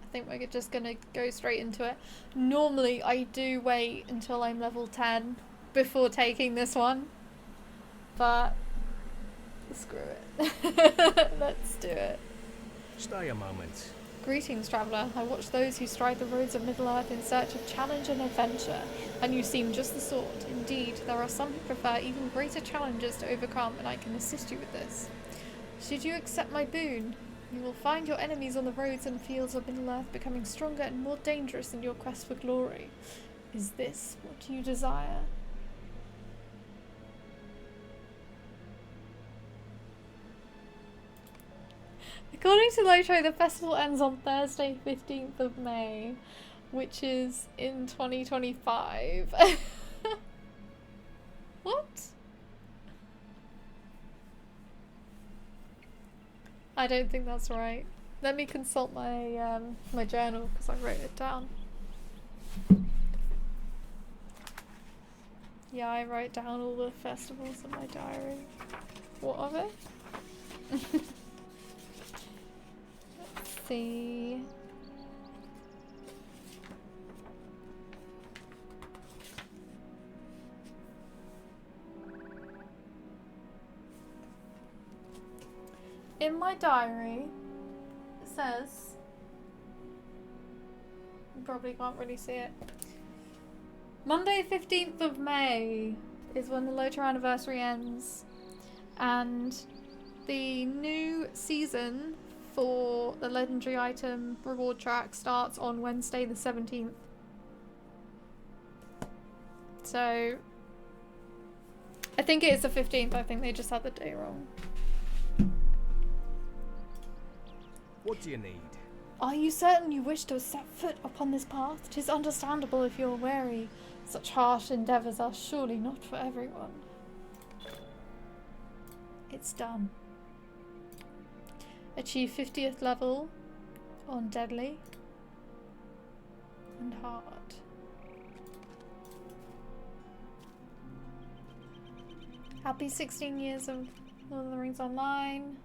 I think we're just gonna go straight into it. Normally I do wait until I'm level 10 before taking this one. But screw it. Let's do it. Stay a moment. Greetings, traveller. I watch those who stride the roads of Middle-earth in search of challenge and adventure, and you seem just the sort. Indeed, there are some who prefer even greater challenges to overcome, and I can assist you with this. Should you accept my boon, you will find your enemies on the roads and fields of Middle-earth becoming stronger and more dangerous in your quest for glory. Is this what you desire? According to Lotro, the festival ends on Thursday, 15th of May, which is in 2025. What? I don't think that's right. Let me consult my my journal because I wrote it down. Yeah, I wrote down all the festivals in my diary. What of it? Let's see. In my diary, it says, you probably can't really see it, Monday 15th of May is when the Lotor anniversary ends, and the new season for the legendary item reward track starts on Wednesday the 17th. So, I think it is the 15th, I think they just had the day wrong. What do you need? Are you certain you wish to set foot upon this path? 'Tis understandable if you are weary. Such harsh endeavours are surely not for everyone. It's done. Achieve 50th level on Deadly and Hard. Happy 16 years of Lord of the Rings Online.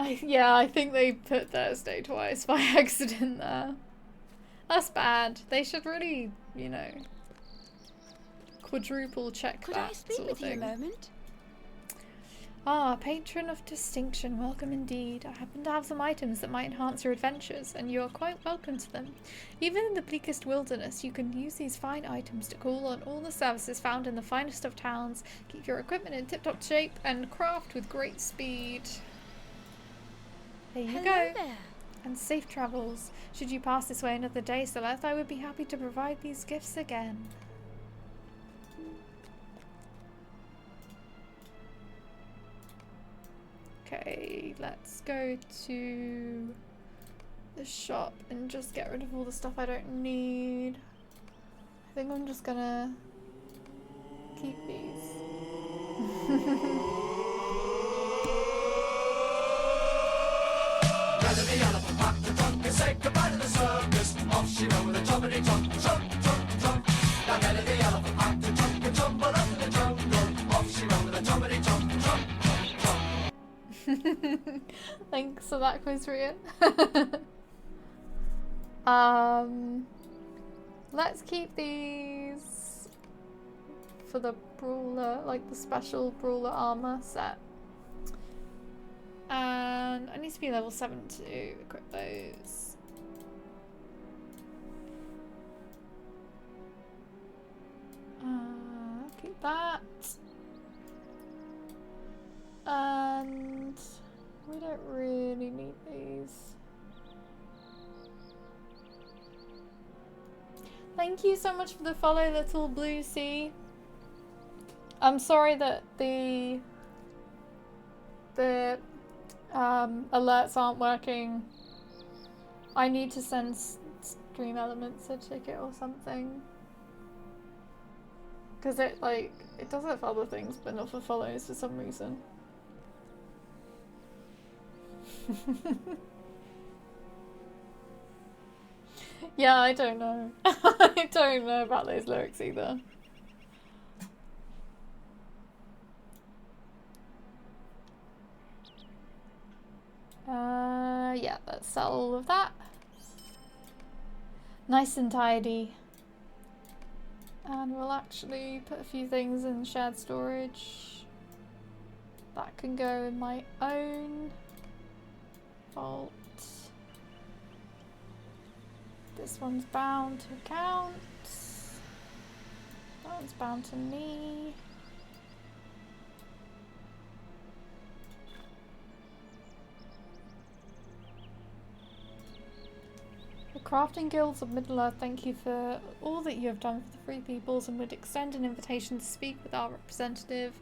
I think they put Thursday twice by accident there. That's bad. They should really, you know, quadruple check Could that I speak sort of with you thing. a moment? Ah, patron of distinction, welcome indeed. I happen to have some items that might enhance your adventures, and you are quite welcome to them. Even in the bleakest wilderness, you can use these fine items to call on all the services found in the finest of towns, keep your equipment in tip-top shape, and craft with great speed. There you go. There. And safe travels. Should you pass this way another day, Celeste, I would be happy to provide these gifts again. Okay, let's go to the shop and just get rid of all the stuff I don't need. I think I'm just gonna keep these. The elephant packed the trunk and said goodbye to the circus. Off she went with a jumpity trunk, trunk, trunk, trunk. Now get it, the elephant packed the trunk and tumbled up in the jungle. Off she went with a jumpity trunk, trunk, trunk, trunk. Thanks for that quiz, Rian. Let's keep these for the Brawler, like the special Brawler armor set. And I need to be level 7 to equip those. Keep that. And we don't really need these. Thank you so much for the follow, Little Blue Sea. I'm sorry that the alerts aren't working. I need to send Stream Elements a ticket or something. Because it does it for other things, but not for follows for some reason. Yeah, I don't know. I don't know about those lyrics either. Yeah, let's sell all of that. Nice and tidy. And we'll actually put a few things in shared storage. That can go in my own vault. This one's bound to count. That one's bound to me. The Crafting Guilds of Middle-earth thank you for all that you have done for the Free Peoples and would extend an invitation to speak with our representative,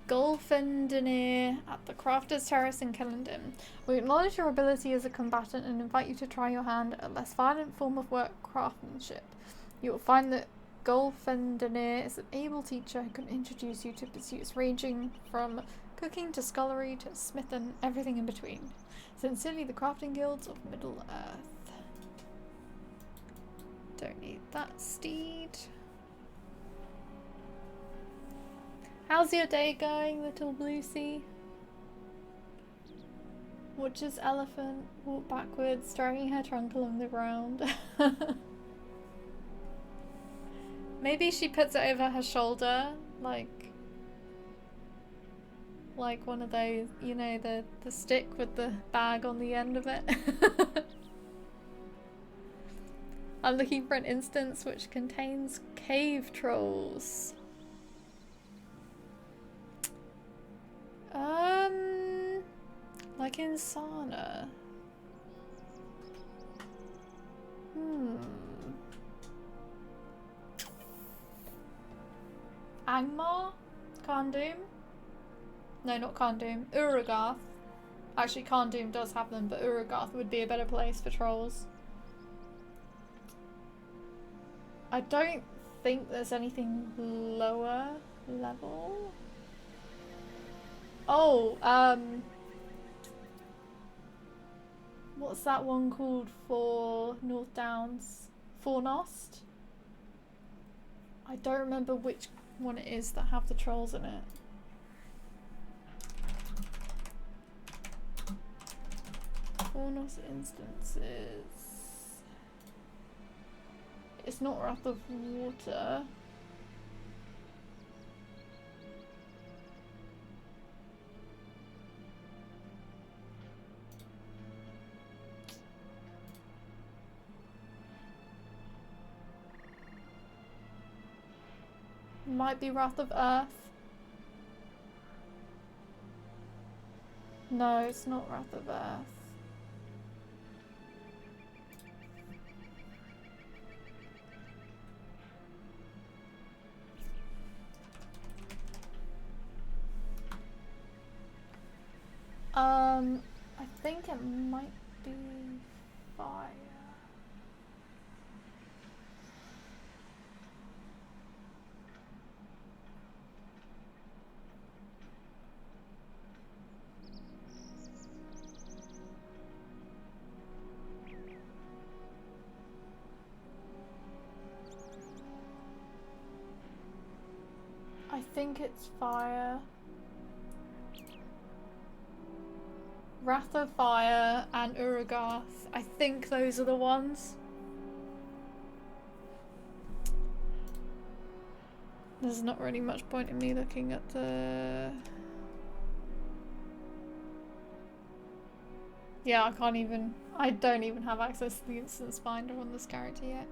Golfendenir, at the Crafters Terrace in Kellendon. We acknowledge your ability as a combatant and invite you to try your hand at a less violent form of work craftsmanship. You will find that Golfendenir is an able teacher who can introduce you to pursuits ranging from cooking to scullery to smith and everything in between. Sincerely, the Crafting Guilds of Middle-earth. Don't need that steed. How's your day going, Little Blue Sea? Watches elephant walk backwards, dragging her trunk along the ground. Maybe she puts it over her shoulder, like one of those, you know, the stick with the bag on the end of it. I'm looking for an instance which contains cave trolls. Like in Sana. Angmar? Karndoom? No, not Karndoom. Uragath. Actually, Karndoom does have them, but Uragath would be a better place for trolls. I don't think there's anything lower level. Oh, what's that one called for North Downs? Fornost? I don't remember which one it is that have the trolls in it. Fornost instances. It's not Wrath of Water. Might be Wrath of Earth. No, it's not Wrath of Earth. I think it might be fire. I think it's fire. Wrath of Fire and Uragath. I think those are the ones. There's not really much point in me looking at the Yeah, I don't even have access to the instance finder on this character yet.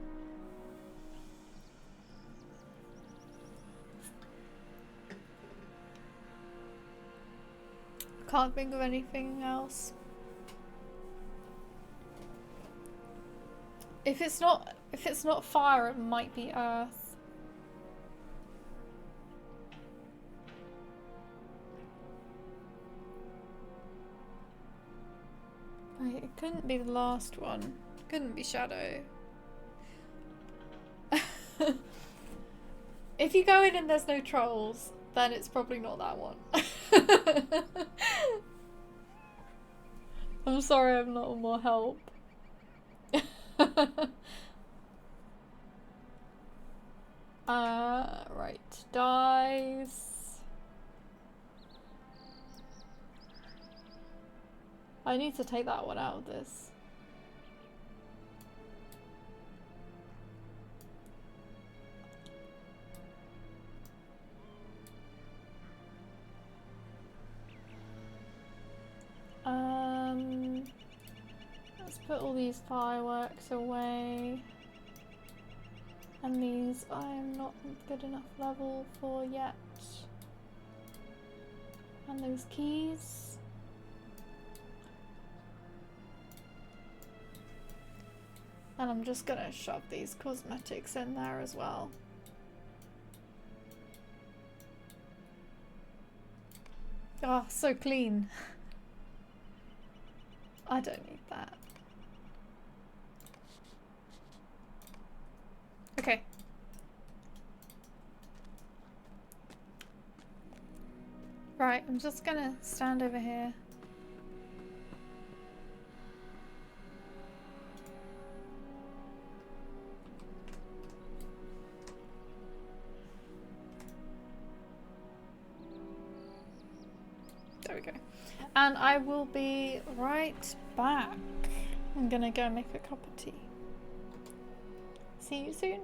Can't think of anything else. If it's not fire, it might be earth. Right, it couldn't be the last one. Couldn't be shadow. If you go in and there's no trolls, then it's probably not that one. I'm sorry I'm not more help. Right, dice. I need to take that one out of this. Let's put all these fireworks away. And these I'm not good enough level for yet. And those keys. And I'm just gonna shove these cosmetics in there as well. Oh, so clean. I don't need that. Okay. Right, I'm just gonna stand over here. There we go. And I will be right back. I'm gonna go make a cup of tea. See you soon.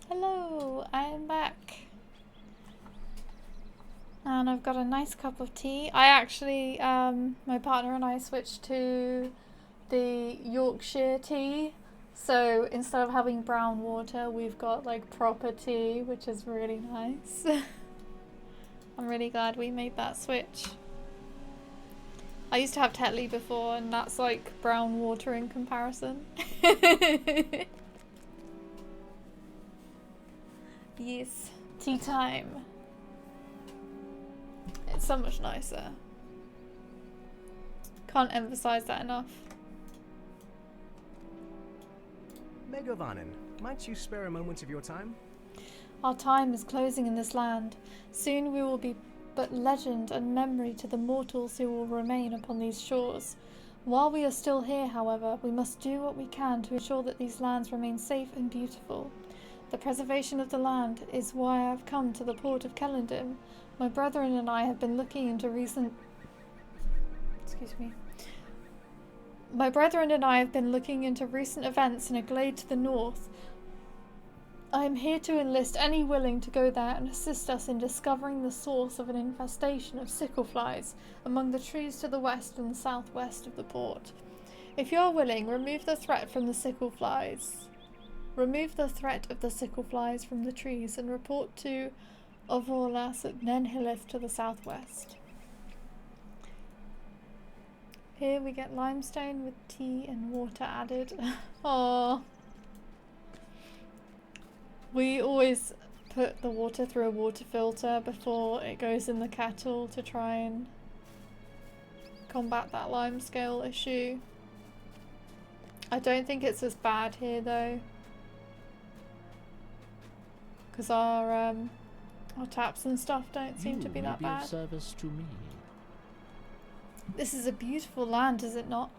Hello, I am back. And I've got a nice cup of tea. I actually, my partner and I switched to the Yorkshire tea. So instead of having brown water, we've got like proper tea, which is really nice. I'm really glad we made that switch. I used to have Tetley before, and that's like brown water in comparison. Yes, tea time. It's so much nicer. Can't emphasize that enough. Megavanen, might you spare a moment of your time? Our time is closing in this land. Soon we will be but legend and memory to the mortals who will remain upon these shores. While we are still here, however, we must do what we can to ensure that these lands remain safe and beautiful. The preservation of the land is why I have come to the port of Kellendim. My brethren and I have been looking into recent... My brethren and I have been looking into recent events in a glade to the north. I am here to enlist any willing to go there and assist us in discovering the source of an infestation of sickle flies among the trees to the west and southwest of the port. If you are willing, remove the threat from the sickle flies. Remove the threat of the sickle flies from the trees and report to Ovorlas at Nenhilith to the southwest. Here we get limestone with tea and water added. Aww. We always put the water through a water filter before it goes in the kettle to try and combat that limescale issue. I don't think it's as bad here though, because our taps and stuff don't seem to be that bad. Of service to me. This is a beautiful land, is it not?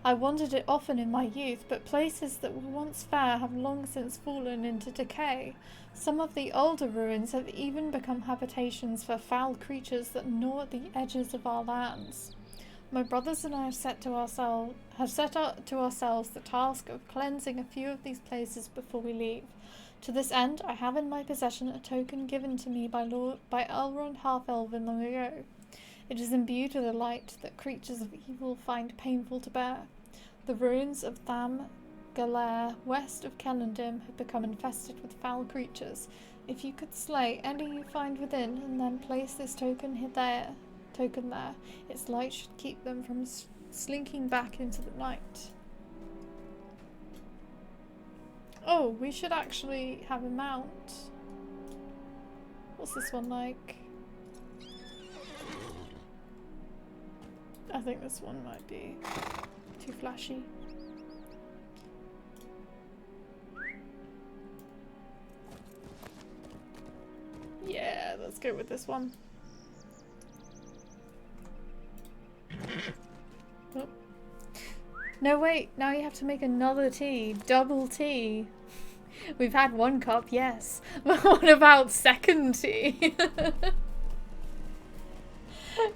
I wandered it often in my youth, but places that were once fair have long since fallen into decay. Some of the older ruins have even become habitations for foul creatures that gnaw at the edges of our lands. My brothers and I have set to ourselves the task of cleansing a few of these places before we leave. To this end, I have in my possession a token given to me by Elrond Half-Elven long ago. It is imbued with a light that creatures of evil find painful to bear. The ruins of Tham Galer, west of Kellendim, have become infested with foul creatures. If you could slay any you find within, and then place this token there, its light should keep them from slinking back into the night. Oh, we should actually have a mount. What's this one like? I think this one might be too flashy. Yeah, let's go with this one. Oh. No, wait, now you have to make another tea. Double tea. We've had one cup, yes. But what about second tea?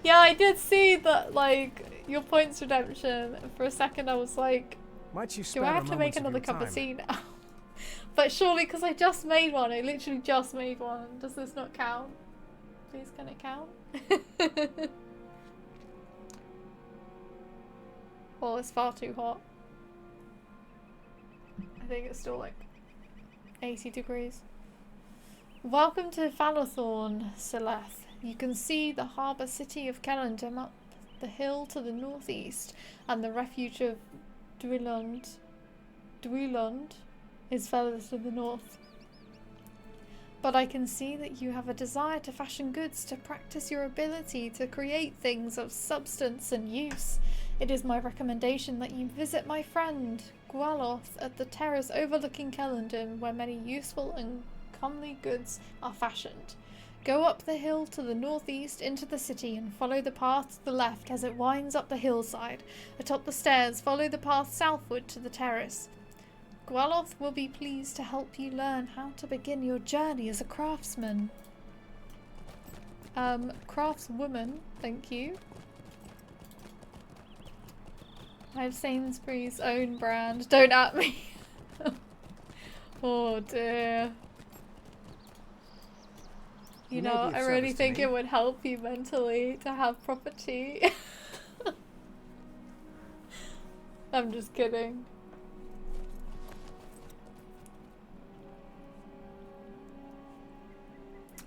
Yeah, I did see that, like, your points redemption. For a second I was like, do I have to make another cup of tea now? But surely, because I just made one, I literally just made one. Does this not count? Please, can it count? Well, it's far too hot. I think it's still like 80 degrees. Welcome to Falathorn, Seleth. You can see the harbour city of Kellendim up the hill to the northeast, and the refuge of Dwylund is further to the north. But I can see that you have a desire to fashion goods to practice your ability to create things of substance and use. It is my recommendation that you visit my friend Gwaloth at the terrace overlooking Kellendim, where many useful and comely goods are fashioned. Go up the hill to the northeast into the city and follow the path to the left as it winds up the hillside. Atop the stairs, follow the path southward to the terrace. Gwaloth will be pleased to help you learn how to begin your journey as a craftsman. Craftswoman, thank you. I have Sainsbury's own brand. Don't at me. Oh dear. You know, I really think it would help you mentally to have proper tea. I'm just kidding.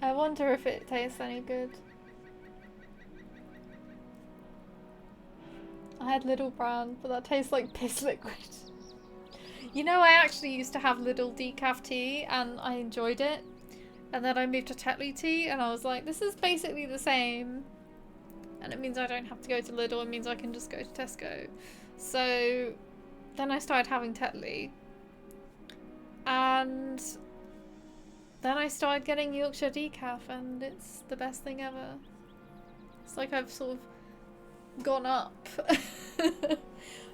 I wonder if it tastes any good. I had Little brand, but that tastes like piss liquid. You know, I actually used to have Little decaf tea and I enjoyed it. And then I moved to Tetley tea and I was like, this is basically the same. And it means I don't have to go to Lidl, it means I can just go to Tesco. So then I started having Tetley. And then I started getting Yorkshire decaf and it's the best thing ever. It's like I've sort of gone up.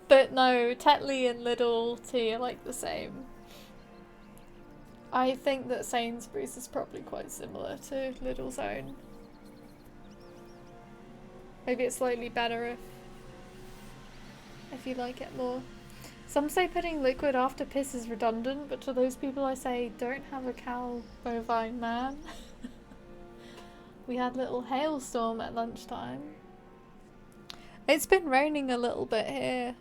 But no, Tetley and Lidl tea are like the same. I think that Sainsbury's is probably quite similar to Lidl's own. Maybe it's slightly better if you like it more. Some say putting liquid after piss is redundant, but to those people I say, don't have a cow, bovine man. We had a little hailstorm at lunchtime. It's been raining a little bit here.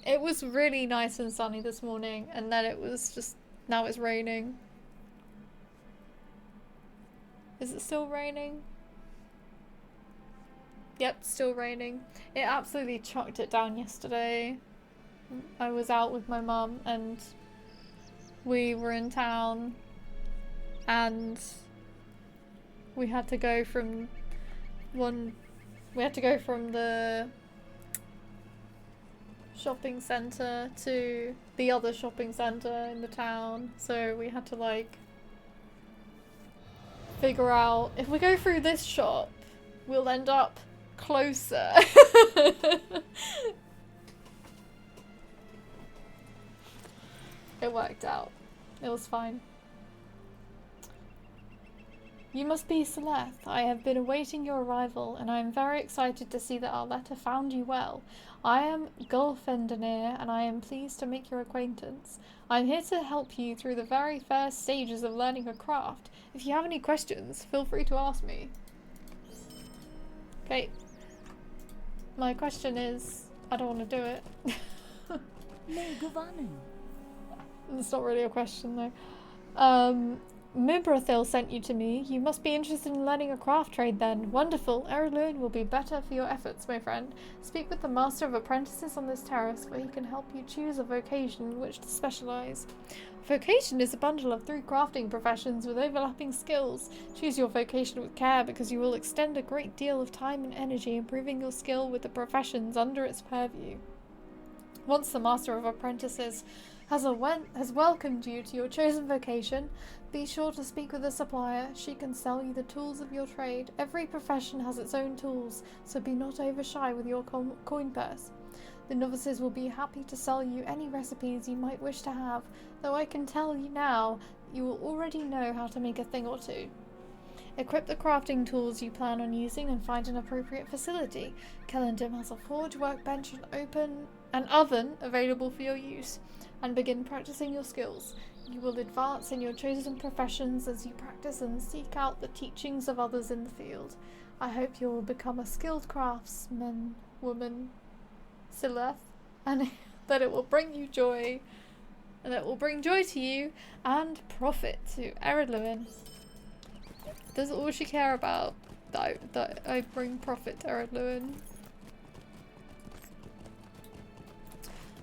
It was really nice and sunny this morning, and then it was just, now it's raining. Is it still raining? Yep, still raining. It absolutely chucked it down yesterday. I was out with my mum and we were in town and we had to go from the shopping centre to the other shopping centre in the town, so we had to like figure out if we go through this shop we'll end up closer. It worked out. It was fine. You must be Celeste. I have been awaiting your arrival, and I am very excited to see that our letter found you well. I am Gulfendanir, and I am pleased to make your acquaintance. I am here to help you through the very first stages of learning a craft. If you have any questions, feel free to ask me. Okay. My question is, I don't want to do it. It's not really a question though. Mibrathil sent you to me. You must be interested in learning a craft trade then. Wonderful. Erloon will be better for your efforts, my friend. Speak with the Master of Apprentices on this terrace, where he can help you choose a vocation in which to specialise. Vocation is a bundle of 3 crafting professions with overlapping skills. Choose your vocation with care, because you will extend a great deal of time and energy improving your skill with the professions under its purview. Once the Master of Apprentices has welcomed you to your chosen vocation, be sure to speak with the supplier. She can sell you the tools of your trade. Every profession has its own tools, so be not over shy with your coin purse. The novices will be happy to sell you any recipes you might wish to have, though I can tell you now, you will already know how to make a thing or two. Equip the crafting tools you plan on using and find an appropriate facility. Kellendim has a forge, workbench, and oven available for your use, and begin practicing your skills. You will advance in your chosen professions as you practice and seek out the teachings of others in the field. I hope you will become a skilled craftsman, woman, Sileth, and that it will bring you joy, and that it will bring joy to you and profit to Eredluin. Does all she care about that I bring profit to Eredluin?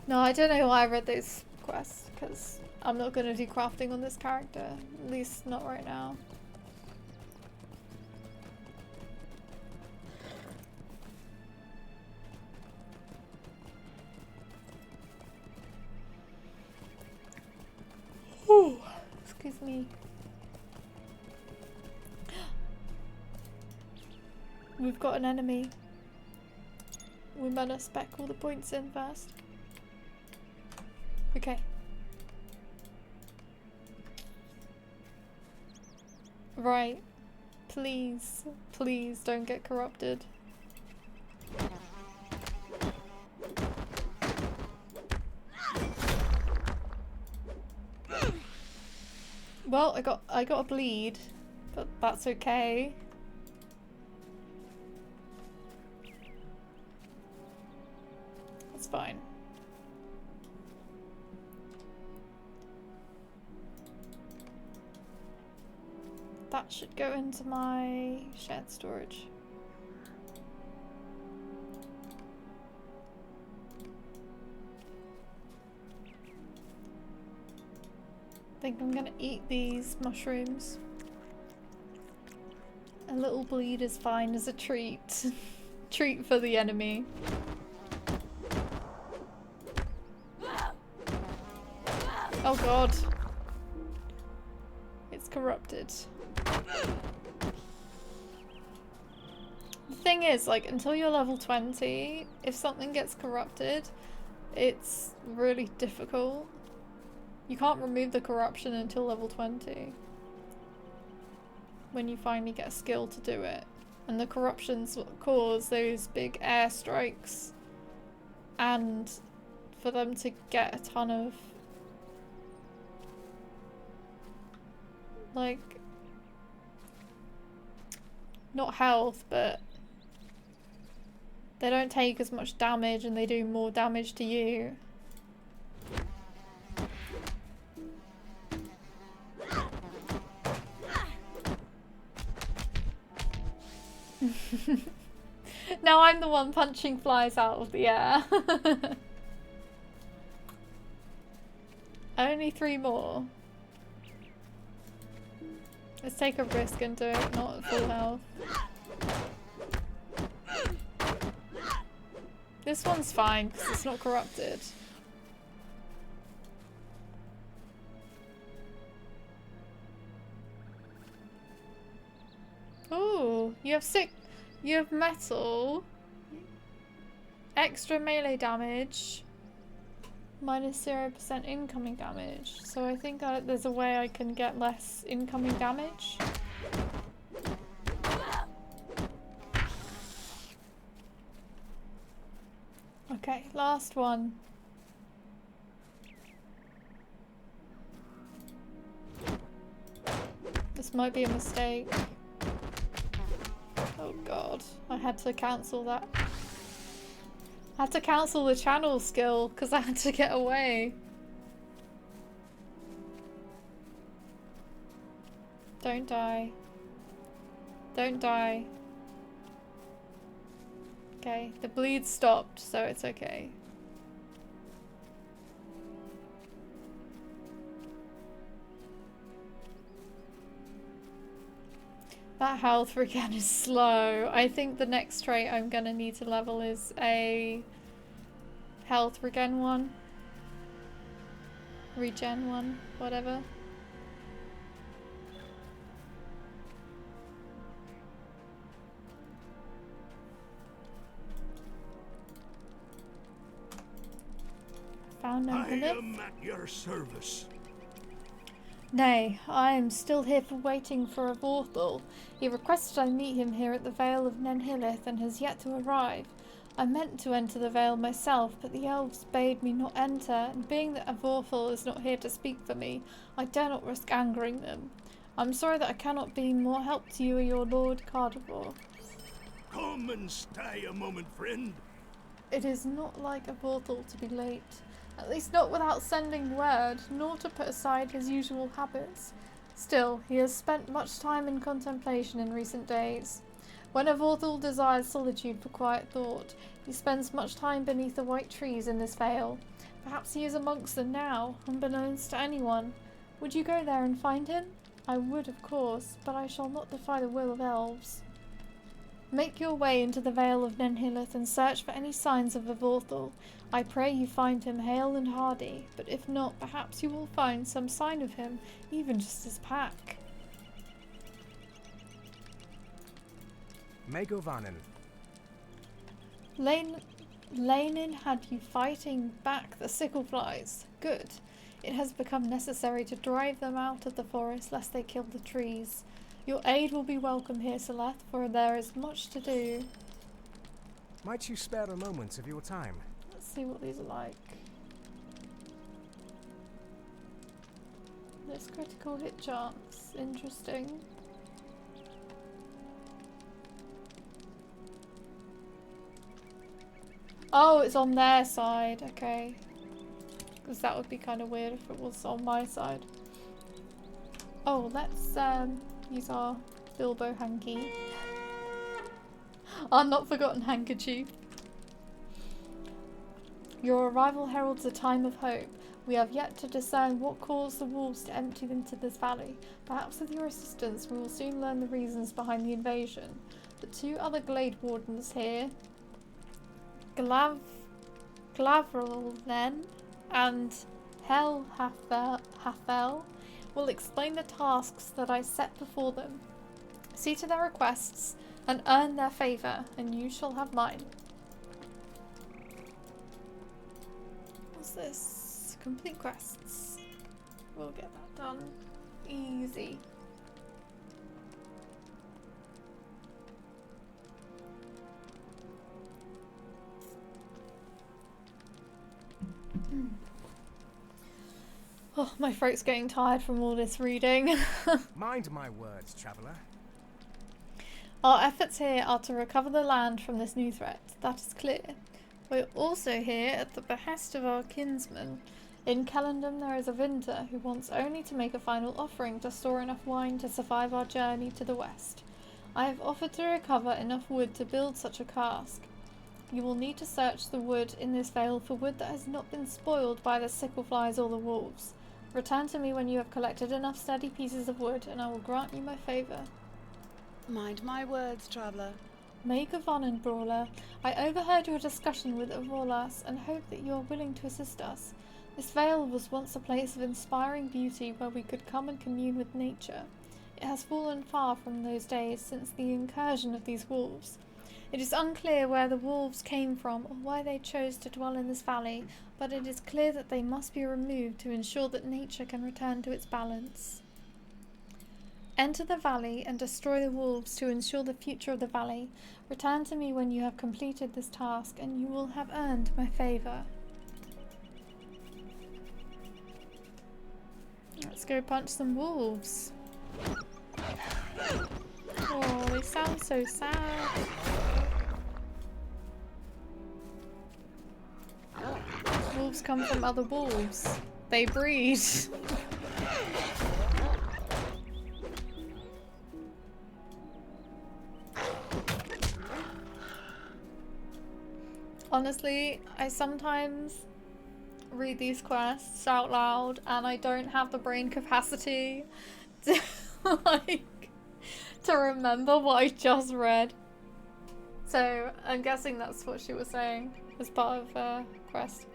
No, I don't know why I read those quests, because I'm not going to do crafting on this character, at least not right now. Whew. Excuse me. We've got an enemy. We better spec all the points in first. Okay. Right. Please, please don't get corrupted. Well, I got a bleed. But that's okay. That's fine. That should go into my shared storage. I think I'm gonna eat these mushrooms. A little bleed is fine as a treat. Treat for the enemy. Oh god. It's corrupted. The thing is, like, until you're level 20, if something gets corrupted, it's really difficult. You can't remove the corruption until level 20. When you finally get a skill to do it. And the corruptions cause those big airstrikes. And for them to get a ton of, like, not health, but they don't take as much damage and they do more damage to you. Now I'm the one punching flies out of the air. Only 3 more. Let's take a risk and do it, not at full health. This one's fine because it's not corrupted. Ooh, you have metal, extra melee damage, minus 0% incoming damage. So I think there's a way I can get less incoming damage. Okay, last one. This might be a mistake. Oh god, I had to cancel that. I had to cancel the channel skill because I had to get away. Don't die. Don't die. Okay, the bleed stopped, so it's okay. That health regen is slow. I think the next trait I'm gonna need to level is a health regen one. Regen one, whatever. Found no I am at your service. Nay, I am still here waiting for a Vorthal. He requested I meet him here at the Vale of Nenhilith and has yet to arrive. I meant to enter the Vale myself, but the elves bade me not enter, and being that a Vorthal is not here to speak for me, I dare not risk angering them. I'm sorry that I cannot be more help to you or your Lord Cardivore. Come and stay a moment, friend. It is not like a Vorthal to be late. At least not without sending word, nor to put aside his usual habits. Still, he has spent much time in contemplation in recent days. When a Vorthal desires solitude for quiet thought, he spends much time beneath the white trees in this vale. Perhaps he is amongst them now, unbeknownst to anyone. Would you go there and find him? I would, of course, but I shall not defy the will of elves. Make your way into the Vale of Nenhilith and search for any signs of a Vorthal. I pray you find him hale and hardy, but if not, perhaps you will find some sign of him, even just his pack. Megovanen. Lanin had you fighting back the sickleflies. Good. It has become necessary to drive them out of the forest lest they kill the trees. Your aid will be welcome here, Seleth, for there is much to do. Might you spare a moment of your time? Let's see what these are like. This critical hit chance. Interesting. Oh, it's on their side. Okay. Because that would be kind of weird if it was on my side. Oh, let's use our Bilbo hanky. Our not forgotten handkerchief. Your arrival heralds a time of hope. We have yet to discern what caused the wolves to empty into this valley. Perhaps with your assistance we will soon learn the reasons behind the invasion. The two other glade wardens here, Glavrel then and Hathel, will explain the tasks that I set before them. See to their requests and earn their favour, and you shall have mine. What's this? Complete quests. We'll get that done. Easy. Oh, my throat's getting tired from all this reading. Mind my words, traveller. Our efforts here are to recover the land from this new threat. That is clear. We're also here at the behest of our kinsman. In Kellendam there is a vintner who wants only to make a final offering to store enough wine to survive our journey to the west. I have offered to recover enough wood to build such a cask. You will need to search the wood in this vale for wood that has not been spoiled by the sickleflies or the wolves. Return to me when you have collected enough steady pieces of wood, and I will grant you my favour. Mind my words, traveller. Maid Gavanen, Brawler, I overheard your discussion with Avolas and hope that you are willing to assist us. This vale was once a place of inspiring beauty where we could come and commune with nature. It has fallen far from those days since the incursion of these wolves. It is unclear where the wolves came from or why they chose to dwell in this valley, but it is clear that they must be removed to ensure that nature can return to its balance. Enter the valley and destroy the wolves to ensure the future of the valley. Return to me when you have completed this task, and you will have earned my favour. Let's go punch some wolves. Oh, they sound so sad. Wolves come from other wolves. They breed. Honestly, I sometimes read these quests out loud and I don't have the brain capacity to, to remember what I just read. So I'm guessing that's what she was saying as part of quest.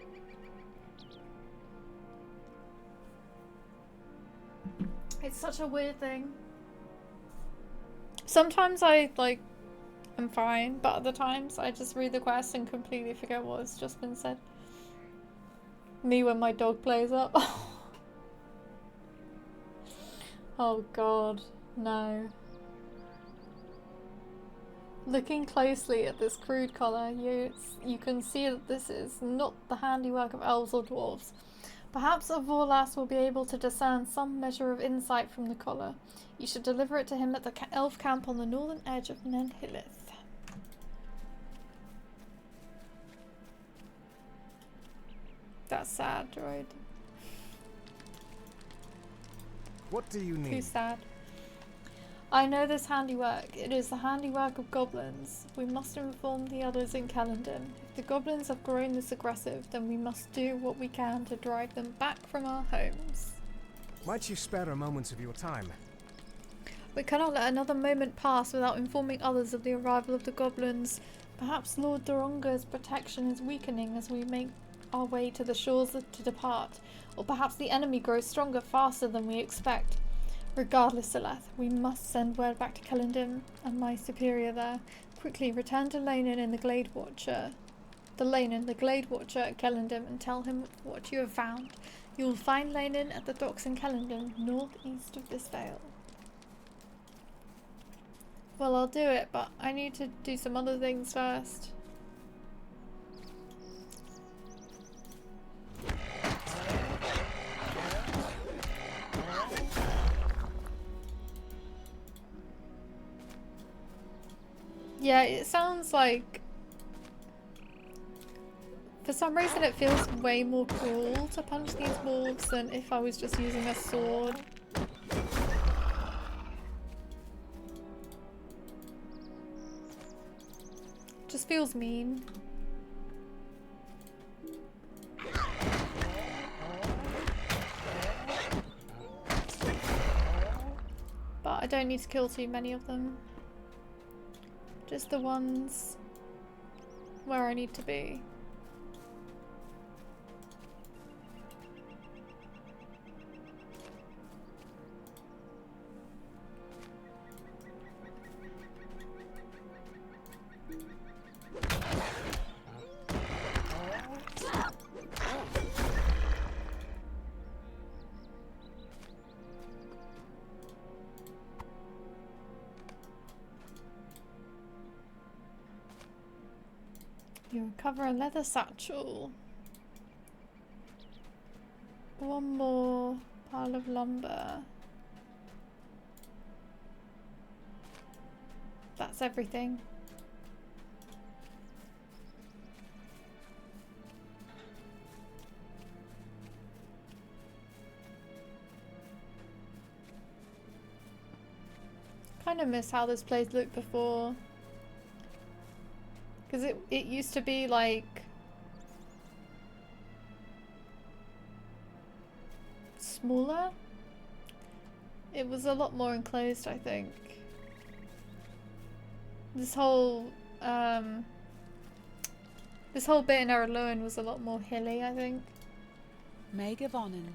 It's such a weird thing. Sometimes I I'm fine, but other times I just read the quest and completely forget what's just been said. Me when my dog plays up. Oh god, no. Looking closely at this crude collar, you can see that this is not the handiwork of elves or dwarves. Perhaps Avolas will be able to discern some measure of insight from the collar. You should deliver it to him at the elf camp on the northern edge of Nen Hilith. That's sad, droid. What do you need? Too sad. I know this handiwork. It is the handiwork of goblins. We must inform the others in Kellendam. If the goblins have grown this aggressive, then we must do what we can to drive them back from our homes. Might you spare a moment of your time? We cannot let another moment pass without informing others of the arrival of the goblins. Perhaps Lord Doronga's protection is weakening as we make our way to the shores to depart, or perhaps the enemy grows stronger faster than we expect. Regardless, Seleth, we must send word back to Kellendam and my superior there. Quickly return to Lanin and the Glade Watcher. The Glade Watcher at Kellendam, and tell him what you have found. You will find Lanin at the docks in Kellendam, northeast of this vale. Well, I'll do it, but I need to do some other things first. Yeah, it sounds like For some reason it feels way more cruel to punch these wolves than if I was just using a sword. Just feels mean. But I don't need to kill too many of them. Just the ones where I need to be. You recover a leather satchel. One more pile of lumber. That's everything. Kind of miss how this place looked before. Because it used to be like smaller. It was a lot more enclosed, I think. This whole bit in Erlowen was a lot more hilly, I think. May Gavonin.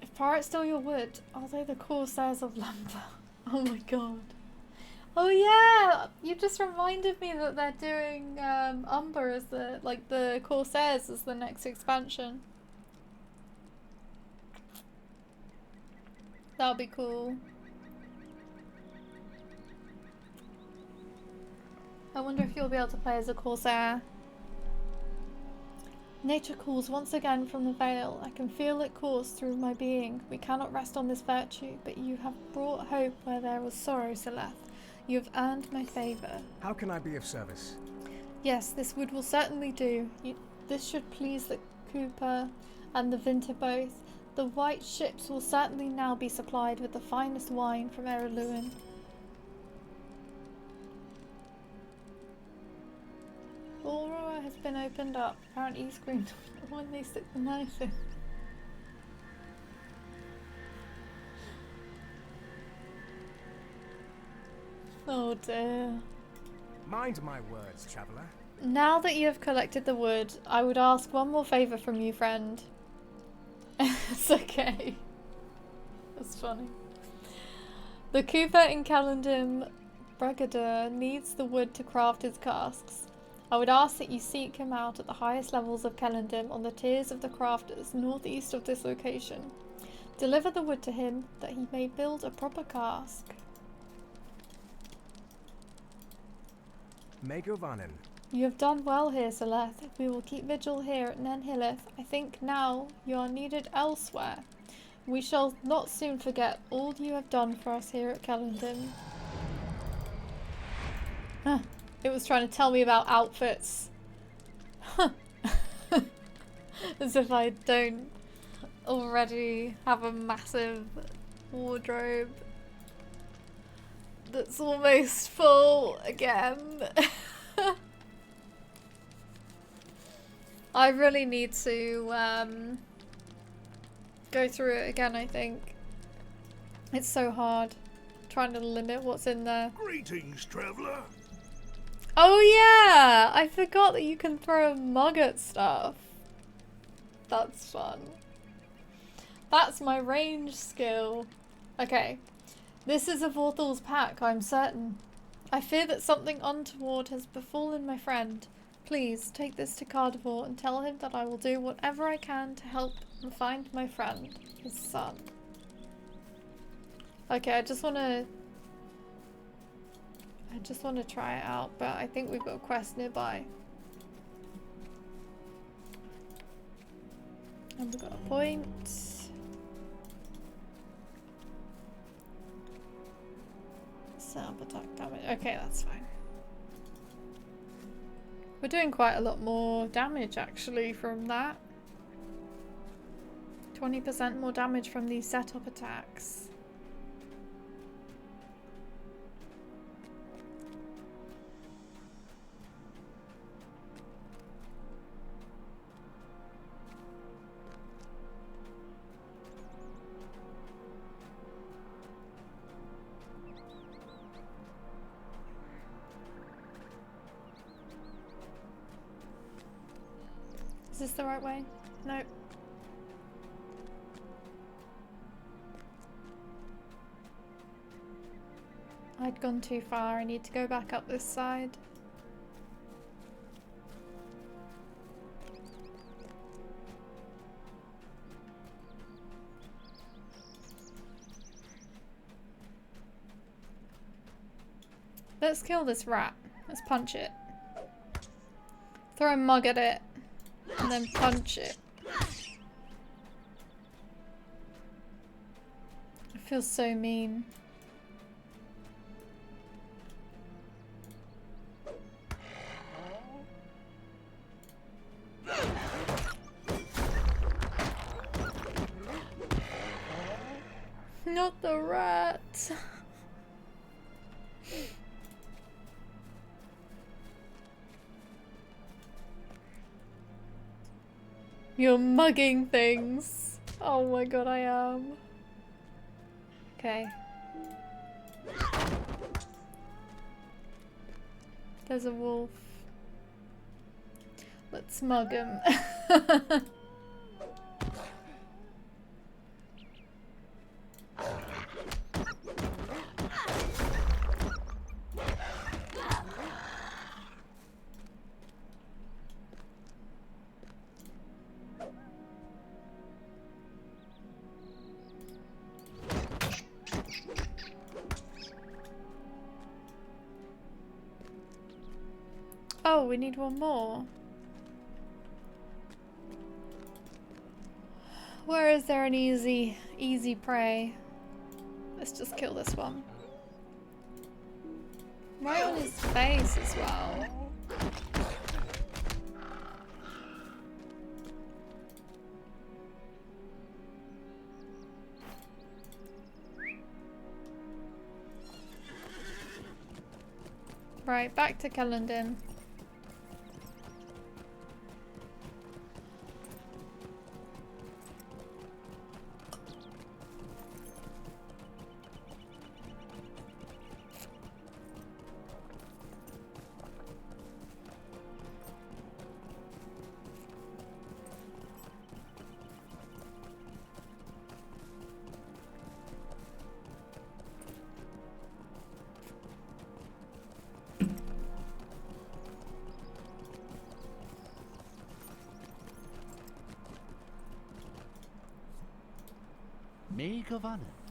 If pirates steal your wood, are they the corsairs of lumber? Oh my god. Oh yeah, you just reminded me that they're doing Umber as the Corsairs as the next expansion. That'll be cool. I wonder if you'll be able to play as a Corsair. Nature calls once again from the Vale. I can feel it course through my being. We cannot rest on this virtue, but you have brought hope where there was sorrow, Celeth. You have earned my favour. How can I be of service? Yes, this wood will certainly do. This should please the Cooper and the Vinter both. The white ships will certainly now be supplied with the finest wine from Erlowen. Aura has been opened up. Apparently he screamed when they stick the knife in. Oh dear. Mind my words, traveller. Now that you have collected the wood, I would ask one more favour from you, friend. It's okay. That's funny. The Cooper in Calendim Brigadier needs the wood to craft his casks. I would ask that you seek him out at the highest levels of Calendim on the tiers of the crafters northeast of this location. Deliver the wood to him that he may build a proper cask. May Govanen. You have done well here, Celeth. We will keep vigil here at Nen Hilleth. I think now you are needed elsewhere. We shall not soon forget all you have done for us here at Calendim. It was trying to tell me about outfits. As if I don't already have a massive wardrobe that's almost full again. I really need to go through it again, I think. It's so hard trying to limit what's in there. Greetings, traveller. Oh yeah! I forgot that you can throw a mug at stuff. That's fun. That's my range skill. Okay. This is a Vorthal's pack, I'm certain. I fear that something untoward has befallen my friend. Please, take this to Cardivore and tell him that I will do whatever I can to help and find my friend, his son. Okay, I just want to try it out, but I think we've got a quest nearby. And we've got a point. Set up attack damage. Okay, that's fine. We're doing quite a lot more damage actually from that. 20% more damage from these setup attacks. Is this the right way? Nope. I'd gone too far. I need to go back up this side. Let's kill this rat. Let's punch it. Throw a mug at it. And then punch it. I feel so mean. Not the rat. You're mugging things. Oh my god, I am. Okay. There's a wolf. Let's mug him. Oh, we need one more. Where is there an easy prey? Let's just kill this one. Right on his face as well. Right, back to Kellendon.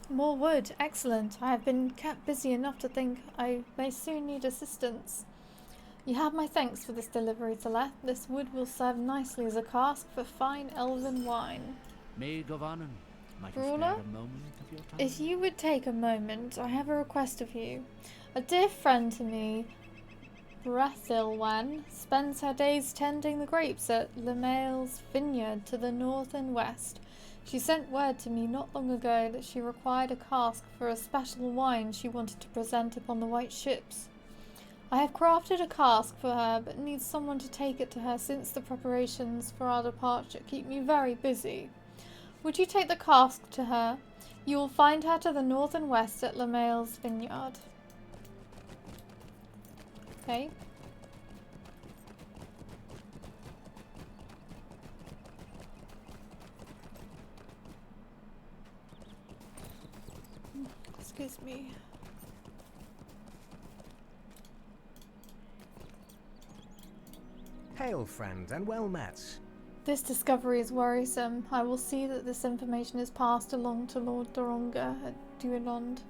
More wood, excellent. I have been kept busy enough to think I may soon need assistance. You have my thanks for this delivery, Teleth. This wood will serve nicely as a cask for fine elven wine. Brawler, if you would take a moment, I have a request of you. A dear friend to me, Brethilwen, spends her days tending the grapes at Lemail's vineyard to the north and west. She sent word to me not long ago that she required a cask for a special wine she wanted to present upon the white ships. I have crafted a cask for her, but need someone to take it to her since the preparations for our departure keep me very busy. Would you take the cask to her? You will find her to the north and west at Lemail's vineyard. Okay. Excuse me. Hail, friend, and well met. This discovery is worrisome. I will see that this information is passed along to Lord Doronga at Duilond.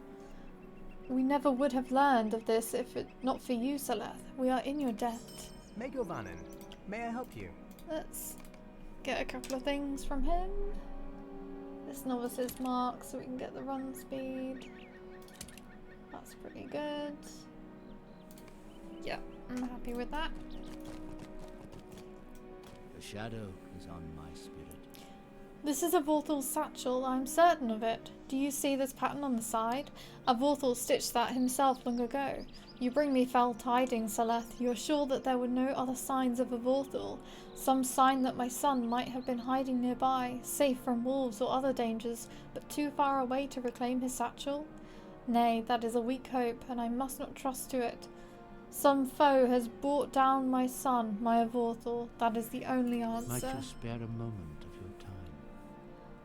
We never would have learned of this if it not for you, Seleth. We are in your debt. Megovanen, may I help you? Let's get a couple of things from him. This novice's mark so we can get the run speed. That's pretty good. Yeah, I'm happy with that. The shadow is on my spirit. This is a Vorthal satchel, I'm certain of it. Do you see this pattern on the side? A Vorthal stitched that himself long ago. You bring me fell tidings, Seleth. You are sure that there were no other signs of a Vorthal? Some sign that my son might have been hiding nearby, safe from wolves or other dangers, but too far away to reclaim his satchel? Nay, that is a weak hope, and I must not trust to it. Some foe has brought down my son, my Vorthal. That is the only answer. Might you spare a moment of your time?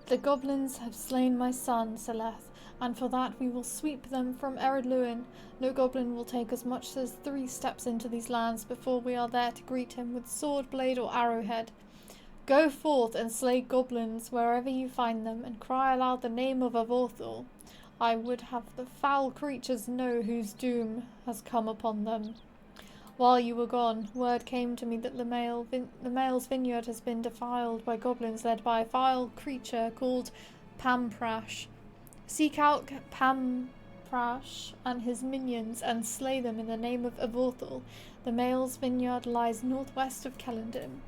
The goblins have slain my son, Seleth, and for that we will sweep them from Ered Luin. No goblin will take as much as 3 steps into these lands before we are there to greet him with sword blade or arrowhead. Go forth and slay goblins wherever you find them, and cry aloud the name of a Vorthal. I would have the foul creatures know whose doom has come upon them. While you were gone, word came to me that the male's vineyard has been defiled by goblins led by a vile creature called Pamprash. Seek out Pamprash and his minions and slay them in the name of Vorthal. The male's vineyard lies northwest of Kellendim.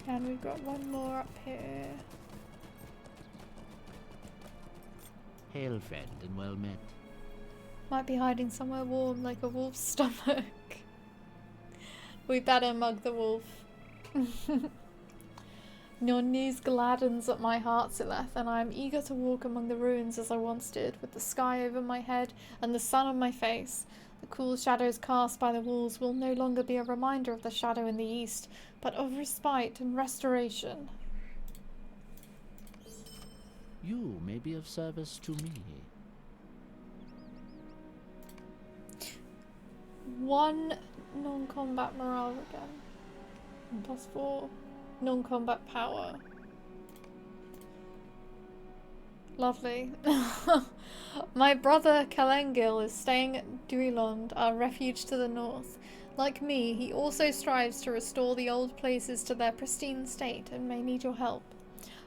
And we've got one more up here. Hail, friend, and well met. Might be hiding somewhere warm like a wolf's stomach. We better mug the wolf. Your news gladdens at my heart, Seleth, and I am eager to walk among the ruins as I once did, with the sky over my head and the sun on my face. The cool shadows cast by the walls will no longer be a reminder of the shadow in the east, but of respite and restoration. You may be of service to me. 1 non-combat morale again. And +4 non-combat power. Lovely. My brother Kalengil is staying at Duilond, our refuge to the north. Like me, he also strives to restore the old places to their pristine state and may need your help.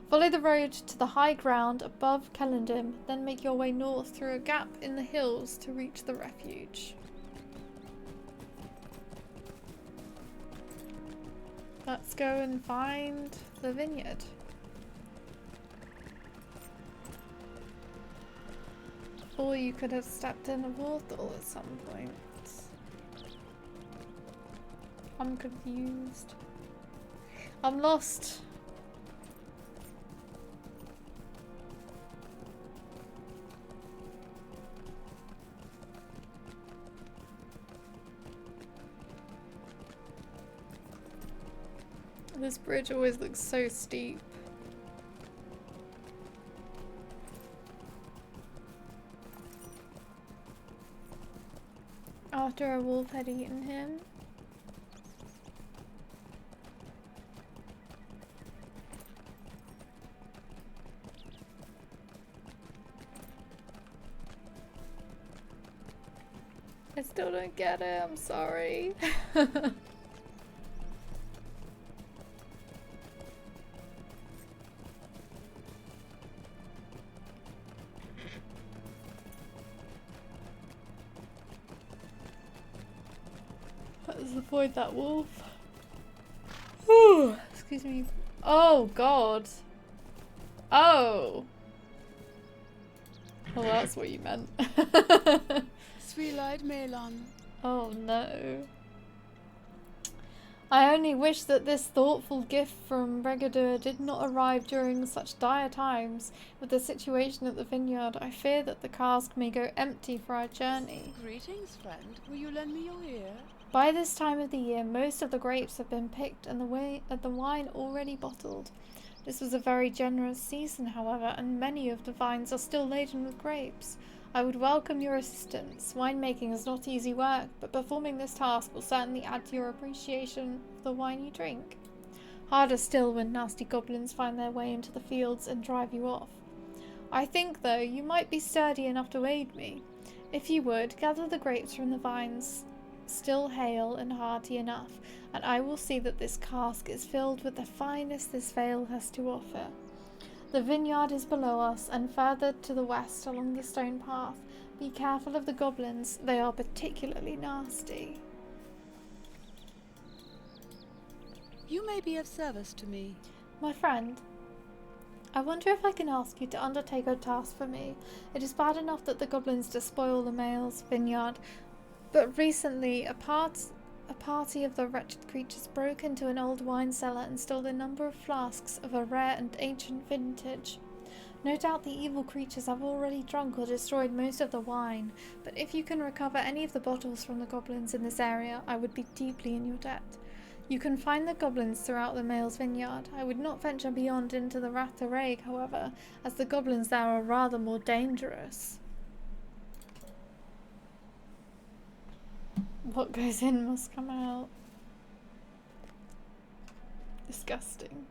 Follow the road to the high ground above Kellendim, then make your way north through a gap in the hills to reach the refuge. Let's go and find the vineyard. Or you could have stepped in a Vorthal at some point. I'm confused. I'm lost. This bridge always looks so steep. After a wolf had eaten him. I still don't get it, I'm sorry. Let's avoid that wolf. Ooh, excuse me. Oh god. Oh. Oh, that's what you meant. Three-eyed Melon. Oh no. I only wish that this thoughtful gift from Brigadur did not arrive during such dire times. With the situation at the vineyard, I fear that the cask may go empty for our journey. Greetings, friend. Will you lend me your ear? By this time of the year, most of the grapes have been picked and the wine already bottled. This was a very generous season, however, and many of the vines are still laden with grapes. I would welcome your assistance. Winemaking is not easy work, but performing this task will certainly add to your appreciation of the wine you drink. Harder still when nasty goblins find their way into the fields and drive you off. I think, though, you might be sturdy enough to aid me. If you would, gather the grapes from the vines, still hale and hearty enough, and I will see that this cask is filled with the finest this vale has to offer. The vineyard is below us, and further to the west along the stone path. Be careful of the goblins, they are particularly nasty. You may be of service to me. My friend, I wonder if I can ask you to undertake a task for me. It is bad enough that the goblins despoil the male's vineyard, but recently a party of the wretched creatures broke into an old wine cellar and stole a number of flasks of a rare and ancient vintage. No doubt the evil creatures have already drunk or destroyed most of the wine, but if you can recover any of the bottles from the goblins in this area, I would be deeply in your debt. You can find the goblins throughout the male's vineyard. I would not venture beyond into the Ratharag, however, as the goblins there are rather more dangerous. What goes in must come out. Disgusting.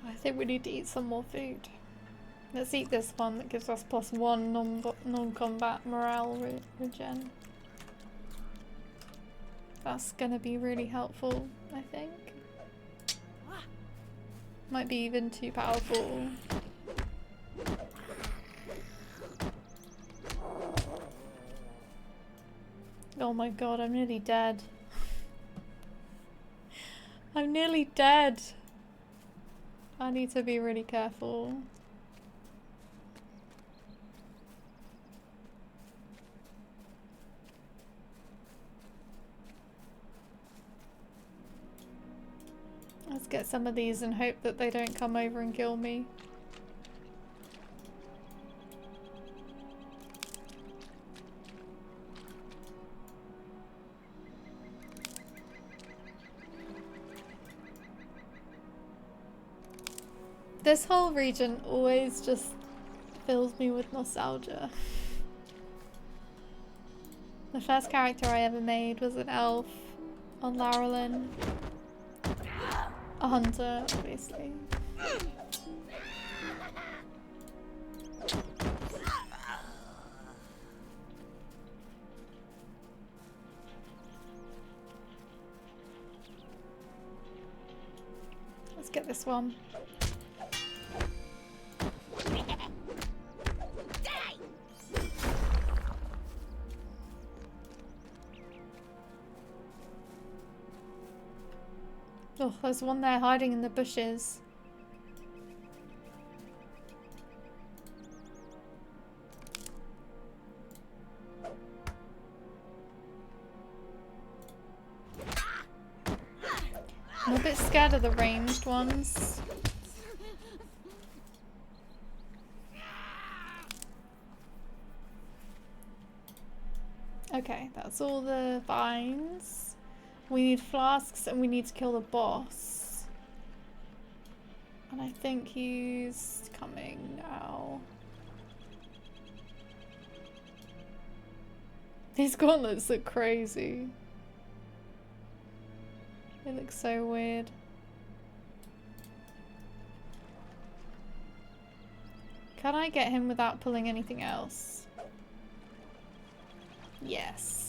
I think we need to eat some more food. Let's eat this one that gives us +1 non-combat morale regen. That's gonna be really helpful, I think. Might be even too powerful. Oh my god, I'm nearly dead. I'm nearly dead. I need to be really careful. Let's get some of these and hope that they don't come over and kill me. This whole region always just fills me with nostalgia. The first character I ever made was an elf on Laurelin. A hunter, obviously. Let's get this one. Oh, there's one there hiding in the bushes. I'm a bit scared of the ranged ones. Okay, that's all the vines. We need flasks and we need to kill the boss. And I think he's coming now. These gauntlets look crazy. They look so weird. Can I get him without pulling anything else? Yes.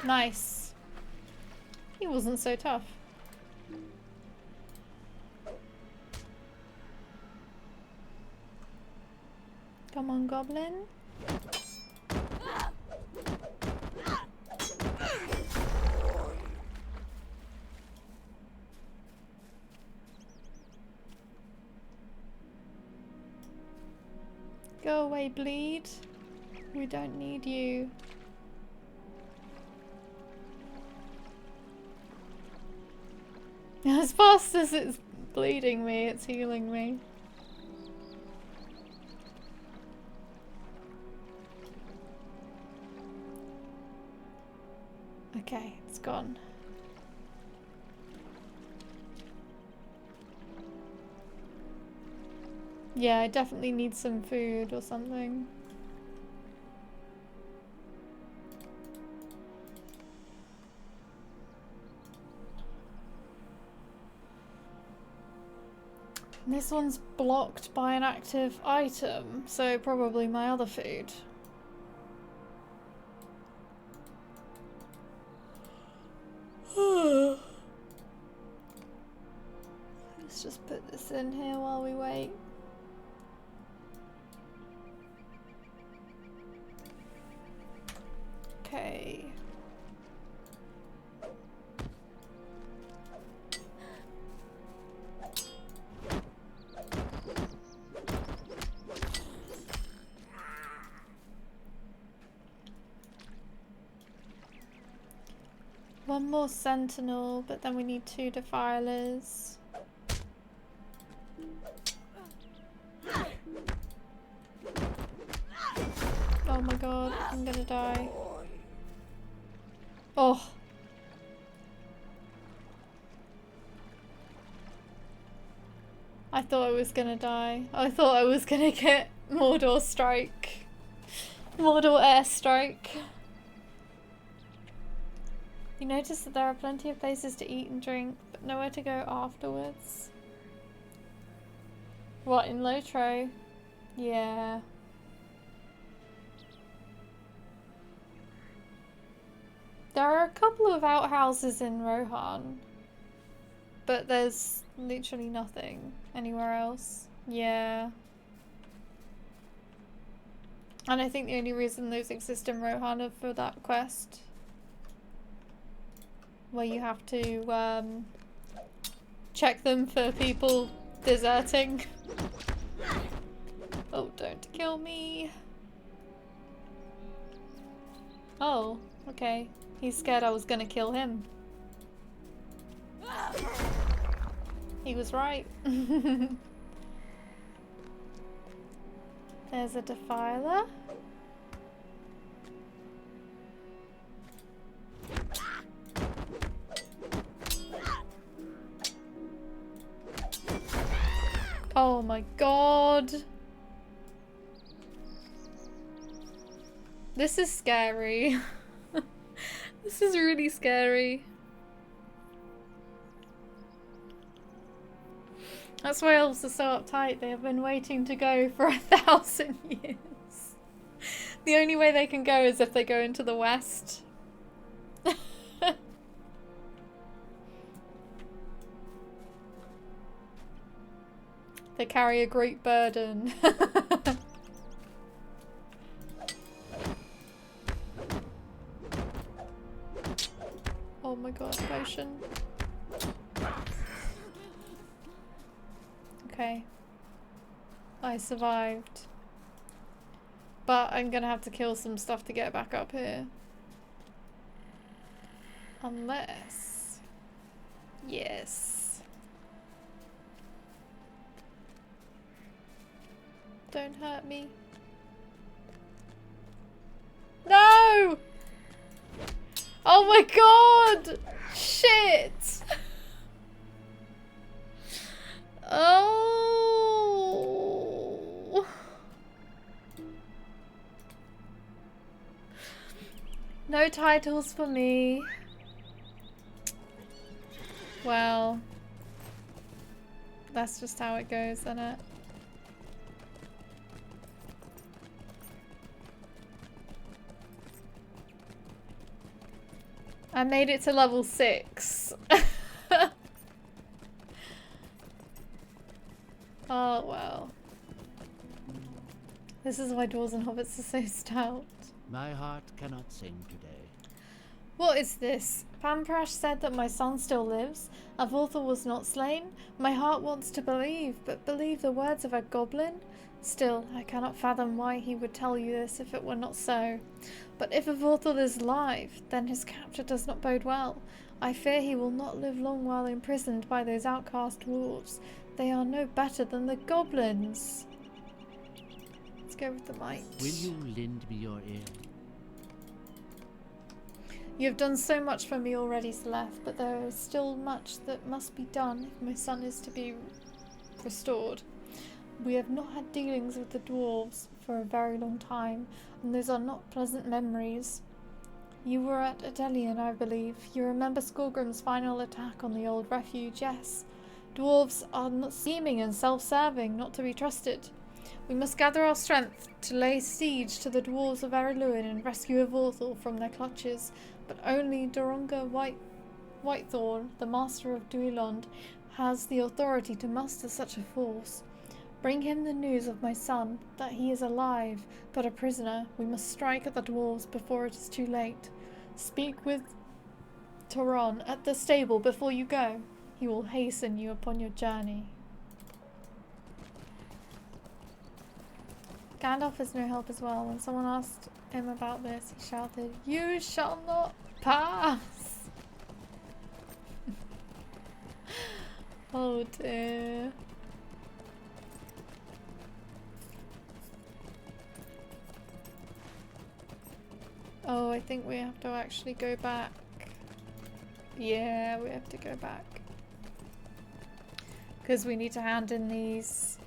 Nice. He wasn't so tough. Come on, goblin. Go away, bleed. We don't need you. As fast as it's bleeding me, it's healing me. Okay, it's gone. Yeah, I definitely need some food or something. This one's blocked by an active item, so probably my other food. Let's just put this in here while we wait. Okay. One more sentinel, but then we need 2 defilers. Oh my god, I'm gonna die. Oh. I thought I was gonna die. I thought I was gonna get Mordor strike. Mordor airstrike. You notice that there are plenty of places to eat and drink, but nowhere to go afterwards. What, in Lotro? Yeah. There are a couple of outhouses in Rohan, but there's literally nothing anywhere else. Yeah. And I think the only reason those exist in Rohan are for that quest, where you have to check them for people deserting. Oh, don't kill me. Oh, okay. He's scared I was gonna kill him. He was right. There's a defiler. Oh my god. This is scary. This is really scary. That's why elves are so uptight. They have been waiting to go for 1,000 years. The only way they can go is if they go into the west. They carry a great burden. Oh my god, potion. Okay. I survived. But I'm gonna have to kill some stuff to get back up here. Unless... Yes. Don't hurt me. No! Oh my god! Shit! Oh! No titles for me. Well, that's just how it goes, isn't it? I made it to level 6. Oh, well. This is why dwarves and hobbits are so stout. My heart cannot sing today. What is this? Pamprash said that my son still lives. Avorthal was not slain. My heart wants to believe, but believe the words of a goblin? Still, I cannot fathom why he would tell you this if it were not so. But if Avorthal is alive, then his capture does not bode well. I fear he will not live long while imprisoned by those outcast dwarves. They are no better than the goblins. Let's go with the might. Will you lend me your ear? You have done so much for me already, Celeste, but there is still much that must be done if my son is to be restored. We have not had dealings with the dwarves for a very long time, and those are not pleasant memories. You were at Adelian, I believe. You remember Skorgrim's final attack on the old refuge, yes. Dwarves are not scheming and self-serving, not to be trusted. We must gather our strength to lay siege to the dwarves of Eriluin and rescue Ivorthal from their clutches, but only Doronga Whitethorn, the master of Duilond, has the authority to muster such a force. Bring him the news of my son, that he is alive, but a prisoner. We must strike at the dwarves before it is too late. Speak with Toron at the stable before you go. He will hasten you upon your journey. Gandalf is no help as well. When someone asked him about this, he shouted, "You shall not pass!" Oh dear. Oh, I think we have to actually go back. Yeah, we have to go back. Because we need to hand in these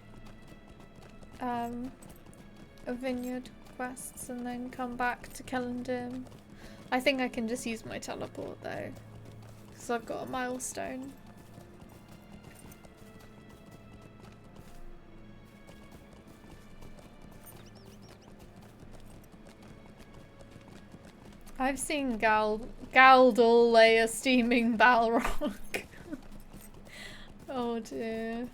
vineyard quests and then come back to Kellendim. I think I can just use my teleport though, because I've got a milestone. I've seen Galdor lay a steaming Balrog. Oh dear.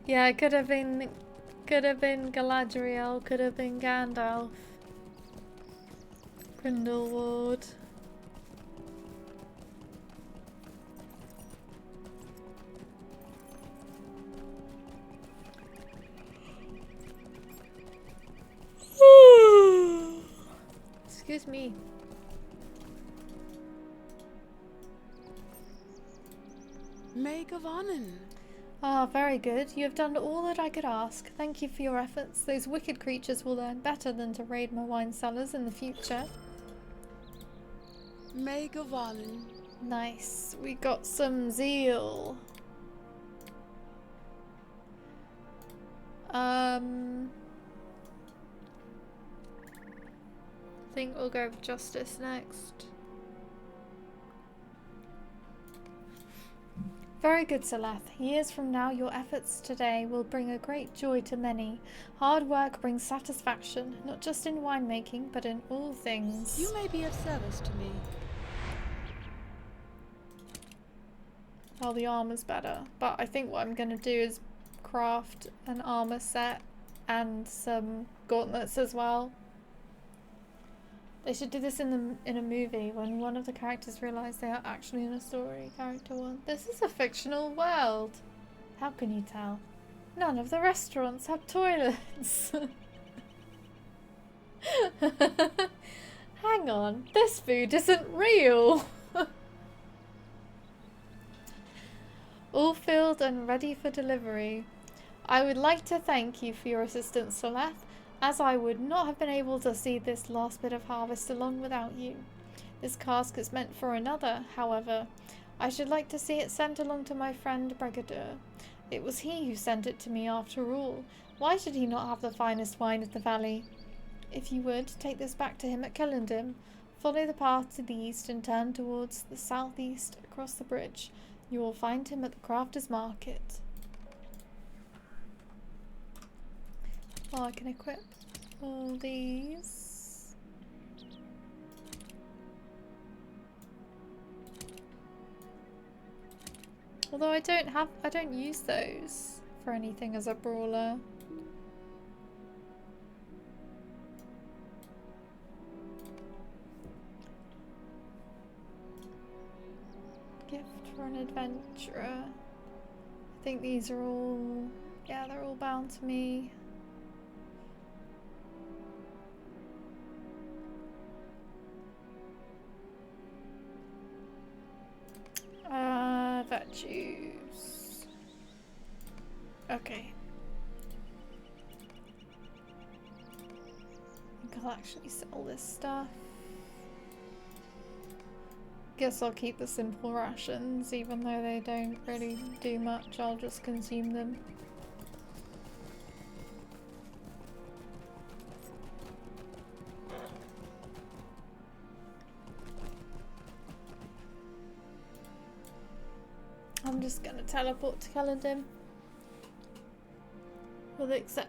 Yeah, it could have been Galadriel, could have been Gandalf. Grindelwald. Excuse me. Maid Gavanin. Ah, very good. You have done all that I could ask. Thank you for your efforts. Those wicked creatures will learn better than to raid my wine cellars in the future. Maid Gavanin. Nice. We got some zeal. I think we'll go with justice next. Very good, Seleth. Years from now, your efforts today will bring a great joy to many. Hard work brings satisfaction, not just in winemaking, but in all things. You may be of service to me. Well, the armor's better, but I think what I'm going to do is craft an armor set and some gauntlets as well. They should do this in a movie when one of the characters realise they are actually in a story. Character 1. This is a fictional world. How can you tell? None of the restaurants have toilets. Hang on, this food isn't real. All filled and ready for delivery. I would like to thank you for your assistance, Seleth, as I would not have been able to see this last bit of harvest along without you. This cask is meant for another, however. I should like to see it sent along to my friend Brigadur. It was he who sent it to me after all. Why should he not have the finest wine of the valley? If you would, take this back to him at Kellendim. Follow the path to the east and turn towards the southeast across the bridge. You will find him at the Crafters Market. Oh, I can equip all these. Although I don't use those for anything as a brawler. Gift for an adventurer. I think these are all, yeah, they're all bound to me. Virtues. Okay. I think I'll actually sell this stuff. Guess I'll keep the simple rations, even though they don't really do much, I'll just consume them. I'm just gonna teleport to Caledon. With exceptions,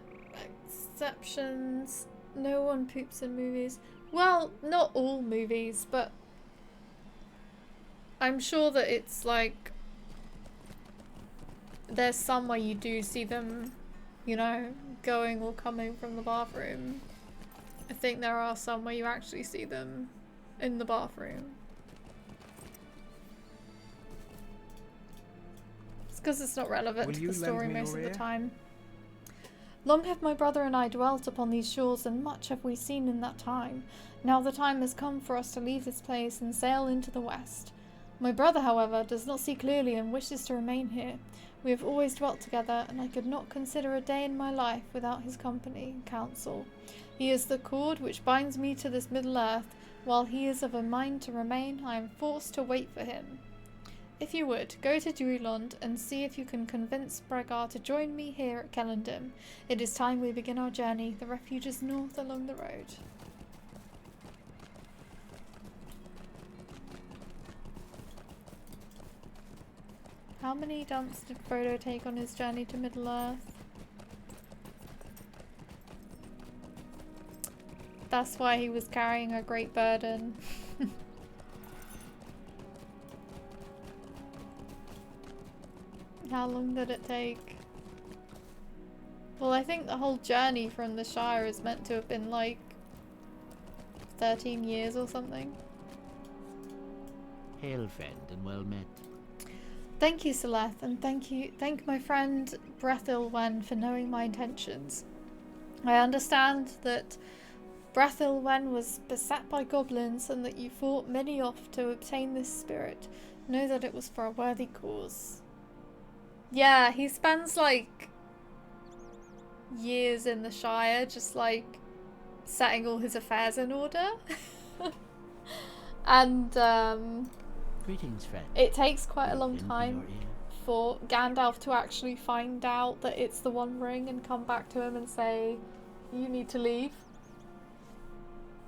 no one poops in movies. Well, not all movies, but I'm sure that it's like there's some where you do see them, you know, going or coming from the bathroom. I think there are some where you actually see them in the bathroom. It's because it's not relevant to the story most of the time. Long have my brother and I dwelt upon these shores, and much have we seen in that time. Now the time has come for us to leave this place and sail into the west. My brother, however, does not see clearly and wishes to remain here. We have always dwelt together, and I could not consider a day in my life without his company and counsel. He is the cord which binds me to this middle earth. While he is of a mind to remain, I am forced to wait for him. If you would, go to Druland and see if you can convince Bregar to join me here at Caledon. It is time we begin our journey. The refuge is north along the road. How many dumps did Frodo take on his journey to Middle-earth? That's why he was carrying a great burden. How long did it take? Well, I think the whole journey from the Shire is meant to have been like 13 years or something. Hail, friend, and well met. Thank you, Seleth, and thank my friend Brethilwen for knowing my intentions. I understand that Brethilwen was beset by goblins and that you fought many off to obtain this spirit. Know that it was for a worthy cause. Yeah, he spends like years in the Shire just like setting all his affairs in order. And Greetings, friend. it takes quite a long time for Gandalf to actually find out that it's the One Ring and come back to him and say, you need to leave.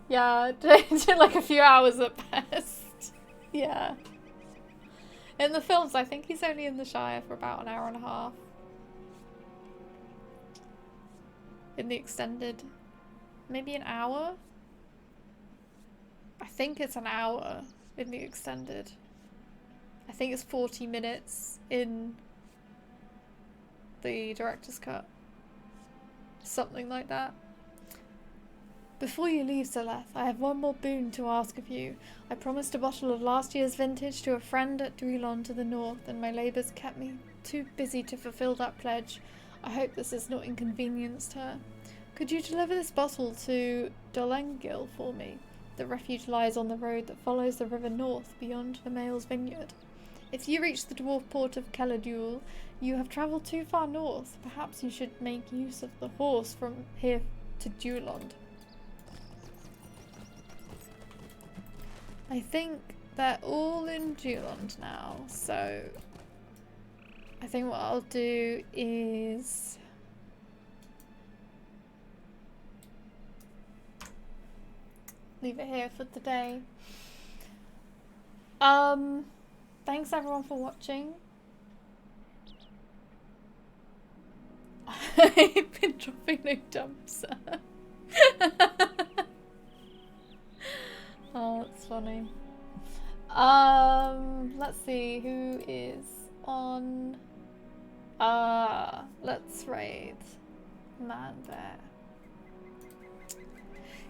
Yeah, like a few hours at best. Yeah. In the films, I think he's only in the Shire for about an hour and a half. In the extended, maybe an hour? I think it's an hour in the extended. I think it's 40 minutes in the director's cut. Something like that. Before you leave, Seleth, I have one more boon to ask of you. I promised a bottle of last year's vintage to a friend at Druland to the north, and my labours kept me too busy to fulfil that pledge. I hope this has not inconvenienced her. Could you deliver this bottle to Dolengil for me? The refuge lies on the road that follows the river north beyond the Mael's vineyard. If you reach the dwarf port of Caledul, you have travelled too far north. Perhaps you should make use of the horse from here to Druland. I think they're all in Druland now, so I think what I'll do is leave it here for today. Thanks everyone for watching. I've been dropping no dumps. Oh, that's funny. Let's see who is on. Let's raid Man Bear.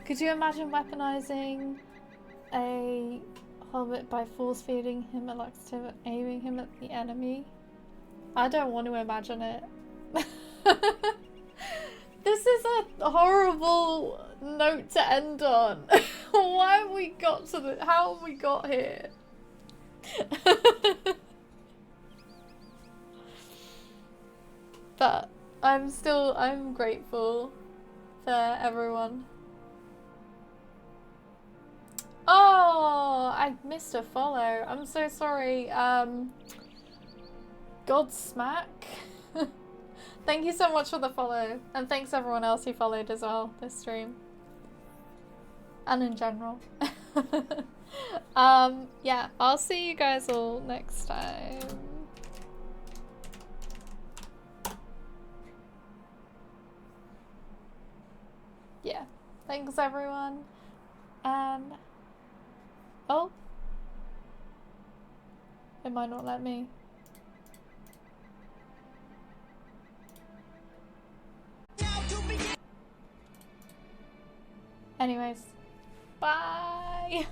Could you imagine weaponizing a hobbit by force feeding him a laxative and aiming him at the enemy? I don't want to imagine it. This is a horrible note to end on. Why have we got to the... How have we got here? But I'm grateful for everyone. Oh, I missed a follow. I'm so sorry. Godsmack. Thank you so much for the follow. And thanks everyone else who followed as well this stream. And in general. Yeah, I'll see you guys all next time. Thanks everyone. And oh, it might not let me. Anyways, bye.